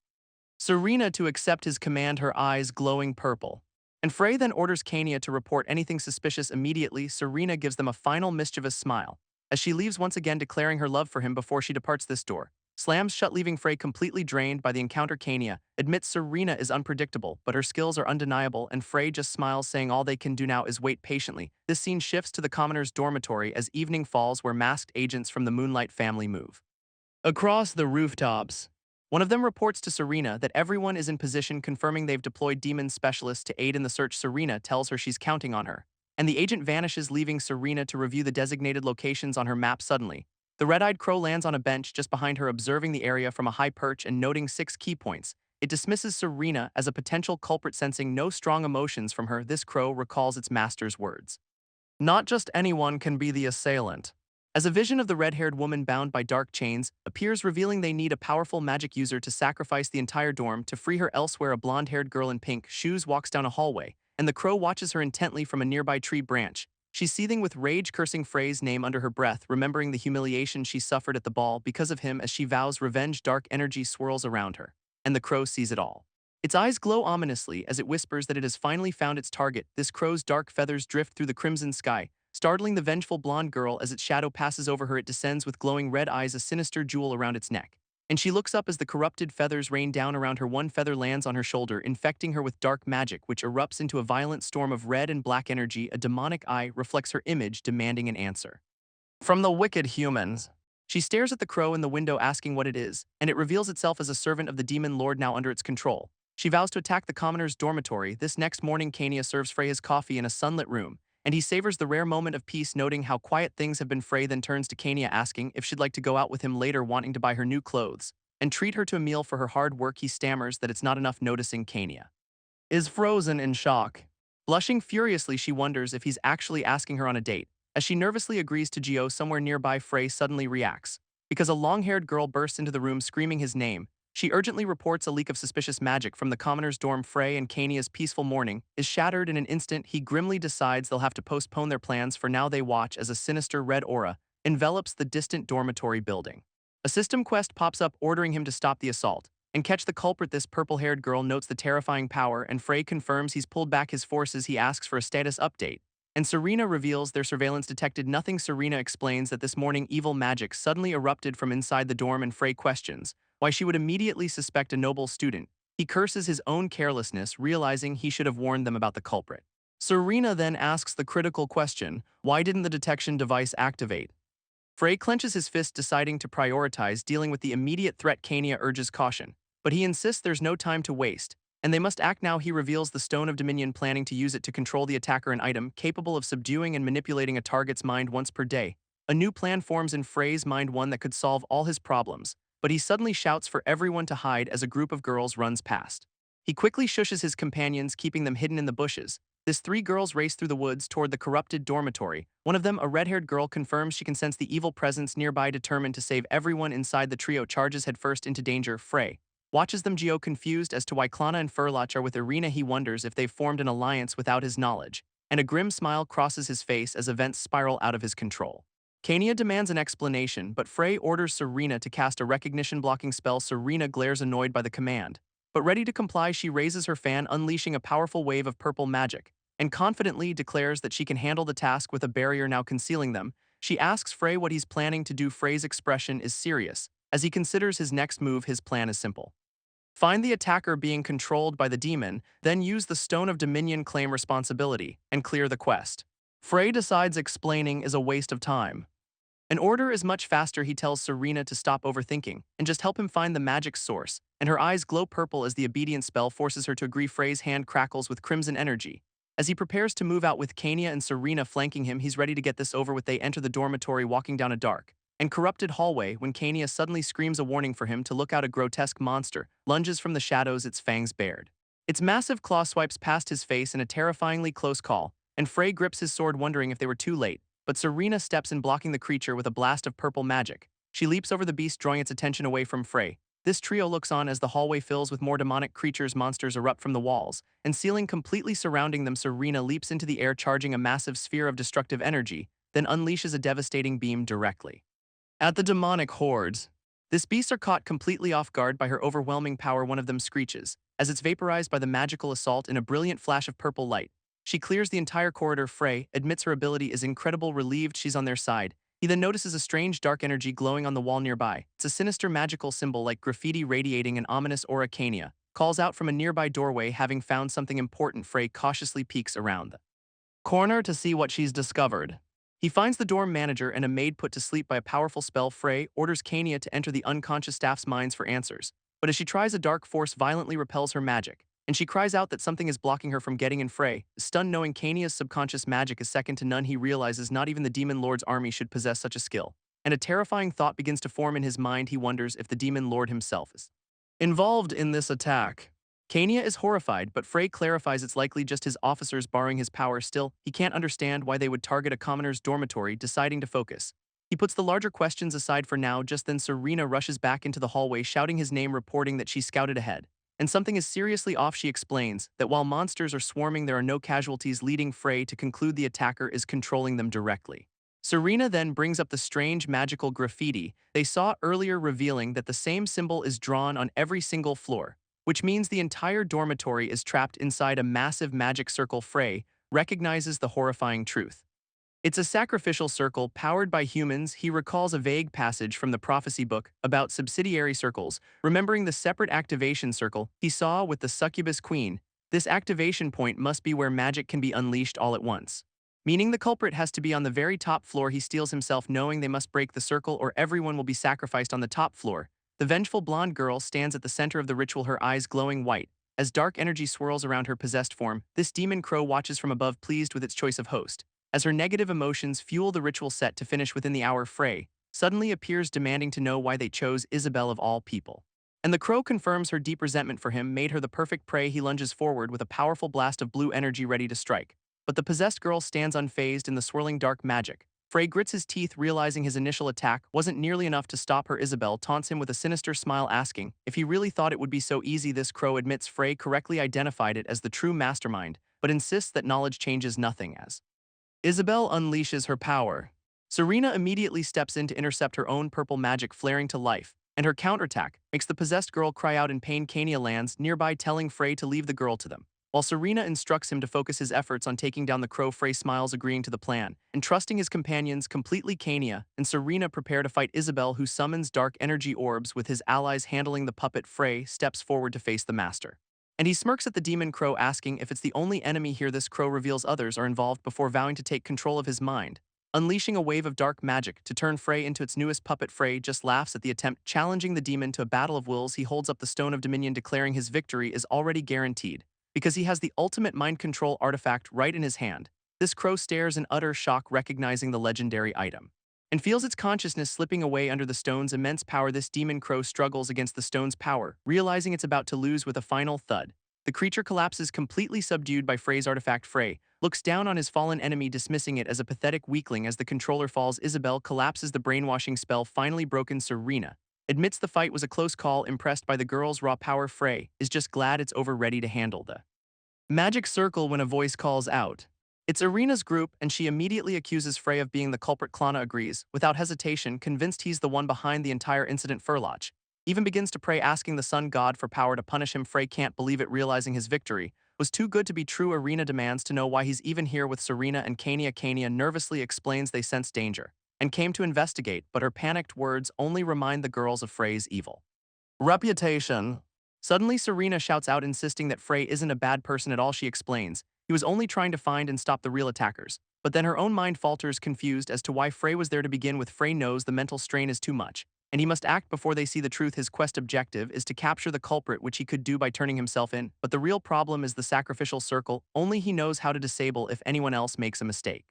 Serena to accept his command, her eyes glowing purple. And Frey then orders Kania to report anything suspicious immediately. Serena gives them a final mischievous smile as she leaves, once again declaring her love for him before she departs. This door slams shut, leaving Frey completely drained by the encounter. Kania admits Serena is unpredictable, but her skills are undeniable, and Frey just smiles, saying all they can do now is wait patiently. This scene shifts to the commoner's dormitory as evening falls, where masked agents from the Moonlight family move across the rooftops. One of them reports to Serena that everyone is in position, confirming they've deployed demon specialists to aid in the search. Serena tells her she's counting on her, and the agent vanishes, leaving Serena to review the designated locations on her map. Suddenly, the red-eyed crow lands on a bench just behind her, observing the area from a high perch and noting 6 key points. It dismisses Serena as a potential culprit, sensing no strong emotions from her. This crow recalls its master's words. Not just anyone can be the assailant. As a vision of the red-haired woman bound by dark chains appears, revealing they need a powerful magic user to sacrifice the entire dorm to free her. Elsewhere, a blonde-haired girl in pink shoes walks down a hallway, and the crow watches her intently from a nearby tree branch. She's seething with rage, cursing Frey's name under her breath, remembering the humiliation she suffered at the ball because of him. As she vows revenge, dark energy swirls around her, and the crow sees it all. Its eyes glow ominously as it whispers that it has finally found its target. This crow's dark feathers drift through the crimson sky, startling the vengeful blonde girl. As its shadow passes over her, it descends with glowing red eyes, a sinister jewel around its neck. And she looks up as the corrupted feathers rain down around her. One feather lands on her shoulder, infecting her with dark magic, which erupts into a violent storm of red and black energy. A demonic eye reflects her image, demanding an answer from the wicked humans. She stares at the crow in the window, asking what it is, and it reveals itself as a servant of the demon lord now under its control. She vows to attack the commoner's dormitory. This next morning, Kania serves Frey his coffee in a sunlit room, and he savors the rare moment of peace, noting how quiet things have been. Frey then turns to Kania, asking if she'd like to go out with him later, wanting to buy her new clothes and treat her to a meal for her hard work. He stammers that it's not enough, noticing Kania is frozen in shock. Blushing furiously, she wonders if he's actually asking her on a date. As she nervously agrees to Geo somewhere nearby, Frey suddenly reacts because a long-haired girl bursts into the room screaming his name. She urgently reports a leak of suspicious magic from the commoner's dorm. Frey and Kania's peaceful morning is shattered in an instant. He grimly decides they'll have to postpone their plans for now. They watch as a sinister red aura envelops the distant dormitory building. A system quest pops up ordering him to stop the assault and catch the culprit. This purple-haired girl notes the terrifying power, and Frey confirms he's pulled back his forces. He asks for a status update, and Serena reveals their surveillance detected nothing. Serena explains that this morning evil magic suddenly erupted from inside the dorm, and Frey questions why she would immediately suspect a noble student. He curses his own carelessness, realizing he should have warned them about the culprit. Serena then asks the critical question, why didn't the detection device activate? Frey clenches his fist, deciding to prioritize dealing with the immediate threat. Kania urges caution, but he insists there's no time to waste, and they must act now. He reveals the Stone of Dominion, planning to use it to control the attacker, an item capable of subduing and manipulating a target's mind once per day. A new plan forms in Frey's mind, one that could solve all his problems, but he suddenly shouts for everyone to hide as a group of girls runs past. He quickly shushes his companions, keeping them hidden in the bushes. This three girls race through the woods toward the corrupted dormitory. One of them, a red-haired girl, confirms she can sense the evil presence nearby. Determined to save everyone inside, the trio charges headfirst into danger. Frey watches them. Geo, confused as to why Klana and Furlach are with Irina, he wonders if they've formed an alliance without his knowledge, and a grim smile crosses his face as events spiral out of his control. Kania demands an explanation, but Frey orders Serena to cast a recognition-blocking spell. Serena glares, annoyed by the command, but ready to comply. She raises her fan, unleashing a powerful wave of purple magic, and confidently declares that she can handle the task with a barrier now concealing them. She asks Frey what he's planning to do. Frey's expression is serious as he considers his next move. His plan is simple: find the attacker being controlled by the demon, then use the Stone of Dominion, claim responsibility, and clear the quest. Frey decides explaining is a waste of time. An order is much faster. He tells Serena to stop overthinking and just help him find the magic source, and her eyes glow purple as the obedience spell forces her to agree. Frey's hand crackles with crimson energy. As he prepares to move out with Kania and Serena flanking him, he's ready to get this over with. They enter the dormitory, walking down a dark and corrupted hallway when Kania suddenly screams a warning for him to look out. A grotesque monster lunges from the shadows, its fangs bared. Its massive claw swipes past his face in a terrifyingly close call, and Frey grips his sword, wondering if they were too late. But Serena steps in, blocking the creature with a blast of purple magic. She leaps over the beast, drawing its attention away from Frey. This trio looks on as the hallway fills with more demonic creatures. Monsters erupt from the walls and ceiling, completely surrounding them. Serena leaps into the air, charging a massive sphere of destructive energy, then unleashes a devastating beam directly at the demonic hordes. These beasts are caught completely off guard by her overwhelming power. One of them screeches as it's vaporized by the magical assault in a brilliant flash of purple light. She clears the entire corridor. Frey admits her ability is incredible, relieved she's on their side. He then notices a strange dark energy glowing on the wall nearby. It's a sinister magical symbol like graffiti, radiating an ominous aura. Kania calls out from a nearby doorway, having found something important. Frey cautiously peeks around the corner to see what she's discovered. He finds the dorm manager and a maid put to sleep by a powerful spell. Frey orders Kania to enter the unconscious staff's minds for answers, but as she tries, a dark force violently repels her magic, and she cries out that something is blocking her from getting in. Frey, stunned, knowing Kania's subconscious magic is second to none. He realizes not even the Demon Lord's army should possess such a skill, and a terrifying thought begins to form in his mind. He wonders if the Demon Lord himself is involved in this attack. Kania is horrified, but Frey clarifies it's likely just his officers borrowing his power. Still, he can't understand why they would target a commoner's dormitory. Deciding to focus, He puts the larger questions aside for now, just then Serena rushes back into the hallway shouting his name, reporting that she scouted ahead. And something is seriously off. She explains that while monsters are swarming, there are no casualties, leading Frey to conclude the attacker is controlling them directly. Serena then brings up the strange magical graffiti they saw earlier, revealing that the same symbol is drawn on every single floor, which means the entire dormitory is trapped inside a massive magic circle. Frey recognizes the horrifying truth. It's a sacrificial circle powered by humans. He recalls a vague passage from the prophecy book about subsidiary circles, remembering the separate activation circle he saw with the succubus queen. This activation point must be where magic can be unleashed all at once. Meaning the culprit has to be on the very top floor. He steels himself, knowing they must break the circle or everyone will be sacrificed on the top floor. The vengeful blonde girl stands at the center of the ritual, her eyes glowing white. As dark energy swirls around her possessed form, this demon crow watches from above, pleased with its choice of host. As her negative emotions fuel the ritual set to finish within the hour, Frey suddenly appears, demanding to know why they chose Isabel of all people. And the crow confirms her deep resentment for him made her the perfect prey. He lunges forward with a powerful blast of blue energy ready to strike. But the possessed girl stands unfazed in the swirling dark magic. Frey grits his teeth, realizing his initial attack wasn't nearly enough to stop her. Isabel taunts him with a sinister smile, asking if he really thought it would be so easy. This crow admits Frey correctly identified it as the true mastermind, but insists that knowledge changes nothing. As Isabel unleashes her power, Serena immediately steps in to intercept her own purple magic flaring to life, and her counterattack makes the possessed girl cry out in pain. Kania lands nearby, telling Frey to leave the girl to them. While Serena instructs him to focus his efforts on taking down the crow, Frey smiles, agreeing to the plan, and trusting his companions completely. Kania and Serena prepare to fight Isabel, who summons dark energy orbs with his allies handling the puppet. Frey steps forward to face the master. And he smirks at the demon crow, asking if it's the only enemy here. This crow reveals others are involved before vowing to take control of his mind, unleashing a wave of dark magic to turn Frey into its newest puppet. Frey just laughs at the attempt, challenging the demon to a battle of wills. He holds up the Stone of Dominion, declaring his victory is already guaranteed, because he has the ultimate mind control artifact right in his hand. This crow stares in utter shock, recognizing the legendary item, and feels its consciousness slipping away under the stone's immense power. This demon crow struggles against the stone's power, realizing it's about to lose. With a final thud, the creature collapses, completely subdued by Frey's artifact. Frey looks down on his fallen enemy, dismissing it as a pathetic weakling. As the controller falls, Isabel collapses, the brainwashing spell finally broken. Serena admits the fight was a close call, impressed by the girl's raw power. Frey is just glad it's over, ready to handle the magic circle when a voice calls out. It's Irina's group, and she immediately accuses Frey of being the culprit. Klana agrees, without hesitation, convinced he's the one behind the entire incident. Furloch even begins to pray, asking the sun god for power to punish him. Frey can't believe it, realizing his victory was too good to be true. Irina demands to know why he's even here with Serena and Kania. Kania nervously explains they sense danger and came to investigate, but her panicked words only remind the girls of Frey's evil reputation. Suddenly, Serena shouts out, insisting that Frey isn't a bad person at all. She explains he was only trying to find and stop the real attackers. But then her own mind falters, confused as to why Frey was there to begin with. Frey knows the mental strain is too much, and he must act before they see the truth. His quest objective is to capture the culprit, which he could do by turning himself in. But the real problem is the sacrificial circle. Only he knows how to disable if anyone else makes a mistake.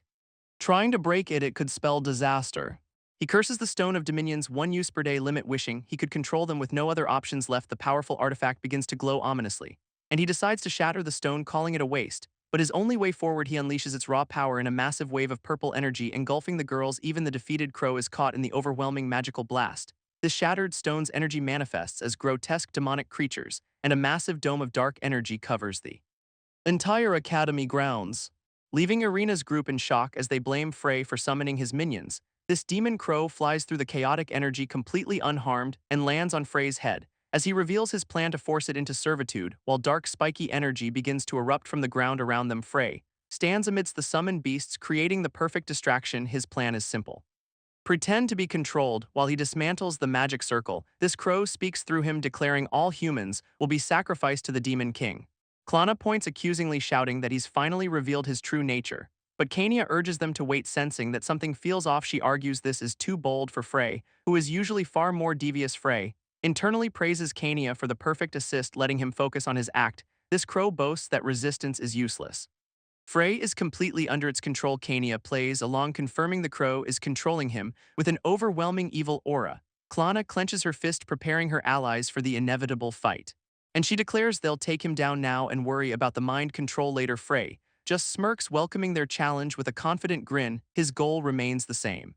Trying to break it, it could spell disaster. He curses the Stone of Dominion's 1 use per day limit, wishing he could control them with no other options left. The powerful artifact begins to glow ominously, and he decides to shatter the stone, calling it a waste. But his only way forward, he unleashes its raw power in a massive wave of purple energy, engulfing the girls. Even the defeated crow is caught in the overwhelming magical blast. This shattered stone's energy manifests as grotesque demonic creatures, and a massive dome of dark energy covers the entire academy grounds, leaving Irina's group in shock as they blame Frey for summoning his minions. This demon crow flies through the chaotic energy completely unharmed and lands on Frey's head, as he reveals his plan to force it into servitude. While dark spiky energy begins to erupt from the ground around them, Frey stands amidst the summoned beasts, creating the perfect distraction. His plan is simple: pretend to be controlled while he dismantles the magic circle. This crow speaks through him, declaring all humans will be sacrificed to the demon king. Klana points accusingly, shouting that he's finally revealed his true nature. But Kania urges them to wait, sensing that something feels off. She argues this is too bold for Frey, who is usually far more devious. Frey internally praises Kania for the perfect assist, letting him focus on his act. This crow boasts that resistance is useless. Frey is completely under its control. Kania plays along, confirming the crow is controlling him with an overwhelming evil aura. Klana clenches her fist, preparing her allies for the inevitable fight, and she declares they'll take him down now and worry about the mind control later. Frey just smirks, welcoming their challenge with a confident grin. His goal remains the same: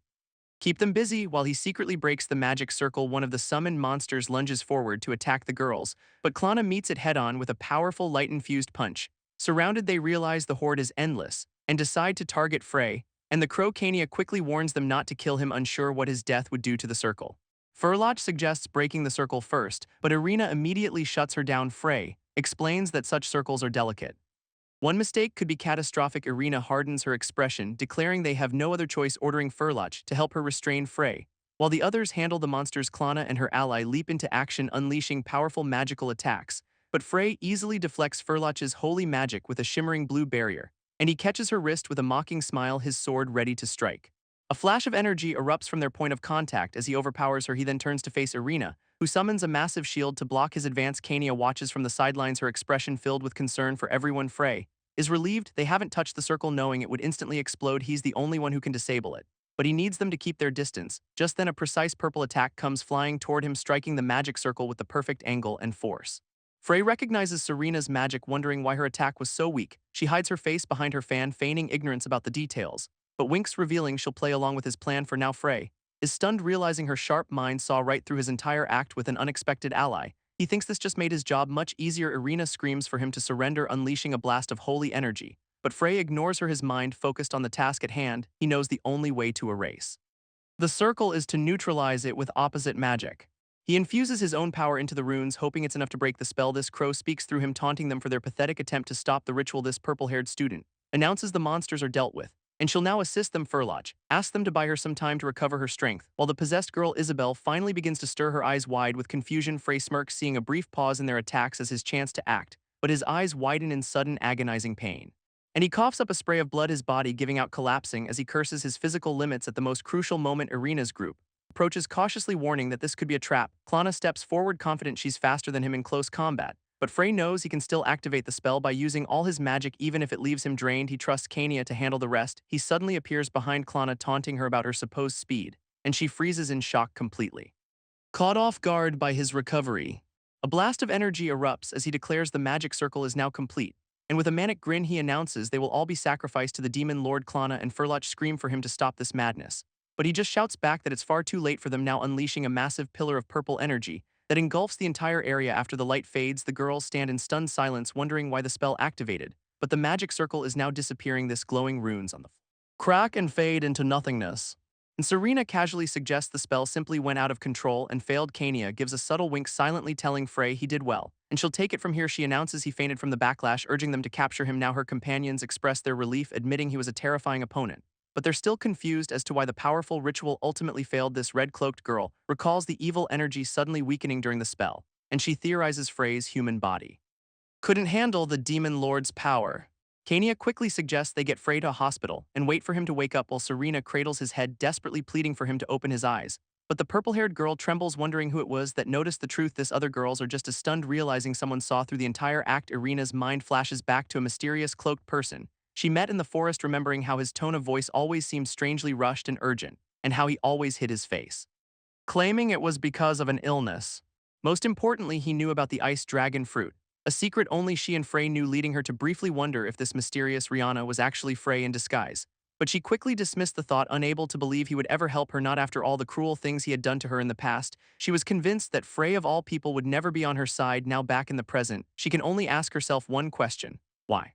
Keep them busy while he secretly breaks the magic circle. One of the summoned monsters lunges forward to attack the girls, but Klana meets it head-on with a powerful light-infused punch. Surrounded, they realize the horde is endless and decide to target Frey, and the Crow Cania quickly warns them not to kill him, unsure what his death would do to the circle. Furloch suggests breaking the circle first, but Irina immediately shuts her down. Frey explains that such circles are delicate. One mistake could be catastrophic. Irina hardens her expression, declaring they have no other choice, ordering Furloch to help her restrain Frey. While the others handle the monsters, Klana and her ally leap into action, unleashing powerful magical attacks. But Frey easily deflects Furloch's holy magic with a shimmering blue barrier, and he catches her wrist with a mocking smile, his sword ready to strike. A flash of energy erupts from their point of contact as he overpowers her. He then turns to face Irina, who summons a massive shield to block his advance. Cania watches from the sidelines, her expression filled with concern for everyone. Frey is relieved they haven't touched the circle, knowing it would instantly explode. He's the only one who can disable it, but he needs them to keep their distance. Just then a precise purple attack comes flying toward him, striking the magic circle with the perfect angle and force. Frey recognizes Serena's magic, wondering why her attack was so weak. She hides her face behind her fan, feigning ignorance about the details, but winks, revealing she'll play along with his plan for now. Frey is stunned, realizing her sharp mind saw right through his entire act with an unexpected ally. He thinks this just made his job much easier. Irina screams for him to surrender, unleashing a blast of holy energy, but Frey ignores her, his mind focused on the task at hand. He knows the only way to erase the circle is to neutralize it with opposite magic. He infuses his own power into the runes, hoping it's enough to break the spell. This crow speaks through him, taunting them for their pathetic attempt to stop the ritual. This purple-haired student announces the monsters are dealt with, and she'll now assist them. Furloch asks them to buy her some time to recover her strength, while the possessed girl Isabel finally begins to stir, her eyes wide with confusion. Frey smirks, seeing a brief pause in their attacks as his chance to act, but his eyes widen in sudden agonizing pain, and he coughs up a spray of blood, his body giving out, collapsing as he curses his physical limits. At the most crucial moment, Irina's group approaches cautiously, warning that this could be a trap. Klana steps forward, confident she's faster than him in close combat, but Frey knows he can still activate the spell by using all his magic, even if it leaves him drained. He trusts Cania to handle the rest. He suddenly appears behind Klana, taunting her about her supposed speed, and she freezes in shock, completely caught off guard by his recovery. A blast of energy erupts as he declares the magic circle is now complete, and with a manic grin he announces they will all be sacrificed to the demon lord. Klana and Furloch scream for him to stop this madness, but he just shouts back that it's far too late for them now, unleashing a massive pillar of purple energy that engulfs the entire area. After the light fades, the girls stand in stunned silence, wondering why the spell activated, but the magic circle is now disappearing. This glowing runes on the crack and fade into nothingness, and Serena casually suggests the spell simply went out of control and failed. Cania gives a subtle wink, silently telling Frey he did well, and she'll take it from here. She announces he fainted from the backlash, urging them to capture him. Now her companions express their relief, admitting he was a terrifying opponent, but they're still confused as to why the powerful ritual ultimately failed. This red-cloaked girl recalls the evil energy suddenly weakening during the spell, and she theorizes Frey's human body couldn't handle the demon lord's power. Cania quickly suggests they get Frey to a hospital and wait for him to wake up, while Serena cradles his head, desperately pleading for him to open his eyes. But the purple-haired girl trembles, wondering who it was that noticed the truth. This other girls are just as stunned, realizing someone saw through the entire act. Irina's mind flashes back to a mysterious cloaked person she met in the forest, remembering how his tone of voice always seemed strangely rushed and urgent, and how he always hid his face, claiming it was because of an illness. Most importantly, he knew about the ice dragon fruit, a secret only she and Frey knew, leading her to briefly wonder if this mysterious Rihanna was actually Frey in disguise. But she quickly dismissed the thought, unable to believe he would ever help her, not after all the cruel things he had done to her in the past. She was convinced that Frey of all people would never be on her side. Now back in the present, she can only ask herself one question: why?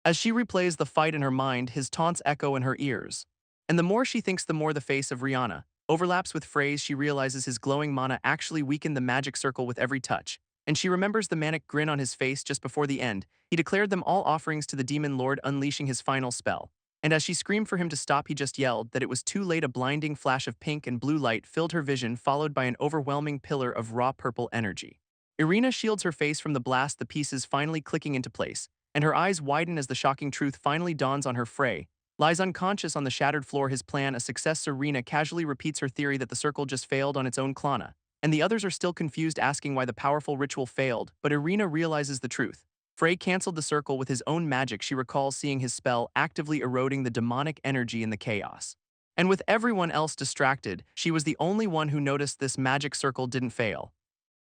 As she replays the fight in her mind, his taunts echo in her ears. And the more she thinks, the more the face of Rihanna overlaps with Frey's. She realizes his glowing mana actually weakened the magic circle with every touch, and she remembers the manic grin on his face just before the end. He declared them all offerings to the demon lord, unleashing his final spell. And as she screamed for him to stop, he just yelled that it was too late. A blinding flash of pink and blue light filled her vision, followed by an overwhelming pillar of raw purple energy. Irina shields her face from the blast, the pieces finally clicking into place, and her eyes widen as the shocking truth finally dawns on her. Frey lies unconscious on the shattered floor, his plan a success. Serena casually repeats her theory that the circle just failed on its own. Klana and the others are still confused, asking why the powerful ritual failed, but Irina realizes the truth. Frey canceled the circle with his own magic. She recalls seeing his spell actively eroding the demonic energy in the chaos. And with everyone else distracted, she was the only one who noticed this magic circle didn't fail.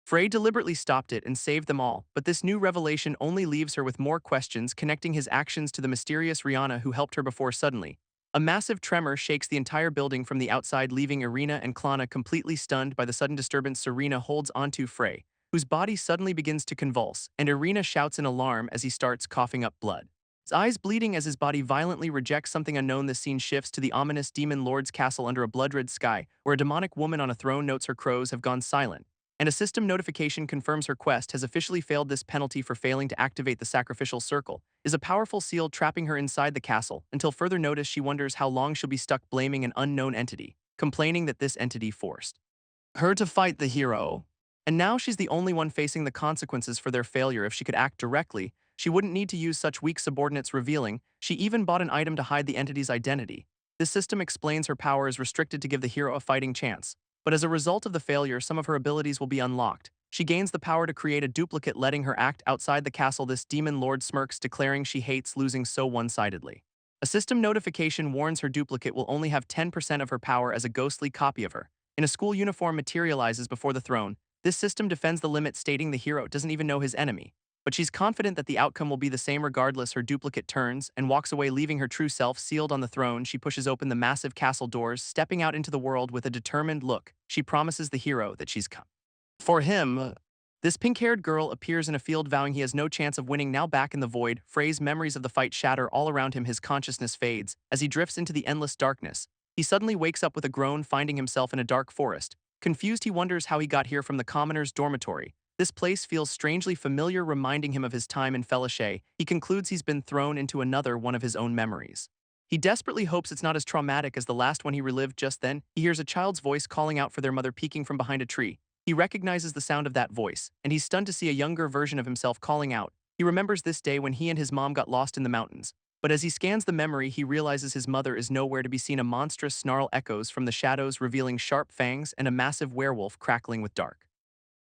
Frey deliberately stopped it and saved them all, but this new revelation only leaves her with more questions, connecting his actions to the mysterious Rihanna who helped her before. Suddenly, A massive tremor shakes the entire building from the outside, leaving Irina and Klana completely stunned by the sudden disturbance. Serena holds onto Frey, whose body suddenly begins to convulse, and Irina shouts in alarm as he starts coughing up blood. His eyes bleeding as his body violently rejects something unknown. The scene shifts to the ominous demon lord's castle under a blood-red sky, where a demonic woman on a throne notes her crows have gone silent, and a system notification confirms her quest has officially failed. This penalty for failing to activate the sacrificial circle is a powerful seal trapping her inside the castle. Until further notice, she wonders how long she'll be stuck, blaming an unknown entity, complaining that this entity forced her to fight the hero. And now she's the only one facing the consequences for their failure. If she could act directly, she wouldn't need to use such weak subordinates, revealing she even bought an item to hide the entity's identity. This system explains her power is restricted to give the hero a fighting chance, but as a result of the failure, some of her abilities will be unlocked. She gains the power to create a duplicate, letting her act outside the castle. This demon lord smirks, declaring she hates losing so one-sidedly. A system notification warns her duplicate will only have 10% of her power, as a ghostly copy of her in a school uniform materializes before the throne. This system defends the limit, stating the hero doesn't even know his enemy, but she's confident that the outcome will be the same regardless. Her duplicate turns and walks away, leaving her true self sealed on the throne. She pushes open the massive castle doors, stepping out into the world with a determined look. She promises the hero that she's come for him. This pink-haired girl appears in a field, vowing he has no chance of winning. Now back in the void, Frey's memories of the fight shatter all around him. His consciousness fades as he drifts into the endless darkness. He suddenly wakes up with a groan, finding himself in a dark forest. Confused, he wonders how he got here from the commoner's dormitory. This place feels strangely familiar, reminding him of his time in Fellowship. He concludes he's been thrown into another one of his own memories. He desperately hopes it's not as traumatic as the last one he relived. Just then, he hears a child's voice calling out for their mother, peeking from behind a tree. He recognizes the sound of that voice, and he's stunned to see a younger version of himself calling out. He remembers this day when he and his mom got lost in the mountains. But as he scans the memory, he realizes his mother is nowhere to be seen. A monstrous snarl echoes from the shadows, revealing sharp fangs and a massive werewolf crackling with dark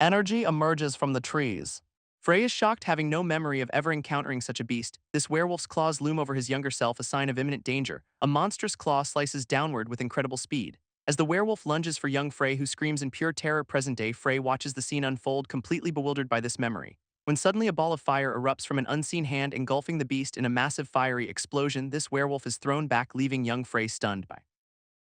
energy emerges from the trees. Frey is shocked, having no memory of ever encountering such a beast. This werewolf's claws loom over his younger self, a sign of imminent danger. A monstrous claw slices downward with incredible speed. As the werewolf lunges for young Frey, who screams in pure terror. Present-day Frey watches the scene unfold, completely bewildered by this memory, when suddenly a ball of fire erupts from an unseen hand, engulfing the beast in a massive fiery explosion. This werewolf is thrown back, leaving young Frey stunned by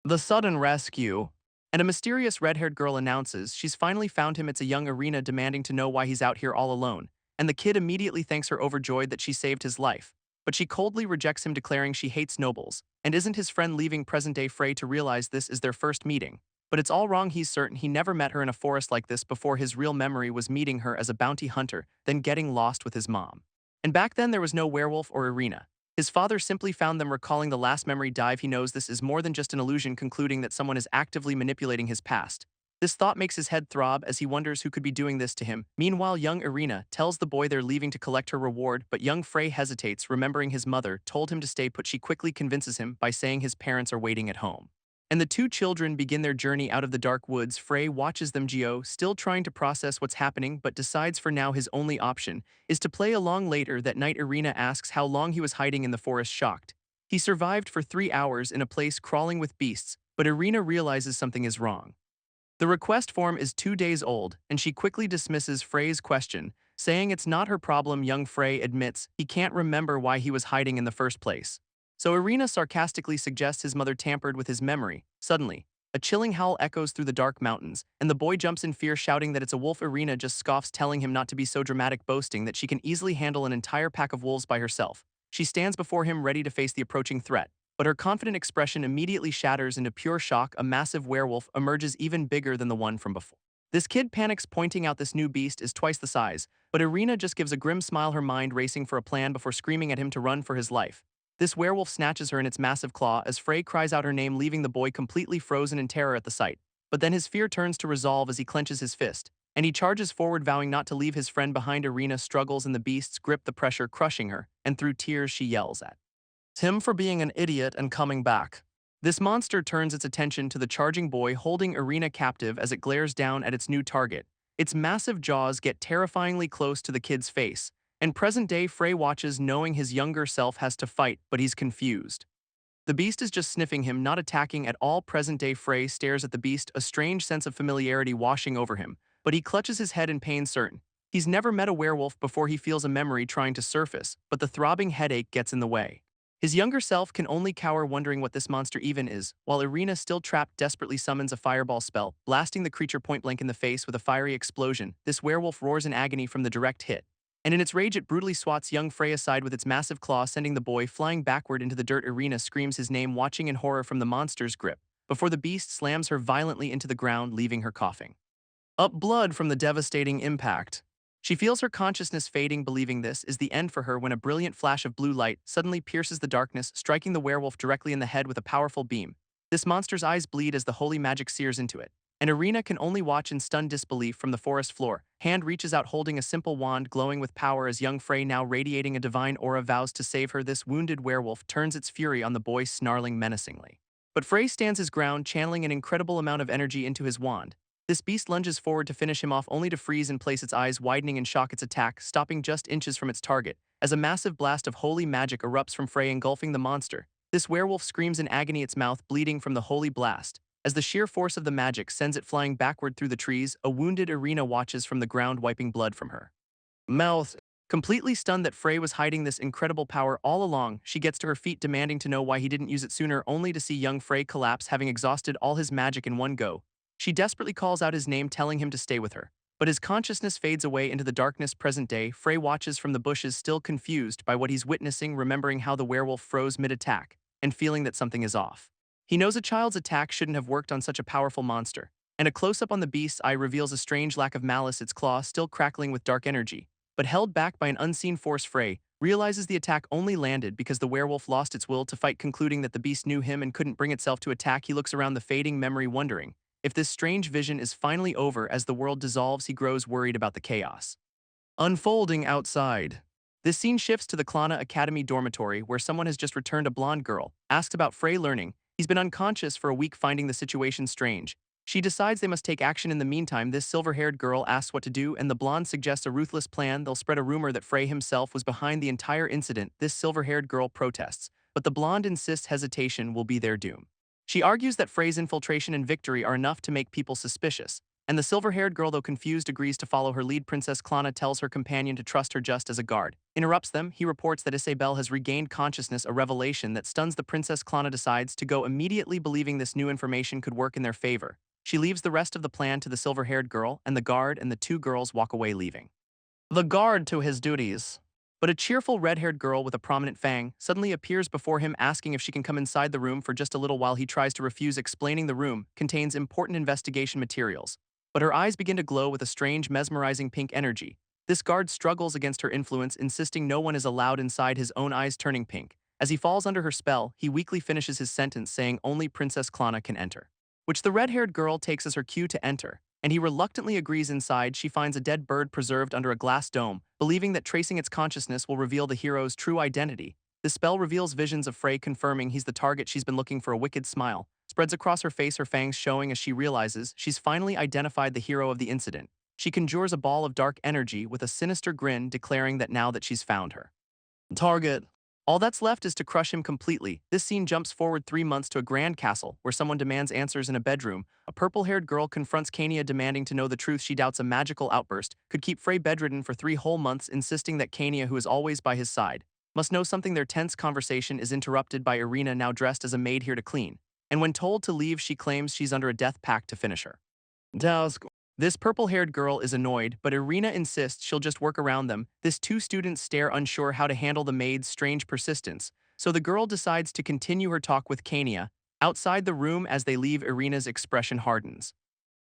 the sudden rescue. And a mysterious red-haired girl announces she's finally found him. It's a young Irina, demanding to know why he's out here all alone. And the kid immediately thanks her, overjoyed that she saved his life. But she coldly rejects him, declaring she hates nobles and isn't his friend, leaving present-day Frey to realize this is their first meeting. But it's all wrong. He's certain he never met her in a forest like this before. His real memory was meeting her as a bounty hunter, then getting lost with his mom. And back then there was no werewolf or Irina. His father simply found them, recalling the last memory dive. He knows this is more than just an illusion, concluding that someone is actively manipulating his past. This thought makes his head throb as he wonders who could be doing this to him. Meanwhile, young Irina tells the boy they're leaving to collect her reward, but young Frey hesitates, remembering his mother told him to stay put. She quickly convinces him by saying his parents are waiting at home. And the two children begin their journey out of the dark woods. Frey watches them, Geo still trying to process what's happening, but decides for now his only option is to play along. Later that night, Irina asks how long he was hiding in the forest, shocked. He survived for 3 hours in a place crawling with beasts, but Irina realizes something is wrong. The request form is 2 days old, and she quickly dismisses Frey's question, saying it's not her problem. Young Frey admits he can't remember why he was hiding in the first place. So Irina sarcastically suggests his mother tampered with his memory. Suddenly, a chilling howl echoes through the dark mountains, and the boy jumps in fear, shouting that it's a wolf. Irina just scoffs, telling him not to be so dramatic, boasting that she can easily handle an entire pack of wolves by herself. She stands before him, ready to face the approaching threat, but her confident expression immediately shatters into pure shock. A massive werewolf emerges, even bigger than the one from before. This kid panics, pointing out this new beast is twice the size, but Irina just gives a grim smile, her mind racing for a plan before screaming at him to run for his life. This werewolf snatches her in its massive claw as Frey cries out her name, leaving the boy completely frozen in terror at the sight. But then his fear turns to resolve as he clenches his fist, and he charges forward, vowing not to leave his friend behind. Irina struggles in the beast's grip, the pressure crushing her, and through tears she yells at him for being an idiot and coming back. This monster turns its attention to the charging boy, holding Irina captive as it glares down at its new target. Its massive jaws get terrifyingly close to the kid's face, and present-day Frey watches, knowing his younger self has to fight, but he's confused. The beast is just sniffing him, not attacking at all. Present-day Frey stares at the beast, a strange sense of familiarity washing over him, but he clutches his head in pain, certain he's never met a werewolf before. He feels a memory trying to surface, but the throbbing headache gets in the way. His younger self can only cower wondering what this monster even is, while Irina, still trapped, desperately summons a fireball spell, blasting the creature point-blank in the face with a fiery explosion. This werewolf roars in agony from the direct hit, and in its rage it brutally swats young Frey aside with its massive claw, sending the boy flying backward into the dirt. Irina screams his name, watching in horror from the monster's grip, before the beast slams her violently into the ground, leaving her coughing up blood from the devastating impact. She feels her consciousness fading, believing this is the end for her, when a brilliant flash of blue light suddenly pierces the darkness, striking the werewolf directly in the head with a powerful beam. This monster's eyes bleed as the holy magic sears into it, and Irina can only watch in stunned disbelief from the forest floor. Hand reaches out, holding a simple wand glowing with power, as young Frey, now radiating a divine aura, vows to save her. This wounded werewolf turns its fury on the boy, snarling menacingly. But Frey stands his ground, channeling an incredible amount of energy into his wand. This beast lunges forward to finish him off, only to freeze in place, its eyes widening in shock, its attack stopping just inches from its target, as a massive blast of holy magic erupts from Frey, engulfing the monster. This werewolf screams in agony, its mouth bleeding from the holy blast, as the sheer force of the magic sends it flying backward through the trees. A wounded Irina watches from the ground, wiping blood from her mouth. Completely stunned that Frey was hiding this incredible power all along, she gets to her feet, demanding to know why he didn't use it sooner, only to see young Frey collapse, having exhausted all his magic in one go. She desperately calls out his name, telling him to stay with her, but his consciousness fades away into the darkness. Present day, Frey watches from the bushes, still confused by what he's witnessing, remembering how the werewolf froze mid-attack, and feeling that something is off. He knows a child's attack shouldn't have worked on such a powerful monster, and a close-up on the beast's eye reveals a strange lack of malice, its claw still crackling with dark energy, but held back by an unseen force. Frey realizes the attack only landed because the werewolf lost its will to fight, concluding that the beast knew him and couldn't bring itself to attack. He looks around the fading memory, wondering if this strange vision is finally over. As the world dissolves, he grows worried about the chaos unfolding outside. This scene shifts to the Klana Academy dormitory, where someone has just returned. A blonde girl asks about Frey, learning he's been unconscious for a week, finding the situation strange. She decides they must take action. In the meantime, this silver-haired girl asks what to do, and the blonde suggests a ruthless plan. They'll spread a rumor that Frey himself was behind the entire incident. This silver-haired girl protests, but the blonde insists hesitation will be their doom. She argues that Frey's infiltration and victory are enough to make people suspicious, and the silver-haired girl, though confused, agrees to follow her lead. Princess Klana tells her companion to trust her just as a guard interrupts them. He reports that Isabel has regained consciousness, a revelation that stuns the princess. Klana decides to go immediately, believing this new information could work in their favor. She leaves the rest of the plan to the silver-haired girl and the guard, and the two girls walk away, leaving the guard to his duties. But a cheerful red-haired girl with a prominent fang suddenly appears before him, asking if she can come inside the room for just a little while. He tries to refuse, explaining the room contains important investigation materials, but her eyes begin to glow with a strange, mesmerizing pink energy. This guard struggles against her influence, insisting no one is allowed inside, his own eyes turning pink. As he falls under her spell, he weakly finishes his sentence, saying only Princess Klana can enter, which the red-haired girl takes as her cue to enter, and he reluctantly agrees. Inside, she finds a dead bird preserved under a glass dome, believing that tracing its consciousness will reveal the hero's true identity. The spell reveals visions of Frey, confirming he's the target she's been looking for. A wicked smile spreads across her face, her fangs showing as she realizes she's finally identified the hero of the incident. She conjures a ball of dark energy with a sinister grin, declaring that now that she's found her target, all that's left is to crush him completely. This scene jumps forward 3 months to a grand castle, where someone demands answers in a bedroom. A purple-haired girl confronts Kania, demanding to know the truth. She doubts a magical outburst could keep Frey bedridden for 3 whole months, insisting that Kania, who is always by his side, must know something. Their tense conversation is interrupted by Irina, now dressed as a maid, here to clean, and when told to leave, she claims she's under a death pact to finish her task. This purple-haired girl is annoyed, but Irina insists she'll just work around them. This two students stare, unsure how to handle the maid's strange persistence, so the girl decides to continue her talk with Kania. Outside the room, as they leave, Irina's expression hardens.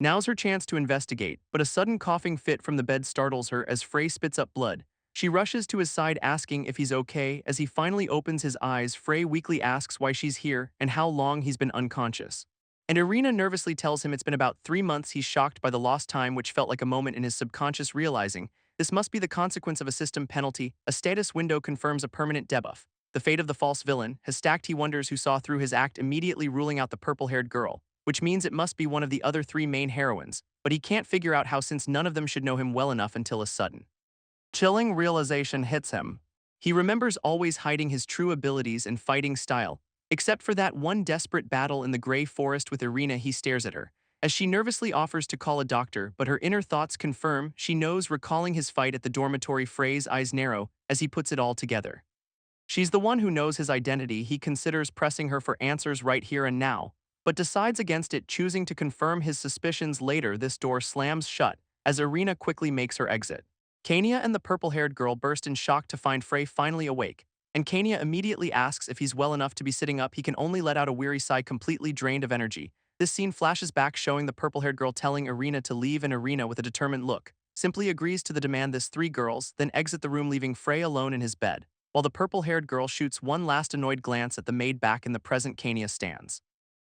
Now's her chance to investigate, but a sudden coughing fit from the bed startles her as Frey spits up blood. She rushes to his side, asking if he's okay. As he finally opens his eyes, Frey weakly asks why she's here and how long he's been unconscious, and Irina nervously tells him it's been about 3 months. He's shocked by the lost time, which felt like a moment in his subconscious, realizing this must be the consequence of a system penalty. A status window confirms a permanent debuff. The fate of the false villain has stacked. He wonders who saw through his act, immediately ruling out the purple-haired girl, which means it must be one of the other 3 main heroines, but he can't figure out how, since none of them should know him well enough, until a sudden, chilling realization hits him. He remembers always hiding his true abilities and fighting style, except for that one desperate battle in the gray forest with Irina. He stares at her as she nervously offers to call a doctor, but her inner thoughts confirm she knows, recalling his fight at the dormitory. Frey's eyes narrow as he puts it all together. She's the one who knows his identity. He considers pressing her for answers right here and now, but decides against it, choosing to confirm his suspicions later. This door slams shut as Irina quickly makes her exit. Kania and the purple-haired girl burst in shock to find Frey finally awake, and Kania immediately asks if he's well enough to be sitting up. He can only let out a weary sigh, completely drained of energy. This scene flashes back, showing the purple-haired girl telling Irina to leave, and Irina, with a determined look, simply agrees to the demand. This three girls then exit the room, leaving Frey alone in his bed, while the purple-haired girl shoots one last annoyed glance at the maid. Back in the present, Kania stands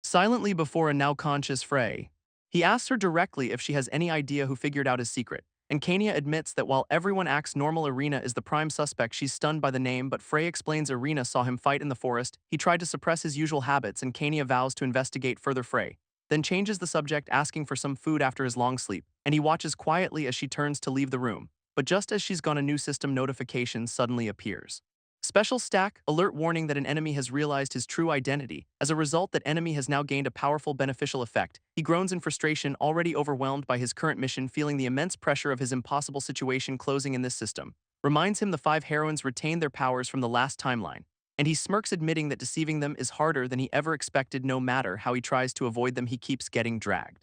silently before a now conscious Frey. He asks her directly if she has any idea who figured out his secret, and Kania admits that while everyone acts normal, Irina is the prime suspect. She's stunned by the name, but Frey explains Irina saw him fight in the forest. He tried to suppress his usual habits, and Kania vows to investigate further. Frey then changes the subject, asking for some food after his long sleep, and he watches quietly as she turns to leave the room. But just as she's gone, a new system notification suddenly appears. Special stack alert, warning that an enemy has realized his true identity. As a result, that enemy has now gained a powerful beneficial effect. He groans in frustration, already overwhelmed by his current mission, feeling the immense pressure of his impossible situation closing in. This system reminds him the five heroines retained their powers from the last timeline, and he smirks, admitting that deceiving them is harder than he ever expected. No matter how he tries to avoid them, he keeps getting dragged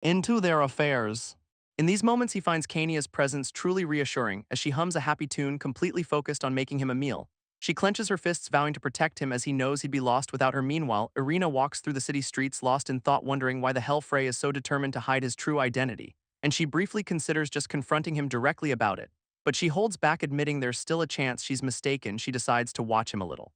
into their affairs. In these moments, he finds Kania's presence truly reassuring as she hums a happy tune, completely focused on making him a meal. She clenches her fists, vowing to protect him as he knows he'd be lost without her. Meanwhile, Irina walks through the city streets, lost in thought, wondering why the hell Frey is so determined to hide his true identity, and she briefly considers just confronting him directly about it. But she holds back, admitting there's still a chance she's mistaken. She decides to watch him a little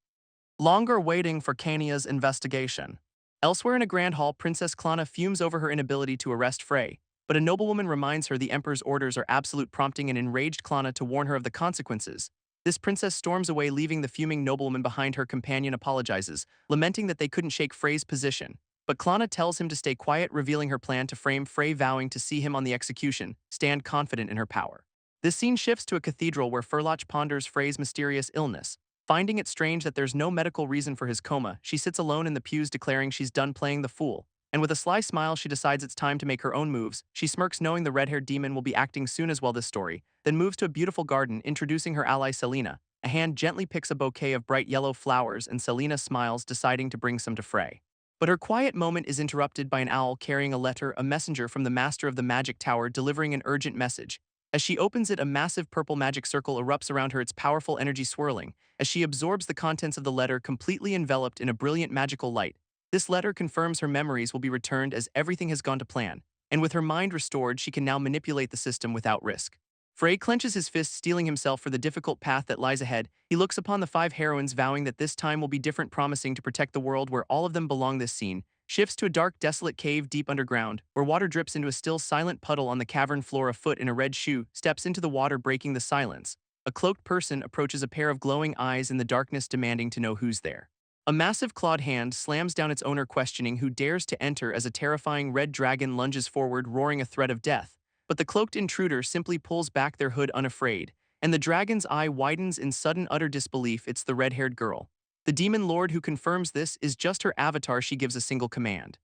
longer, waiting for Kania's investigation. Elsewhere in a grand hall, Princess Klana fumes over her inability to arrest Frey, but a noblewoman reminds her the Emperor's orders are absolute, prompting an enraged Klana to warn her of the consequences. This princess storms away, leaving the fuming noblewoman behind. Her companion apologizes, lamenting that they couldn't shake Frey's position, but Klana tells him to stay quiet, revealing her plan to frame Frey, vowing to see him on the execution, stand confident in her power. This scene shifts to a cathedral where Furloch ponders Frey's mysterious illness. Finding it strange that there's no medical reason for his coma, she sits alone in the pews, declaring she's done playing the fool. And with a sly smile, she decides it's time to make her own moves. She smirks, knowing the red-haired demon will be acting soon as well. This story then moves to a beautiful garden, introducing her ally Selena. A hand gently picks a bouquet of bright yellow flowers, and Selena smiles, deciding to bring some to Frey. But her quiet moment is interrupted by an owl carrying a letter, a messenger from the master of the magic tower, delivering an urgent message. As she opens it, a massive purple magic circle erupts around her, its powerful energy swirling as she absorbs the contents of the letter, completely enveloped in a brilliant magical light. This letter confirms her memories will be returned as everything has gone to plan, and with her mind restored, she can now manipulate the system without risk. Frey clenches his fists, steeling himself for the difficult path that lies ahead. He looks upon the five heroines, vowing that this time will be different, promising to protect the world where all of them belong. This scene shifts to a dark, desolate cave deep underground, where water drips into a still, silent puddle on the cavern floor. A foot in a red shoe steps into the water, breaking the silence. A cloaked person approaches, a pair of glowing eyes in the darkness, demanding to know who's there. A massive clawed hand slams down its owner, questioning who dares to enter, as a terrifying red dragon lunges forward, roaring a threat of death. But the cloaked intruder simply pulls back their hood, unafraid, and the dragon's eye widens in sudden, utter disbelief. It's the red-haired girl. The demon lord, who confirms this is just her avatar. She gives a single command: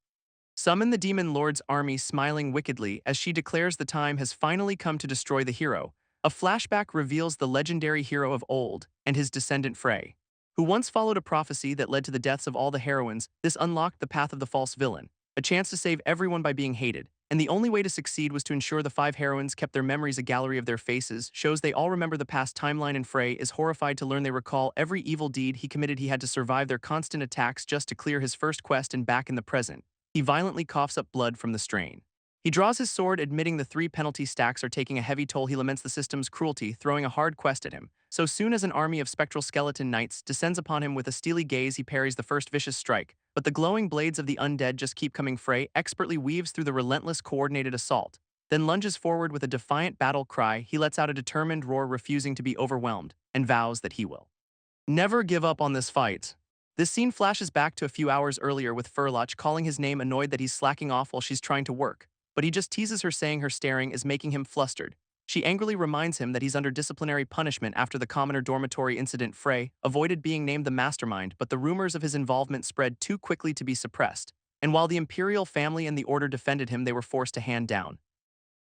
summon the demon lord's army, smiling wickedly as she declares the time has finally come to destroy the hero. A flashback reveals the legendary hero of old and his descendant Frey, who once followed a prophecy that led to the deaths of all the heroines. This unlocked the path of the false villain, a chance to save everyone by being hated, and the only way to succeed was to ensure the five heroines kept their memories. A gallery of their faces shows they all remember the past timeline, and Frey is horrified to learn they recall every evil deed he committed. He had to survive their constant attacks just to clear his first quest, and back in the present, he violently coughs up blood from the strain. He draws his sword, admitting the 3 penalty stacks are taking a heavy toll. He laments the system's cruelty, throwing a hard quest at him. So soon as an army of spectral skeleton knights descends upon him with a steely gaze, he parries the first vicious strike. But the glowing blades of the undead just keep coming. Frey expertly weaves through the relentless, coordinated assault, then lunges forward with a defiant battle cry. He lets out a determined roar, refusing to be overwhelmed, and vows that he will never give up on this fight. This scene flashes back to a few hours earlier, with Furloch calling his name, annoyed that he's slacking off while she's trying to work. But he just teases her, saying her staring is making him flustered. She angrily reminds him that he's under disciplinary punishment after the commoner dormitory incident. Frey avoided being named the mastermind, but the rumors of his involvement spread too quickly to be suppressed, and while the imperial family and the order defended him, they were forced to hand down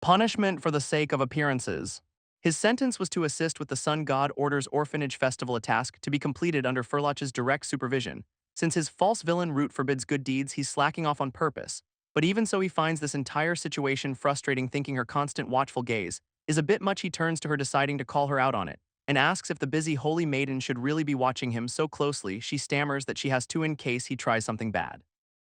punishment for the sake of appearances. His sentence was to assist with the Sun God Order's orphanage festival, a task to be completed under Furloch's direct supervision. Since his false villain route forbids good deeds, he's slacking off on purpose. But even so, he finds this entire situation frustrating, thinking her constant watchful gaze is a bit much. He turns to her, deciding to call her out on it, and asks if the busy holy maiden should really be watching him so closely. She stammers that she has to in case he tries something bad.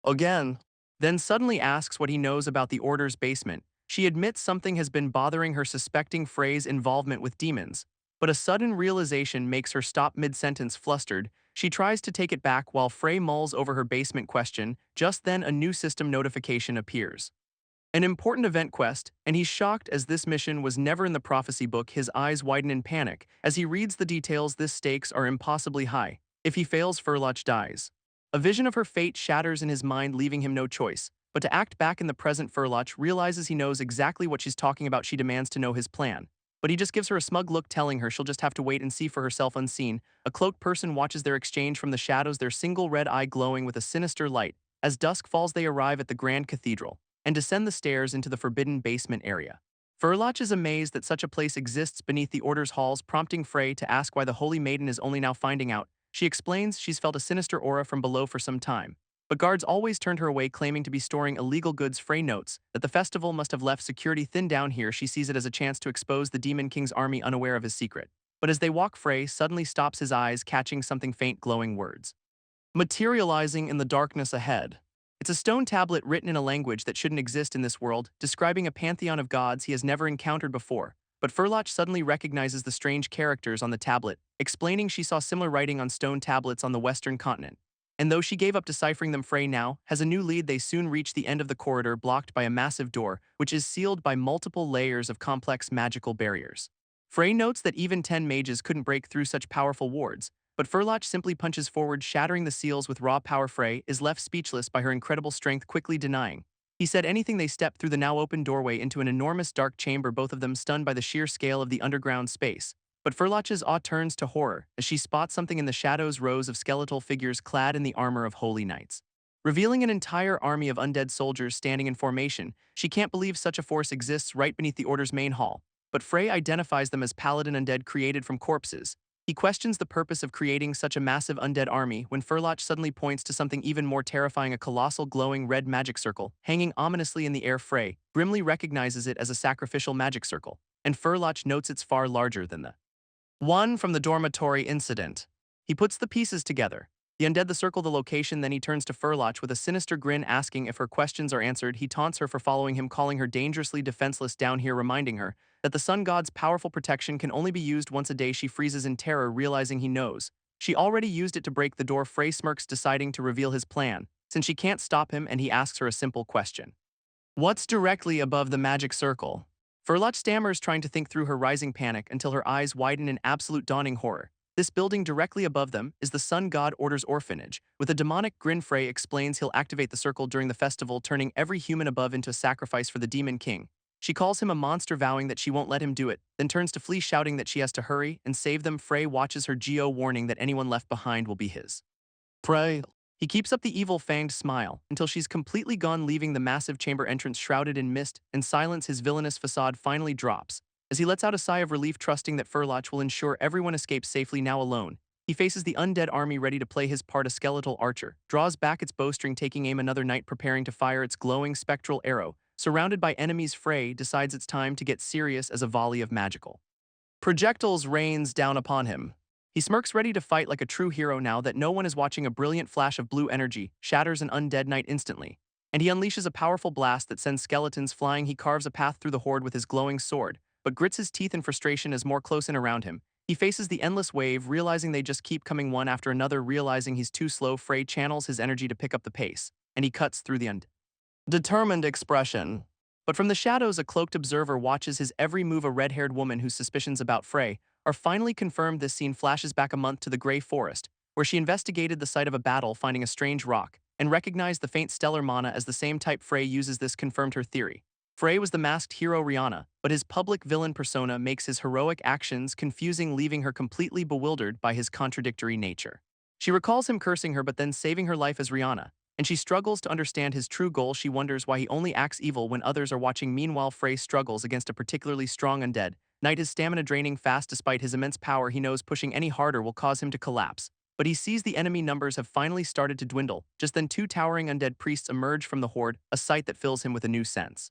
Again. Then suddenly asks what he knows about the Order's basement. She admits something has been bothering her, suspecting Frey's involvement with demons. But a sudden realization makes her stop mid-sentence, flustered. She tries to take it back while Frey mulls over her basement question. Just then a new system notification appears. An important event quest, and he's shocked as this mission was never in the prophecy book. His eyes widen in panic as he reads the details. This stakes are impossibly high. If he fails, Furloch dies. A vision of her fate shatters in his mind, leaving him no choice but to act back in the present. Furloch realizes he knows exactly what she's talking about. She demands to know his plan, but he just gives her a smug look, telling her she'll just have to wait and see for herself. Unseen, a cloaked person watches their exchange from the shadows, their single red eye glowing with a sinister light. As dusk falls, they arrive at the Grand Cathedral and descend the stairs into the forbidden basement area. Furloch is amazed that such a place exists beneath the Order's halls, prompting Frey to ask why the Holy Maiden is only now finding out. She explains she's felt a sinister aura from below for some time, but guards always turned her away, claiming to be storing illegal goods. Frey notes that the festival must have left security thin down here. She sees it as a chance to expose the Demon King's army, unaware of his secret. But as they walk, Frey suddenly stops, his eyes catching something faint, glowing words materializing in the darkness ahead. It's a stone tablet written in a language that shouldn't exist in this world, describing a pantheon of gods he has never encountered before. But Furloch suddenly recognizes the strange characters on the tablet, explaining she saw similar writing on stone tablets on the western continent. And though she gave up deciphering them, Frey now has a new lead. They soon reach the end of the corridor, blocked by a massive door, which is sealed by multiple layers of complex magical barriers. Frey notes that even 10 mages couldn't break through such powerful wards, but Furloch simply punches forward, shattering the seals with raw power. Frey is left speechless by her incredible strength, quickly denying he said anything. They step through the now open doorway into an enormous dark chamber, both of them stunned by the sheer scale of the underground space. But Furloch's awe turns to horror as she spots something in the shadows, rows of skeletal figures clad in the armor of holy knights, revealing an entire army of undead soldiers standing in formation. She can't believe such a force exists right beneath the Order's main hall, but Frey identifies them as paladin undead created from corpses. He questions the purpose of creating such a massive undead army when Furloch suddenly points to something even more terrifying, a colossal glowing red magic circle hanging ominously in the air. Frey grimly recognizes it as a sacrificial magic circle, and Furloch notes it's far larger than the one from the dormitory incident. He puts the pieces together. The undead, the circle, the location. Then he turns to Furloch with a sinister grin, asking if her questions are answered. He taunts her for following him, calling her dangerously defenseless down here, reminding her that the sun god's powerful protection can only be used once a day. She freezes in terror, realizing he knows she already used it to break the door. Frey smirks, deciding to reveal his plan, since she can't stop him, and he asks her a simple question. What's directly above the magic circle? Furloch stammers, trying to think through her rising panic, until her eyes widen in absolute dawning horror. This building directly above them is the Sun God Order's orphanage. With a demonic grin, Frey explains he'll activate the circle during the festival, turning every human above into a sacrifice for the Demon King. She calls him a monster, vowing that she won't let him do it, then turns to flee, shouting that she has to hurry and save them. Frey watches her geo, warning that anyone left behind will be his prey. He keeps up the evil fanged smile until she's completely gone, leaving the massive chamber entrance shrouded in mist and silence. His villainous facade finally drops as he lets out a sigh of relief, trusting that Furloch will ensure everyone escapes safely. Now alone, he faces the undead army, ready to play his part. A skeletal archer draws back its bowstring, taking aim. Another knight preparing to fire its glowing spectral arrow. Surrounded by enemies, Frey decides it's time to get serious as a volley of magical projectiles rains down upon him. He smirks, ready to fight like a true hero now that no one is watching. A brilliant flash of blue energy shatters an undead knight instantly, and he unleashes a powerful blast that sends skeletons flying. He carves a path through the horde with his glowing sword, but grits his teeth in frustration as more close in around him. He faces the endless wave, realizing they just keep coming one after another. Realizing he's too slow, Frey channels his energy to pick up the pace, and he cuts through the undetermined expression. But from the shadows, a cloaked observer watches his every move. A red-haired woman whose suspicions about Frey are finally confirmed. This scene flashes back a month to the Grey Forest, where she investigated the site of a battle, finding a strange rock, and recognized the faint stellar mana as the same type Frey uses. This confirmed her theory. Frey was the masked hero Rihanna, but his public villain persona makes his heroic actions confusing, leaving her completely bewildered by his contradictory nature. She recalls him cursing her but then saving her life as Rihanna, and she struggles to understand his true goal. She wonders why he only acts evil when others are watching. Meanwhile, Frey struggles against a particularly strong undead, Knight is stamina draining fast despite his immense power. He knows pushing any harder will cause him to collapse. But he sees the enemy numbers have finally started to dwindle. Just then 2 towering undead priests emerge from the horde, a sight that fills him with a new sense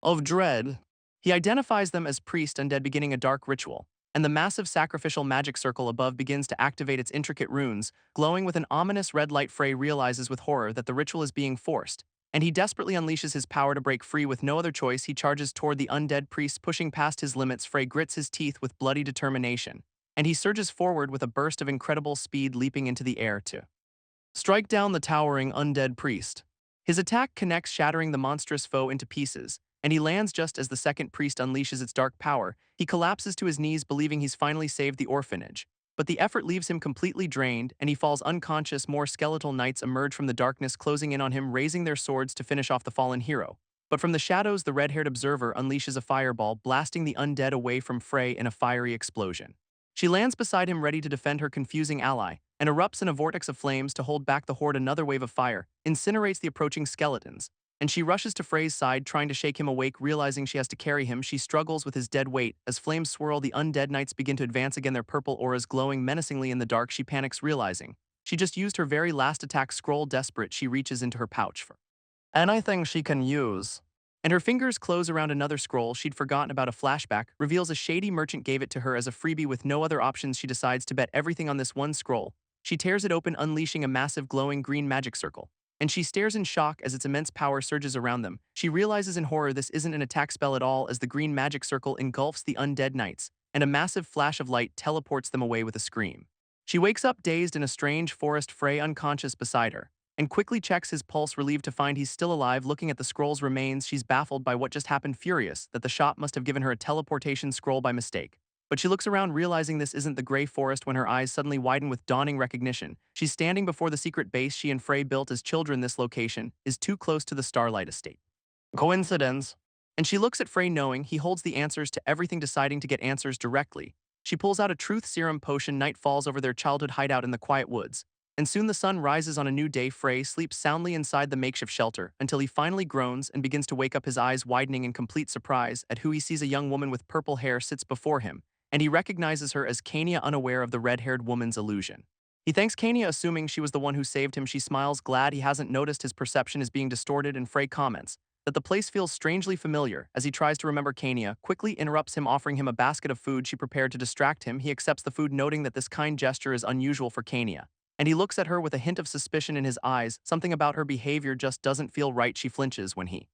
of dread. He identifies them as priest undead beginning a dark ritual, and the massive sacrificial magic circle above begins to activate its intricate runes, glowing with an ominous red light. Frey realizes with horror that the ritual is being forced, and he desperately unleashes his power to break free. With no other choice, he charges toward the undead priests, pushing past his limits. Frey grits his teeth with bloody determination, and he surges forward with a burst of incredible speed, leaping into the air to strike down the towering undead priest. His attack connects, shattering the monstrous foe into pieces, and he lands just as the second priest unleashes its dark power. He collapses to his knees, believing he's finally saved the orphanage. But the effort leaves him completely drained, and he falls unconscious. More skeletal knights emerge from the darkness, closing in on him, raising their swords to finish off the fallen hero. But from the shadows, the red-haired observer unleashes a fireball, blasting the undead away from Frey in a fiery explosion. She lands beside him, ready to defend her confusing ally, and erupts in a vortex of flames to hold back the horde. Another wave of fire incinerates the approaching skeletons, and she rushes to Frey's side, trying to shake him awake. Realizing she has to carry him, she struggles with his dead weight. As flames swirl, the undead knights begin to advance again, their purple auras glowing menacingly in the dark. She panics, realizing she just used her very last attack. Scroll desperate, she reaches into her pouch for anything she can use, and her fingers close around another scroll she'd forgotten about. A flashback reveals a shady merchant gave it to her as a freebie. With no other options, she decides to bet everything on this one scroll. She tears it open, unleashing a massive glowing green magic circle, and she stares in shock as its immense power surges around them. She realizes in horror this isn't an attack spell at all, as the green magic circle engulfs the undead knights, and a massive flash of light teleports them away with a scream. She wakes up dazed in a strange forest, Frey unconscious beside her, and quickly checks his pulse, relieved to find he's still alive. Looking at the scroll's remains, she's baffled by what just happened, furious that the shop must have given her a teleportation scroll by mistake. But she looks around, realizing this isn't the gray forest, when her eyes suddenly widen with dawning recognition. She's standing before the secret base she and Frey built as children. This location is too close to the Starlight Estate. Coincidence? And she looks at Frey, knowing he holds the answers to everything, deciding to get answers directly. She pulls out a truth serum potion. Night falls over their childhood hideout in the quiet woods, and soon the sun rises on a new day. Frey sleeps soundly inside the makeshift shelter until he finally groans and begins to wake up, his eyes widening in complete surprise at who he sees. A young woman with purple hair sits before him, and he recognizes her as Kania, unaware of the red-haired woman's illusion. He thanks Kania, assuming she was the one who saved him. She smiles, glad he hasn't noticed his perception is being distorted, and Frey comments that the place feels strangely familiar. As he tries to remember, Kania quickly interrupts him, offering him a basket of food she prepared to distract him. He accepts the food, noting that this kind gesture is unusual for Kania, and he looks at her with a hint of suspicion in his eyes. Something about her behavior just doesn't feel right. She flinches when he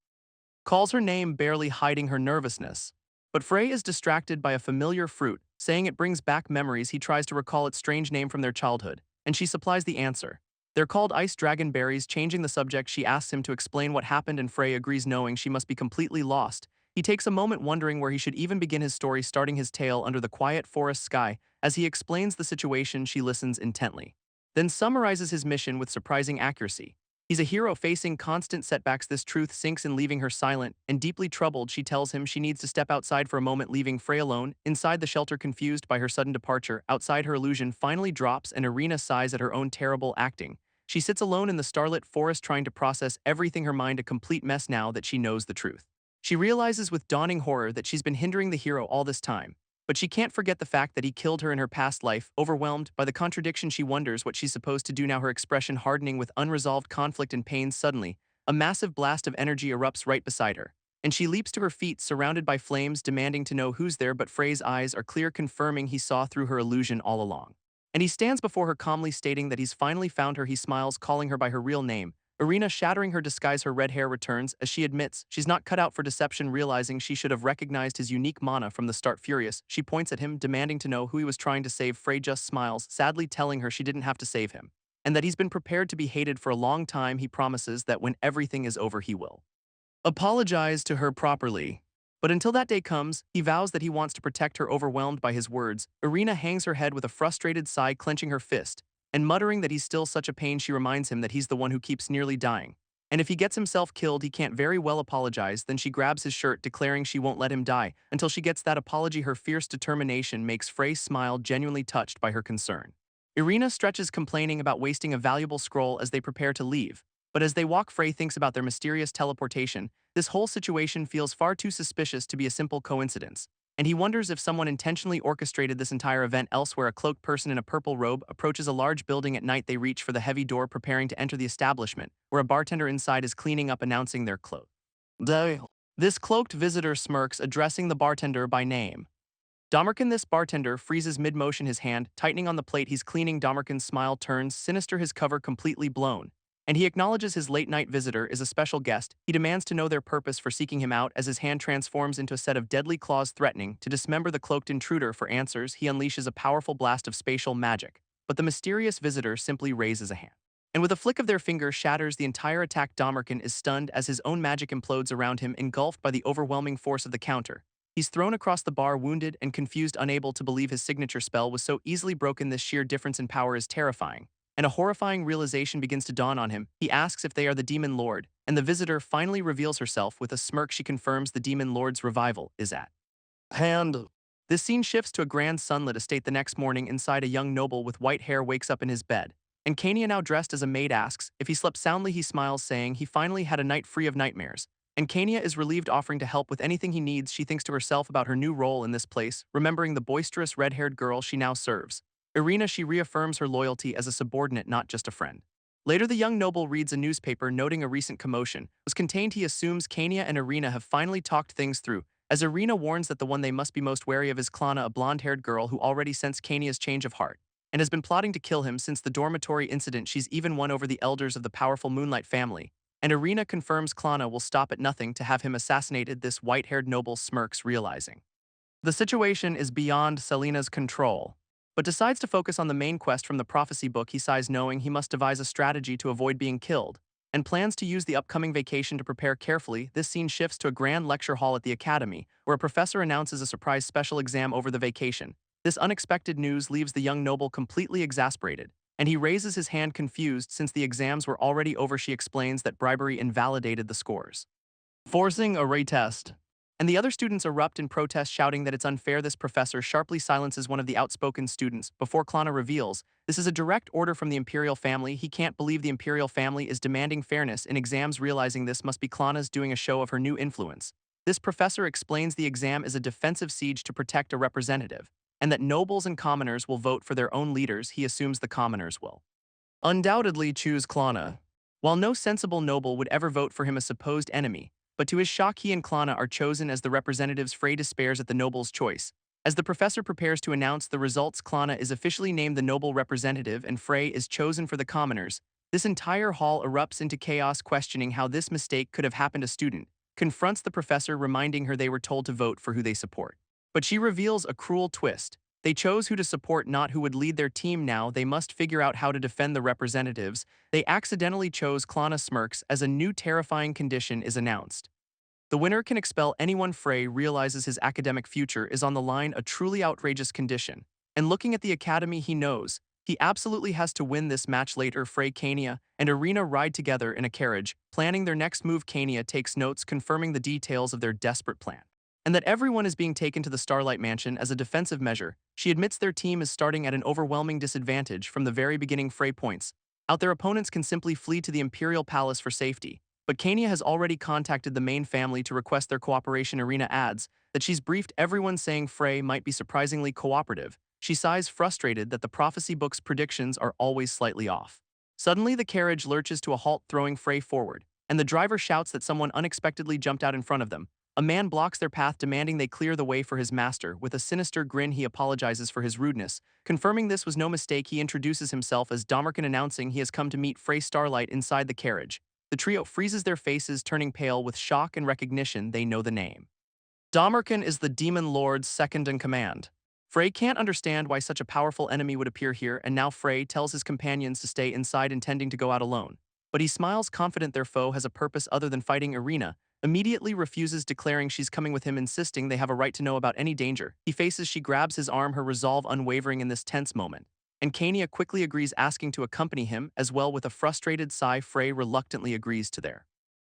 calls her name, barely hiding her nervousness. But Frey is distracted by a familiar fruit, saying it brings back memories. He tries to recall its strange name from their childhood, and she supplies the answer. They're called ice dragon berries. Changing the subject, she asks him to explain what happened, and Frey agrees, knowing she must be completely lost. He takes a moment, wondering where he should even begin his story, starting his tale under the quiet forest sky. As he explains the situation, she listens intently, then summarizes his mission with surprising accuracy. He's a hero facing constant setbacks. This truth sinks in, leaving her silent and deeply troubled. She tells him she needs to step outside for a moment, leaving Frey alone inside the shelter, confused by her sudden departure. Outside, her illusion finally drops, and Irina sighs at her own terrible acting. She sits alone in the starlit forest, trying to process everything, her mind a complete mess now that she knows the truth. She realizes with dawning horror that she's been hindering the hero all this time, but she can't forget the fact that he killed her in her past life. Overwhelmed by the contradiction, she wonders what she's supposed to do now, her expression hardening with unresolved conflict and pain. Suddenly, a massive blast of energy erupts right beside her, and she leaps to her feet, surrounded by flames, demanding to know who's there. But Frey's eyes are clear, confirming he saw through her illusion all along. And he stands before her calmly, stating that he's finally found her. He smiles, calling her by her real name. Irina, shattering her disguise, her red hair returns as she admits she's not cut out for deception. Realizing she should have recognized his unique mana from the start, furious, she points at him, demanding to know who he was trying to save. Frey just smiles, sadly telling her she didn't have to save him, and that he's been prepared to be hated for a long time. He promises that when everything is over, he will apologize to her properly. But until that day comes, he vows that he wants to protect her. Overwhelmed by his words, Irina hangs her head with a frustrated sigh, clenching her fist, and muttering that he's still such a pain. She reminds him that he's the one who keeps nearly dying, and if he gets himself killed, he can't very well apologize. Then she grabs his shirt, declaring she won't let him die until she gets that apology. Her fierce determination makes Frey smile, genuinely touched by her concern. Irina stretches, complaining about wasting a valuable scroll as they prepare to leave. But as they walk, Frey thinks about their mysterious teleportation. This whole situation feels far too suspicious to be a simple coincidence, and he wonders if someone intentionally orchestrated this entire event elsewhere. A cloaked person in a purple robe approaches a large building at night. They reach for the heavy door, preparing to enter the establishment, where a bartender inside is cleaning up, announcing their close. This cloaked visitor smirks, addressing the bartender by name. Damarkin. This bartender freezes mid-motion, his hand tightening on the plate he's cleaning. Damarkin's smile turns sinister, his cover completely blown, and he acknowledges his late-night visitor is a special guest. He demands to know their purpose for seeking him out as his hand transforms into a set of deadly claws, threatening to dismember the cloaked intruder. For answers, he unleashes a powerful blast of spatial magic, but the mysterious visitor simply raises a hand, and with a flick of their finger shatters the entire attack. Damarkin is stunned as his own magic implodes around him, engulfed by the overwhelming force of the counter. He's thrown across the bar, wounded and confused, unable to believe his signature spell was so easily broken. This sheer difference in power is terrifying, and a horrifying realization begins to dawn on him. He asks if they are the Demon Lord, and the visitor finally reveals herself. With a smirk, she confirms the Demon Lord's revival is at hand. This scene shifts to a grand sunlit estate the next morning. Inside, a young noble with white hair wakes up in his bed, and Kania, now dressed as a maid, asks if he slept soundly. He smiles, saying he finally had a night free of nightmares, and Kania is relieved, offering to help with anything he needs. She thinks to herself about her new role in this place, remembering the boisterous red-haired girl she now serves. Irina, she reaffirms her loyalty as a subordinate, not just a friend. Later, the young noble reads a newspaper, noting a recent commotion was contained. He assumes Kania and Irina have finally talked things through, as Irina warns that the one they must be most wary of is Klana, a blonde-haired girl who already sensed Kania's change of heart and has been plotting to kill him since the dormitory incident. She's even won over the elders of the powerful Moonlight family, and Irina confirms Klana will stop at nothing to have him assassinated. This white-haired noble smirks, realizing the situation is beyond Selina's control, but decides to focus on the main quest from the prophecy book. He sighs, knowing he must devise a strategy to avoid being killed, and plans to use the upcoming vacation to prepare carefully. This scene shifts to a grand lecture hall at the academy, where a professor announces a surprise special exam over the vacation. This unexpected news leaves the young noble completely exasperated, and he raises his hand, confused since the exams were already over. She explains that bribery invalidated the scores, forcing a retest, and the other students erupt in protest, shouting that it's unfair. This professor sharply silences one of the outspoken students before Klana reveals this is a direct order from the Imperial family. He can't believe the Imperial family is demanding fairness in exams. Realizing this must be Klana's doing a show of her new influence, this professor explains the exam is a defensive siege to protect a representative, and that nobles and commoners will vote for their own leaders. He assumes the commoners will undoubtedly choose Klana, while no sensible noble would ever vote for him, a supposed enemy. But to his shock, he and Klana are chosen as the representatives. Frey despairs at the noble's choice. As the professor prepares to announce the results, Klana is officially named the noble representative, and Frey is chosen for the commoners. This entire hall erupts into chaos, questioning how this mistake could have happened. A student confronts the professor, reminding her they were told to vote for who they support, but she reveals a cruel twist. They chose who to support, not who would lead their team. Now they must figure out how to defend the representatives. They accidentally chose Klana. Smirks as a new terrifying condition is announced. The winner can expel anyone. Frey realizes his academic future is on the line, a truly outrageous condition. And looking at the academy, he knows he absolutely has to win this match. Later, Frey, Kania, and Irina ride together in a carriage, planning their next move. Kania takes notes, confirming the details of their desperate plan, and that everyone is being taken to the Starlight Mansion as a defensive measure. She admits their team is starting at an overwhelming disadvantage from the very beginning. Frey points out their opponents can simply flee to the Imperial Palace for safety, but Kania has already contacted the main family to request their cooperation. Irina adds that she's briefed everyone, saying Frey might be surprisingly cooperative. She sighs, frustrated that the prophecy book's predictions are always slightly off. Suddenly, the carriage lurches to a halt, throwing Frey forward, and the driver shouts that someone unexpectedly jumped out in front of them. A man blocks their path, demanding they clear the way for his master. With a sinister grin, he apologizes for his rudeness. Confirming this was no mistake, he introduces himself as Damarkin, announcing he has come to meet Frey Starlight. Inside the carriage, the trio freezes, their faces turning pale with shock and recognition. They know the name. Damarkin is the Demon Lord's second in command. Frey can't understand why such a powerful enemy would appear here, and now Frey tells his companions to stay inside, intending to go out alone. But he smiles, confident their foe has a purpose other than fighting. Irina immediately refuses, declaring she's coming with him, insisting they have a right to know about any danger he faces. She grabs his arm, her resolve unwavering in this tense moment, and Kania quickly agrees, asking to accompany him as well. With a frustrated sigh, Frey reluctantly agrees to their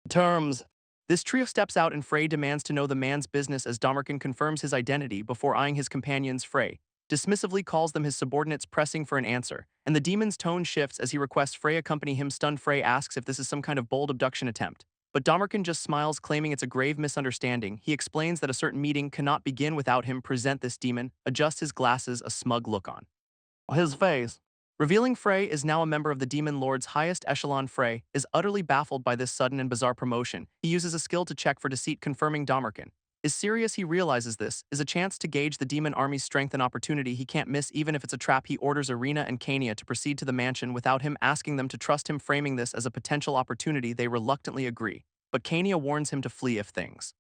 terms. This trio steps out, and Frey demands to know the man's business as Damarkin confirms his identity before eyeing his companions. Frey dismissively calls them his subordinates, pressing for an answer, and the demon's tone shifts as he requests Frey accompany him. Stunned, Frey asks if this is some kind of bold abduction attempt, But Damarkin just smiles, claiming it's a grave misunderstanding. He explains that a certain meeting cannot begin without him present this demon, adjusts his glasses, a smug look on his face. Revealing Frey is now a member of the Demon Lord's highest echelon. Frey is utterly baffled by this sudden and bizarre promotion. He uses a skill to check for deceit, confirming Damarkin is serious. He realizes this is a chance to gauge the demon army's strength, and opportunity he can't miss even if it's a trap. He orders Irina and Kania to proceed to the mansion without him asking them to trust him, framing this as a potential opportunity. They reluctantly agree, but Kania warns him to flee if things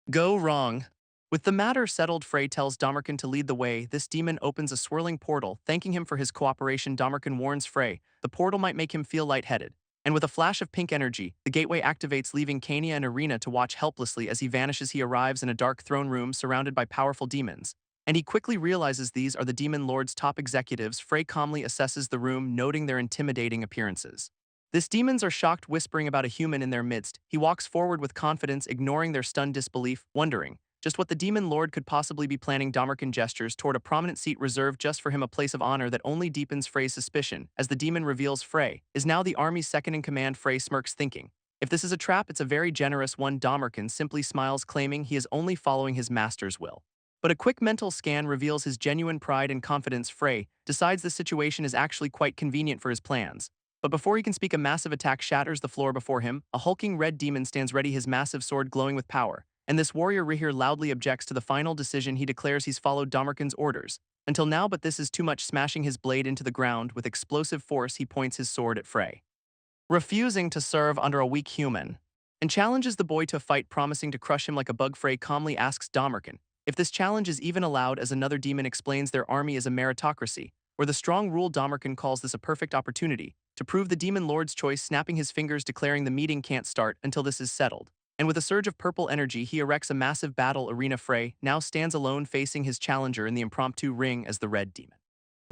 go wrong. With the matter settled, Frey tells Damarkin to lead the way. This demon opens a swirling portal, thanking him for his cooperation. Damarkin warns Frey the portal might make him feel lightheaded, and with a flash of pink energy, the gateway activates, leaving Kania and Irina to watch helplessly as he vanishes. He arrives in a dark throne room surrounded by powerful demons, and he quickly realizes these are the Demon Lord's top executives. Frey calmly assesses the room, noting their intimidating appearances. These demons are shocked, whispering about a human in their midst. He walks forward with confidence, ignoring their stunned disbelief, wondering just what the Demon Lord could possibly be planning. Damarkin gestures toward a prominent seat reserved just for him, a place of honor that only deepens Frey's suspicion as the demon reveals Frey is now the army's second-in-command. Frey smirks, thinking, if this is a trap, it's a very generous one. Damarkin simply smiles, claiming he is only following his master's will. But a quick mental scan reveals his genuine pride and confidence. Frey decides the situation is actually quite convenient for his plans. But before he can speak, a massive attack shatters the floor before him. A hulking red demon stands ready, his massive sword glowing with power. And this warrior Rihir loudly objects to the final decision. He declares he's followed Damarkin's orders until now, but this is too much, smashing his blade into the ground. With explosive force, he points his sword at Frey, refusing to serve under a weak human, and challenges the boy to a fight, promising to crush him like a bug. Frey calmly asks Damarkin if this challenge is even allowed, as another demon explains their army is a meritocracy, where the strong rule. Damarkin calls this a perfect opportunity to prove the Demon Lord's choice, snapping his fingers, declaring the meeting can't start until this is settled. And with a surge of purple energy, he erects a massive battle arena. Frey now stands alone, facing his challenger in the impromptu ring as the red demon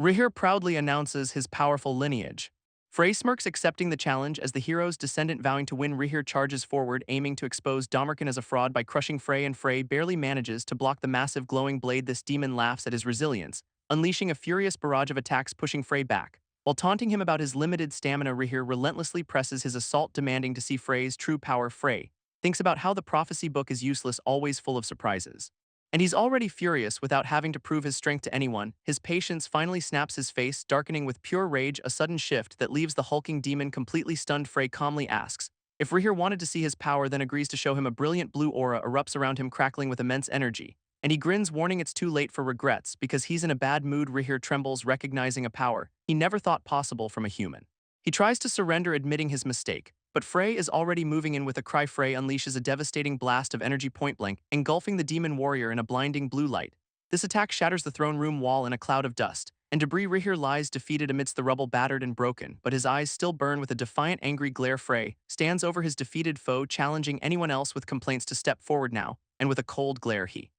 Rihir proudly announces his powerful lineage. Frey smirks, accepting the challenge as the hero's descendant, vowing to win. Rihir charges forward, aiming to expose Damarkin as a fraud by crushing Frey, and Frey barely manages to block the massive glowing blade. This demon laughs at his resilience, unleashing a furious barrage of attacks, pushing Frey back. While taunting him about his limited stamina, Rihir relentlessly presses his assault, demanding to see Frey's true power. Frey thinks about how the prophecy book is useless, always full of surprises. And he's already furious without having to prove his strength to anyone. His patience finally snaps, his face darkening with pure rage, a sudden shift that leaves the hulking demon completely stunned. Frey calmly asks if Rihir wanted to see his power, then agrees to show him. A brilliant blue aura erupts around him, crackling with immense energy, and he grins, warning it's too late for regrets because he's in a bad mood. Rihir trembles, recognizing a power he never thought possible from a human. He tries to surrender, admitting his mistake, but Frey is already moving in with a cry. Frey unleashes a devastating blast of energy, point-blank, engulfing the demon warrior in a blinding blue light. This attack shatters the throne room wall in a cloud of dust and debris. Rihir lies defeated amidst the rubble, battered and broken, but his eyes still burn with a defiant, angry glare. Frey stands over his defeated foe, challenging anyone else with complaints to step forward now, and with a cold glare he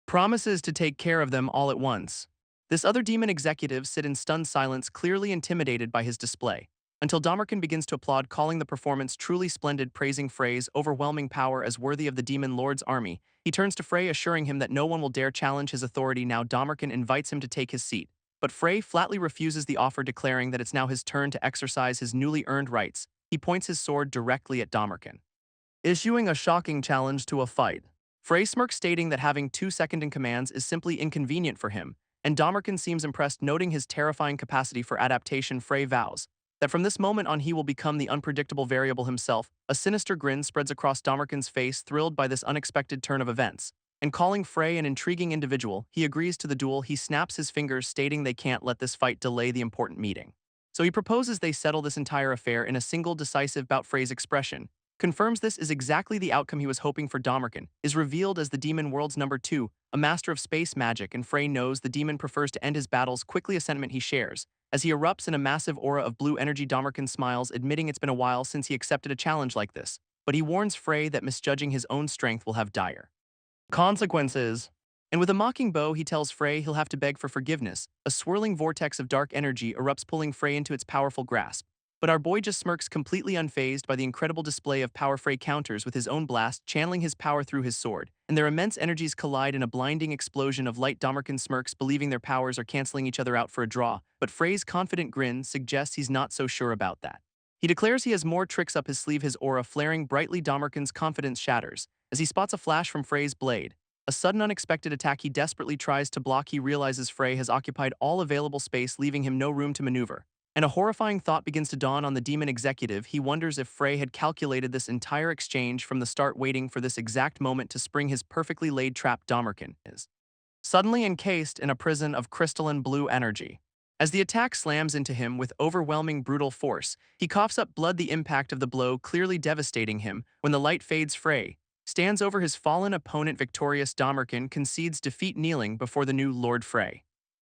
promises to take care of them all at once. This other demon executives sit in stunned silence, clearly intimidated by his display, until Damarkin begins to applaud, calling the performance truly splendid, praising Frey's overwhelming power as worthy of the Demon Lord's army. He turns to Frey, assuring him that no one will dare challenge his authority. Now Damarkin invites him to take his seat, but Frey flatly refuses the offer, declaring that it's now his turn to exercise his newly earned rights. He points his sword directly at Damarkin, issuing a shocking challenge to a fight. Frey smirks, stating that having 2 second-in-commands is simply inconvenient for him, and Damarkin seems impressed, noting his terrifying capacity for adaptation. Frey vows that from this moment on he will become the unpredictable variable himself. A sinister grin spreads across Damarkin's face, thrilled by this unexpected turn of events, and calling Frey an intriguing individual, he agrees to the duel. He snaps his fingers, stating they can't let this fight delay the important meeting. So he proposes they settle this entire affair in a single decisive bout. Frey's expression confirms this is exactly the outcome he was hoping for. Damarkin is revealed as the Demon World's #2, a master of space magic, and Frey knows the demon prefers to end his battles quickly, a sentiment he shares as he erupts in a massive aura of blue energy. Damarkin smiles, admitting it's been a while since he accepted a challenge like this, but he warns Frey that misjudging his own strength will have dire consequences. And with a mocking bow, he tells Frey he'll have to beg for forgiveness. A swirling vortex of dark energy erupts, pulling Frey into its powerful grasp. But our boy just smirks, completely unfazed by the incredible display of power. Frey counters with his own blast, channeling his power through his sword, and their immense energies collide in a blinding explosion of light. Damarkin smirks, believing their powers are canceling each other out for a draw, but Frey's confident grin suggests he's not so sure about that. He declares he has more tricks up his sleeve, his aura flaring brightly. Damarkin's confidence shatters as he spots a flash from Frey's blade. A sudden unexpected attack he desperately tries to block. He realizes Frey has occupied all available space, leaving him no room to maneuver. And a horrifying thought begins to dawn on the demon executive. He wonders if Frey had calculated this entire exchange from the start, waiting for this exact moment to spring his perfectly laid trap. Damarkin is suddenly encased in a prison of crystalline blue energy. As the attack slams into him with overwhelming brutal force, he coughs up blood, the impact of the blow clearly devastating him. When the light fades, Frey stands over his fallen opponent victorious. Damarkin concedes defeat, kneeling before the new Lord Frey.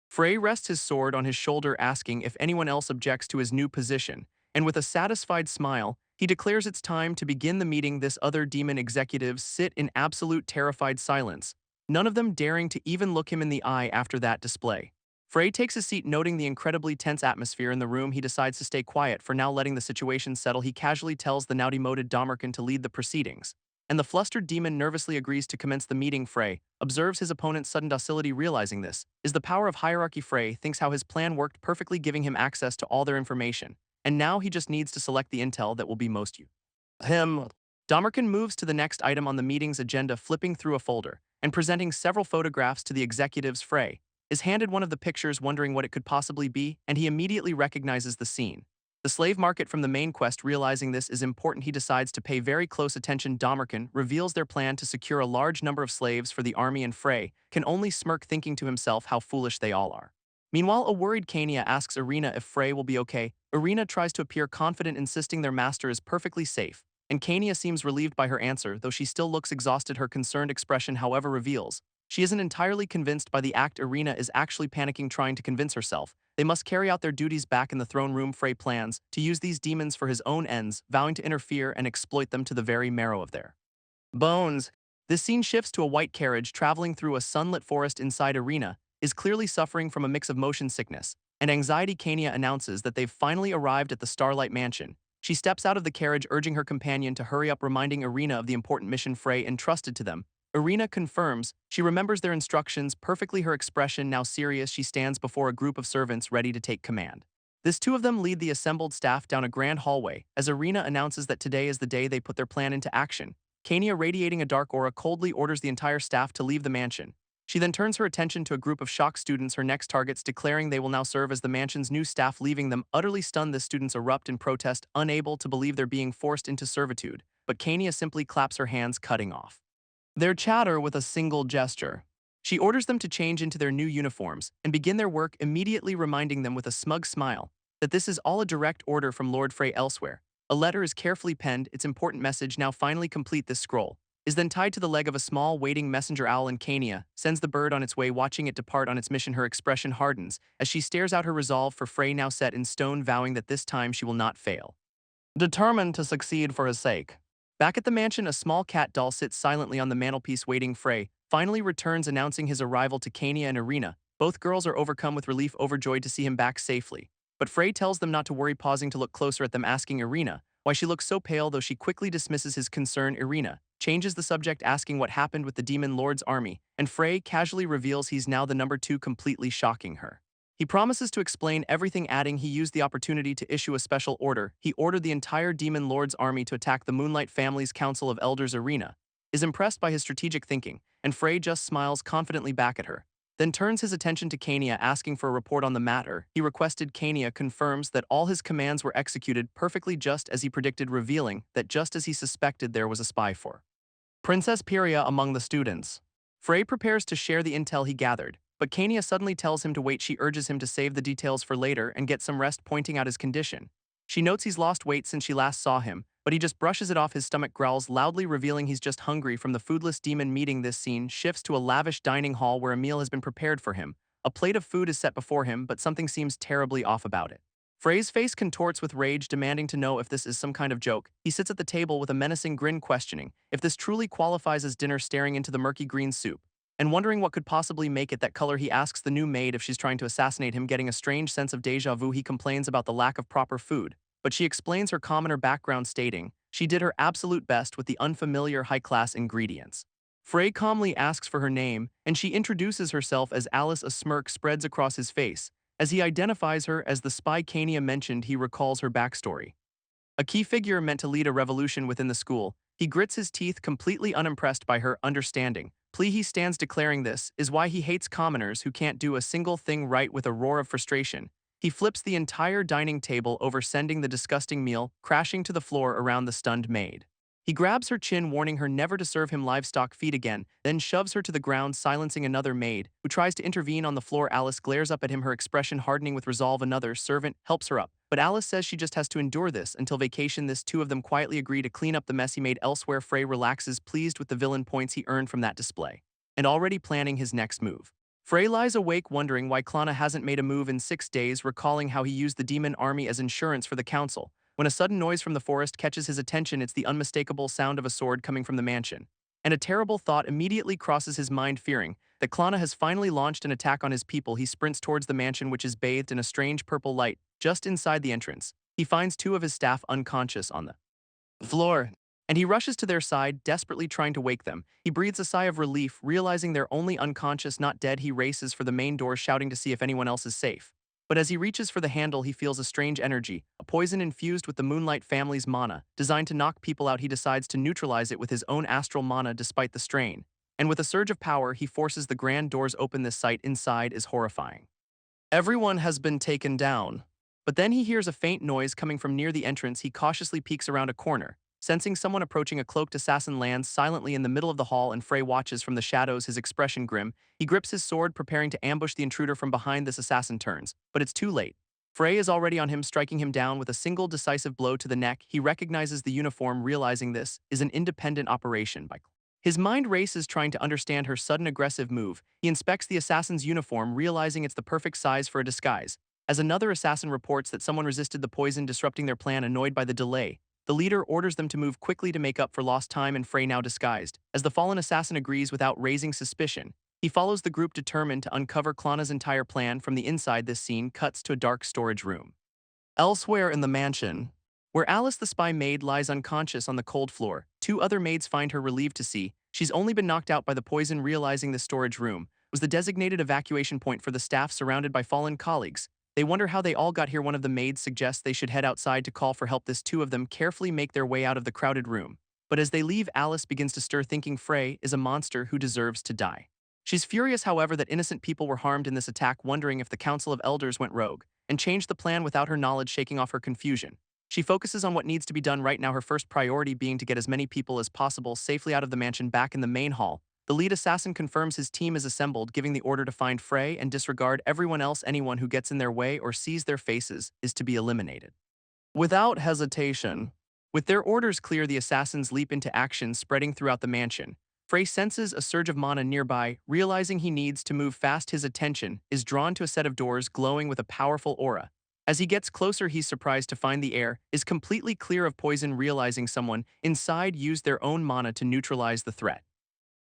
Frey rests his sword on his shoulder, asking if anyone else objects to his new position, and with a satisfied smile, he declares it's time to begin the meeting. This other demon executives sit in absolute terrified silence, none of them daring to even look him in the eye after that display. Frey takes a seat, noting the incredibly tense atmosphere in the room. He decides to stay quiet for now, letting the situation settle. He casually tells the now demoted Damarkin to lead the proceedings, and the flustered demon nervously agrees to commence the meeting. Frey observes his opponent's sudden docility. Realizing this is the power of hierarchy, Frey thinks how his plan worked perfectly, giving him access to all their information, and now he just needs to select the intel that will be most useful to him. Damarkin moves to the next item on the meeting's agenda, flipping through a folder and presenting several photographs to the executives. Frey is handed one of the pictures, wondering what it could possibly be, and he immediately recognizes the scene. The slave market from the main quest. Realizing this is important, he decides to pay very close attention. Damarkin reveals their plan to secure a large number of slaves for the army, and Frey can only smirk, thinking to himself how foolish they all are. Meanwhile, a worried Kania asks Irina if Frey will be okay. Irina tries to appear confident, insisting their master is perfectly safe, and Kania seems relieved by her answer, though she still looks exhausted. Her concerned expression, however, reveals she isn't entirely convinced by the act. Irina is actually panicking, trying to convince herself they must carry out their duties back in the throne room. Frey plans to use these demons for his own ends, vowing to interfere and exploit them to the very marrow of their bones. This scene shifts to a white carriage traveling through a sunlit forest. Inside, Irina is clearly suffering from a mix of motion sickness and anxiety. Kania announces that they've finally arrived at the Starlight Mansion. She steps out of the carriage, urging her companion to hurry up, reminding Irina of the important mission Frey entrusted to them. Irina confirms she remembers their instructions perfectly, her expression now serious. She stands before a group of servants ready to take command. Two of them lead the assembled staff down a grand hallway as Irina announces that today is the day they put their plan into action. Kania, radiating a dark aura, coldly orders the entire staff to leave the mansion. She then turns her attention to a group of shocked students, her next targets, declaring they will now serve as the mansion's new staff. Leaving them utterly stunned, the students erupt in protest, unable to believe they're being forced into servitude, but Kania simply claps her hands, cutting off their chatter with a single gesture. She orders them to change into their new uniforms and begin their work immediately, reminding them with a smug smile that this is all a direct order from Lord Frey elsewhere. A letter is carefully penned, its important message now finally complete. This scroll is then tied to the leg of a small waiting messenger owl, and Kania sends the bird on its way, watching it depart on its mission. Her expression hardens as she stares out, her resolve for Frey now set in stone, vowing that this time she will not fail, determined to succeed for his sake. Back at the mansion, a small cat doll sits silently on the mantelpiece, waiting. Frey finally returns, announcing his arrival to Kania and Irina. Both girls are overcome with relief, overjoyed to see him back safely. But Frey tells them not to worry, pausing to look closer at them, asking Irina why she looks so pale, though she quickly dismisses his concern. Irina changes the subject, asking what happened with the Demon Lord's army, and Frey casually reveals he's now the number 2, completely shocking her. He promises to explain everything, adding he used the opportunity to issue a special order. He ordered the entire Demon Lord's army to attack the Moonlight family's Council of Elders. Irina is impressed by his strategic thinking, and Frey just smiles confidently back at her, then turns his attention to Kania, asking for a report on the matter. He requested. Kania confirms that all his commands were executed perfectly, just as he predicted, revealing that just as he suspected, there was a spy for Princess Pyria among the students. Frey prepares to share the intel he gathered, but Kania suddenly tells him to wait. She urges him to save the details for later and get some rest, pointing out his condition. She notes he's lost weight since she last saw him, but he just brushes it off. His stomach growls loudly, revealing he's just hungry from the foodless demon meeting. This scene shifts to a lavish dining hall where a meal has been prepared for him. A plate of food is set before him, but something seems terribly off about it. Frey's face contorts with rage, demanding to know if this is some kind of joke. He sits at the table with a menacing grin, questioning if this truly qualifies as dinner, staring into the murky green soup and wondering what could possibly make it that color. He asks the new maid if she's trying to assassinate him, getting a strange sense of deja vu. He complains about the lack of proper food, but she explains her commoner background, stating she did her absolute best with the unfamiliar high-class ingredients. Frey calmly asks for her name, and she introduces herself as Alice. A smirk spreads across his face as he identifies her as the spy Kania mentioned. He recalls her backstory. A key figure meant to lead a revolution within the school, he grits his teeth, completely unimpressed by her understanding. Plea he stands declaring this is why he hates commoners who can't do a single thing right. With a roar of frustration, he flips the entire dining table over, sending the disgusting meal crashing to the floor around the stunned maid. He grabs her chin, warning her never to serve him livestock feed again, then shoves her to the ground, silencing another maid, who tries to intervene on the floor. Alice glares up at him, her expression hardening with resolve. Another servant helps her up, but Alice says she just has to endure this until vacation. This two of them quietly agree to clean up the mess he made elsewhere. Frey relaxes, pleased with the villain points he earned from that display, and already planning his next move. Frey lies awake wondering why Klana hasn't made a move in 6 days, recalling how he used the demon army as insurance for the council. When a sudden noise from the forest catches his attention, it's the unmistakable sound of a sword coming from the mansion. And a terrible thought immediately crosses his mind, fearing that Klana has finally launched an attack on his people. He sprints towards the mansion, which is bathed in a strange purple light. Just inside the entrance, he finds 2 of his staff unconscious on the floor, and he rushes to their side, desperately trying to wake them. He breathes a sigh of relief, realizing they're only unconscious, not dead. He races for the main door, shouting to see if anyone else is safe. But as he reaches for the handle, he feels a strange energy, a poison infused with the Moonlight family's mana, designed to knock people out. He decides to neutralize it with his own astral mana despite the strain, and with a surge of power, he forces the grand doors open. The sight inside is horrifying. Everyone has been taken down. But then he hears a faint noise coming from near the entrance. He cautiously peeks around a corner, sensing someone approaching. A cloaked assassin lands silently in the middle of the hall, and Frey watches from the shadows, his expression grim. He grips his sword, preparing to ambush the intruder from behind. This assassin turns, but it's too late. Frey is already on him, striking him down with a single decisive blow to the neck. He recognizes the uniform, realizing this is an independent operation by his mind races, trying to understand her sudden aggressive move. He inspects the assassin's uniform, realizing it's the perfect size for a disguise. As another assassin reports that someone resisted the poison, disrupting their plan. Annoyed by the delay, the leader orders them to move quickly to make up for lost time, and Frey, now disguised as the fallen assassin, agrees without raising suspicion. He follows the group, determined to uncover Klana's entire plan from the inside. This scene cuts to a dark storage room. Elsewhere in the mansion, where Alice the spy maid lies unconscious on the cold floor, 2 other maids find her, relieved to see she's only been knocked out by the poison. Realizing the storage room was the designated evacuation point for the staff, surrounded by fallen colleagues, they wonder how they all got here. One of the maids suggests they should head outside to call for help. This 2 of them carefully make their way out of the crowded room. But as they leave, Alice begins to stir, thinking Frey is a monster who deserves to die. She's furious, however, that innocent people were harmed in this attack, wondering if the Council of Elders went rogue and changed the plan without her knowledge. Shaking off her confusion, she focuses on what needs to be done right now, her first priority being to get as many people as possible safely out of the mansion. Back in the main hall, the lead assassin confirms his team is assembled, giving the order to find Frey and disregard everyone else. Anyone who gets in their way or sees their faces is to be eliminated without hesitation. With their orders clear, the assassins leap into action, spreading throughout the mansion. Frey senses a surge of mana nearby, realizing he needs to move fast. His attention is drawn to a set of doors glowing with a powerful aura. As he gets closer, he's surprised to find the air is completely clear of poison. Realizing someone inside used their own mana to neutralize the threat,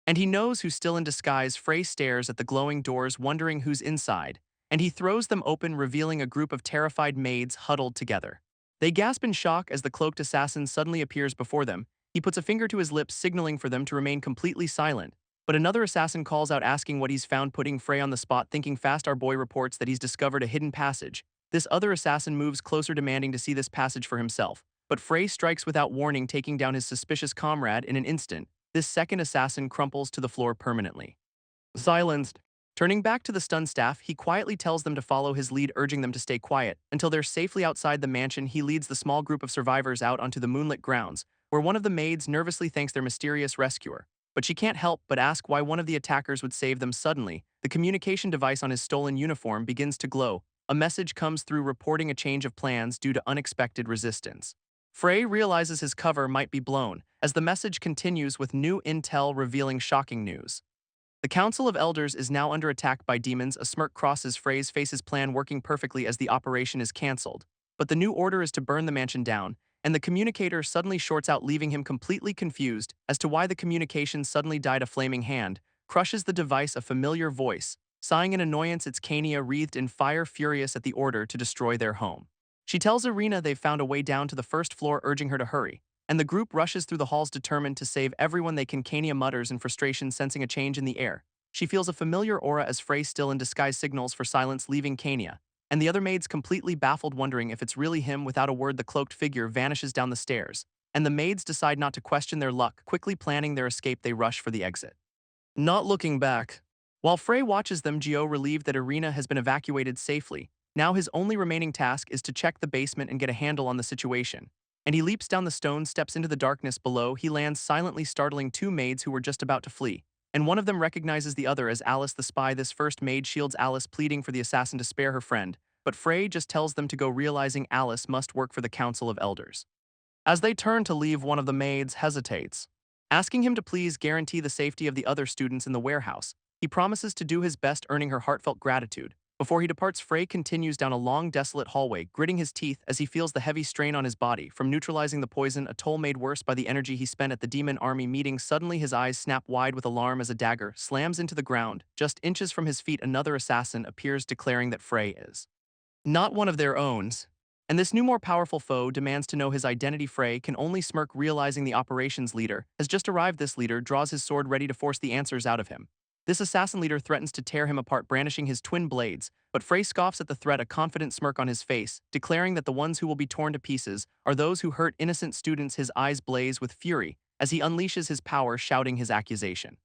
and he knows who's still in disguise. Frey stares at the glowing doors, wondering who's inside, and he throws them open, revealing a group of terrified maids huddled together. They gasp in shock as the cloaked assassin suddenly appears before them. He puts a finger to his lips, signaling for them to remain completely silent. But another assassin calls out, asking what he's found, putting Frey on the spot. Thinking fast, our boy reports that he's discovered a hidden passage. This other assassin moves closer, demanding to see this passage for himself. But Frey strikes without warning, taking down his suspicious comrade in an instant. This second assassin crumples to the floor permanently. Silenced. Turning back to the stunned staff, he quietly tells them to follow his lead, urging them to stay quiet until they're safely outside the mansion. He leads the small group of survivors out onto the moonlit grounds, where one of the maids nervously thanks their mysterious rescuer. But she can't help but ask why one of the attackers would save them. Suddenly, the communication device on his stolen uniform begins to glow. A message comes through reporting a change of plans due to unexpected resistance. Frey realizes his cover might be blown, as the message continues with new intel revealing shocking news. The Council of Elders is now under attack by demons. A smirk crosses Frey's face, his plan working perfectly as the operation is cancelled. But the new order is to burn the mansion down, and the communicator suddenly shorts out, leaving him completely confused as to why the communication suddenly died. A flaming hand crushes the device, a familiar voice sighing in annoyance. It's Kania, wreathed in fire, furious at the order to destroy their home. She tells Irina they've found a way down to the first floor, urging her to hurry, and the group rushes through the halls, determined to save everyone they can. Kania mutters in frustration, sensing a change in the air. She feels a familiar aura as Frey, still in disguise, signals for silence, leaving Kania and the other maids completely baffled wondering if it's really him. Without a word, the cloaked figure vanishes down the stairs, and the maids decide not to question their luck. Quickly planning their escape, they rush for the exit, not looking back. While Frey watches them, Gio, relieved that Irina has been evacuated safely. Now his only remaining task is to check the basement and get a handle on the situation. And he leaps down the stone steps into the darkness below. He lands silently, startling two maids who were just about to flee. And one of them recognizes the other as Alice the spy. This first maid shields Alice, pleading for the assassin to spare her friend, but Frey just tells them to go, realizing Alice must work for the Council of Elders. As they turn to leave, one of the maids hesitates, asking him to please guarantee the safety of the other students in the warehouse. He promises to do his best, earning her heartfelt gratitude. Before he departs, Frey continues down a long, desolate hallway, gritting his teeth as he feels the heavy strain on his body from neutralizing the poison, a toll made worse by the energy he spent at the demon army meeting. Suddenly, his eyes snap wide with alarm as a dagger slams into the ground. Just inches from his feet, another assassin appears, declaring that Frey is not one of their own, and this new, more powerful foe demands to know his identity. Frey can only smirk, realizing the operations leader has just arrived. This leader draws his sword, ready to force the answers out of him. This assassin leader threatens to tear him apart, brandishing his twin blades, but Frey scoffs at the threat, a confident smirk on his face, declaring that the ones who will be torn to pieces are those who hurt innocent students. His eyes blaze with fury as he unleashes his power, shouting his accusation.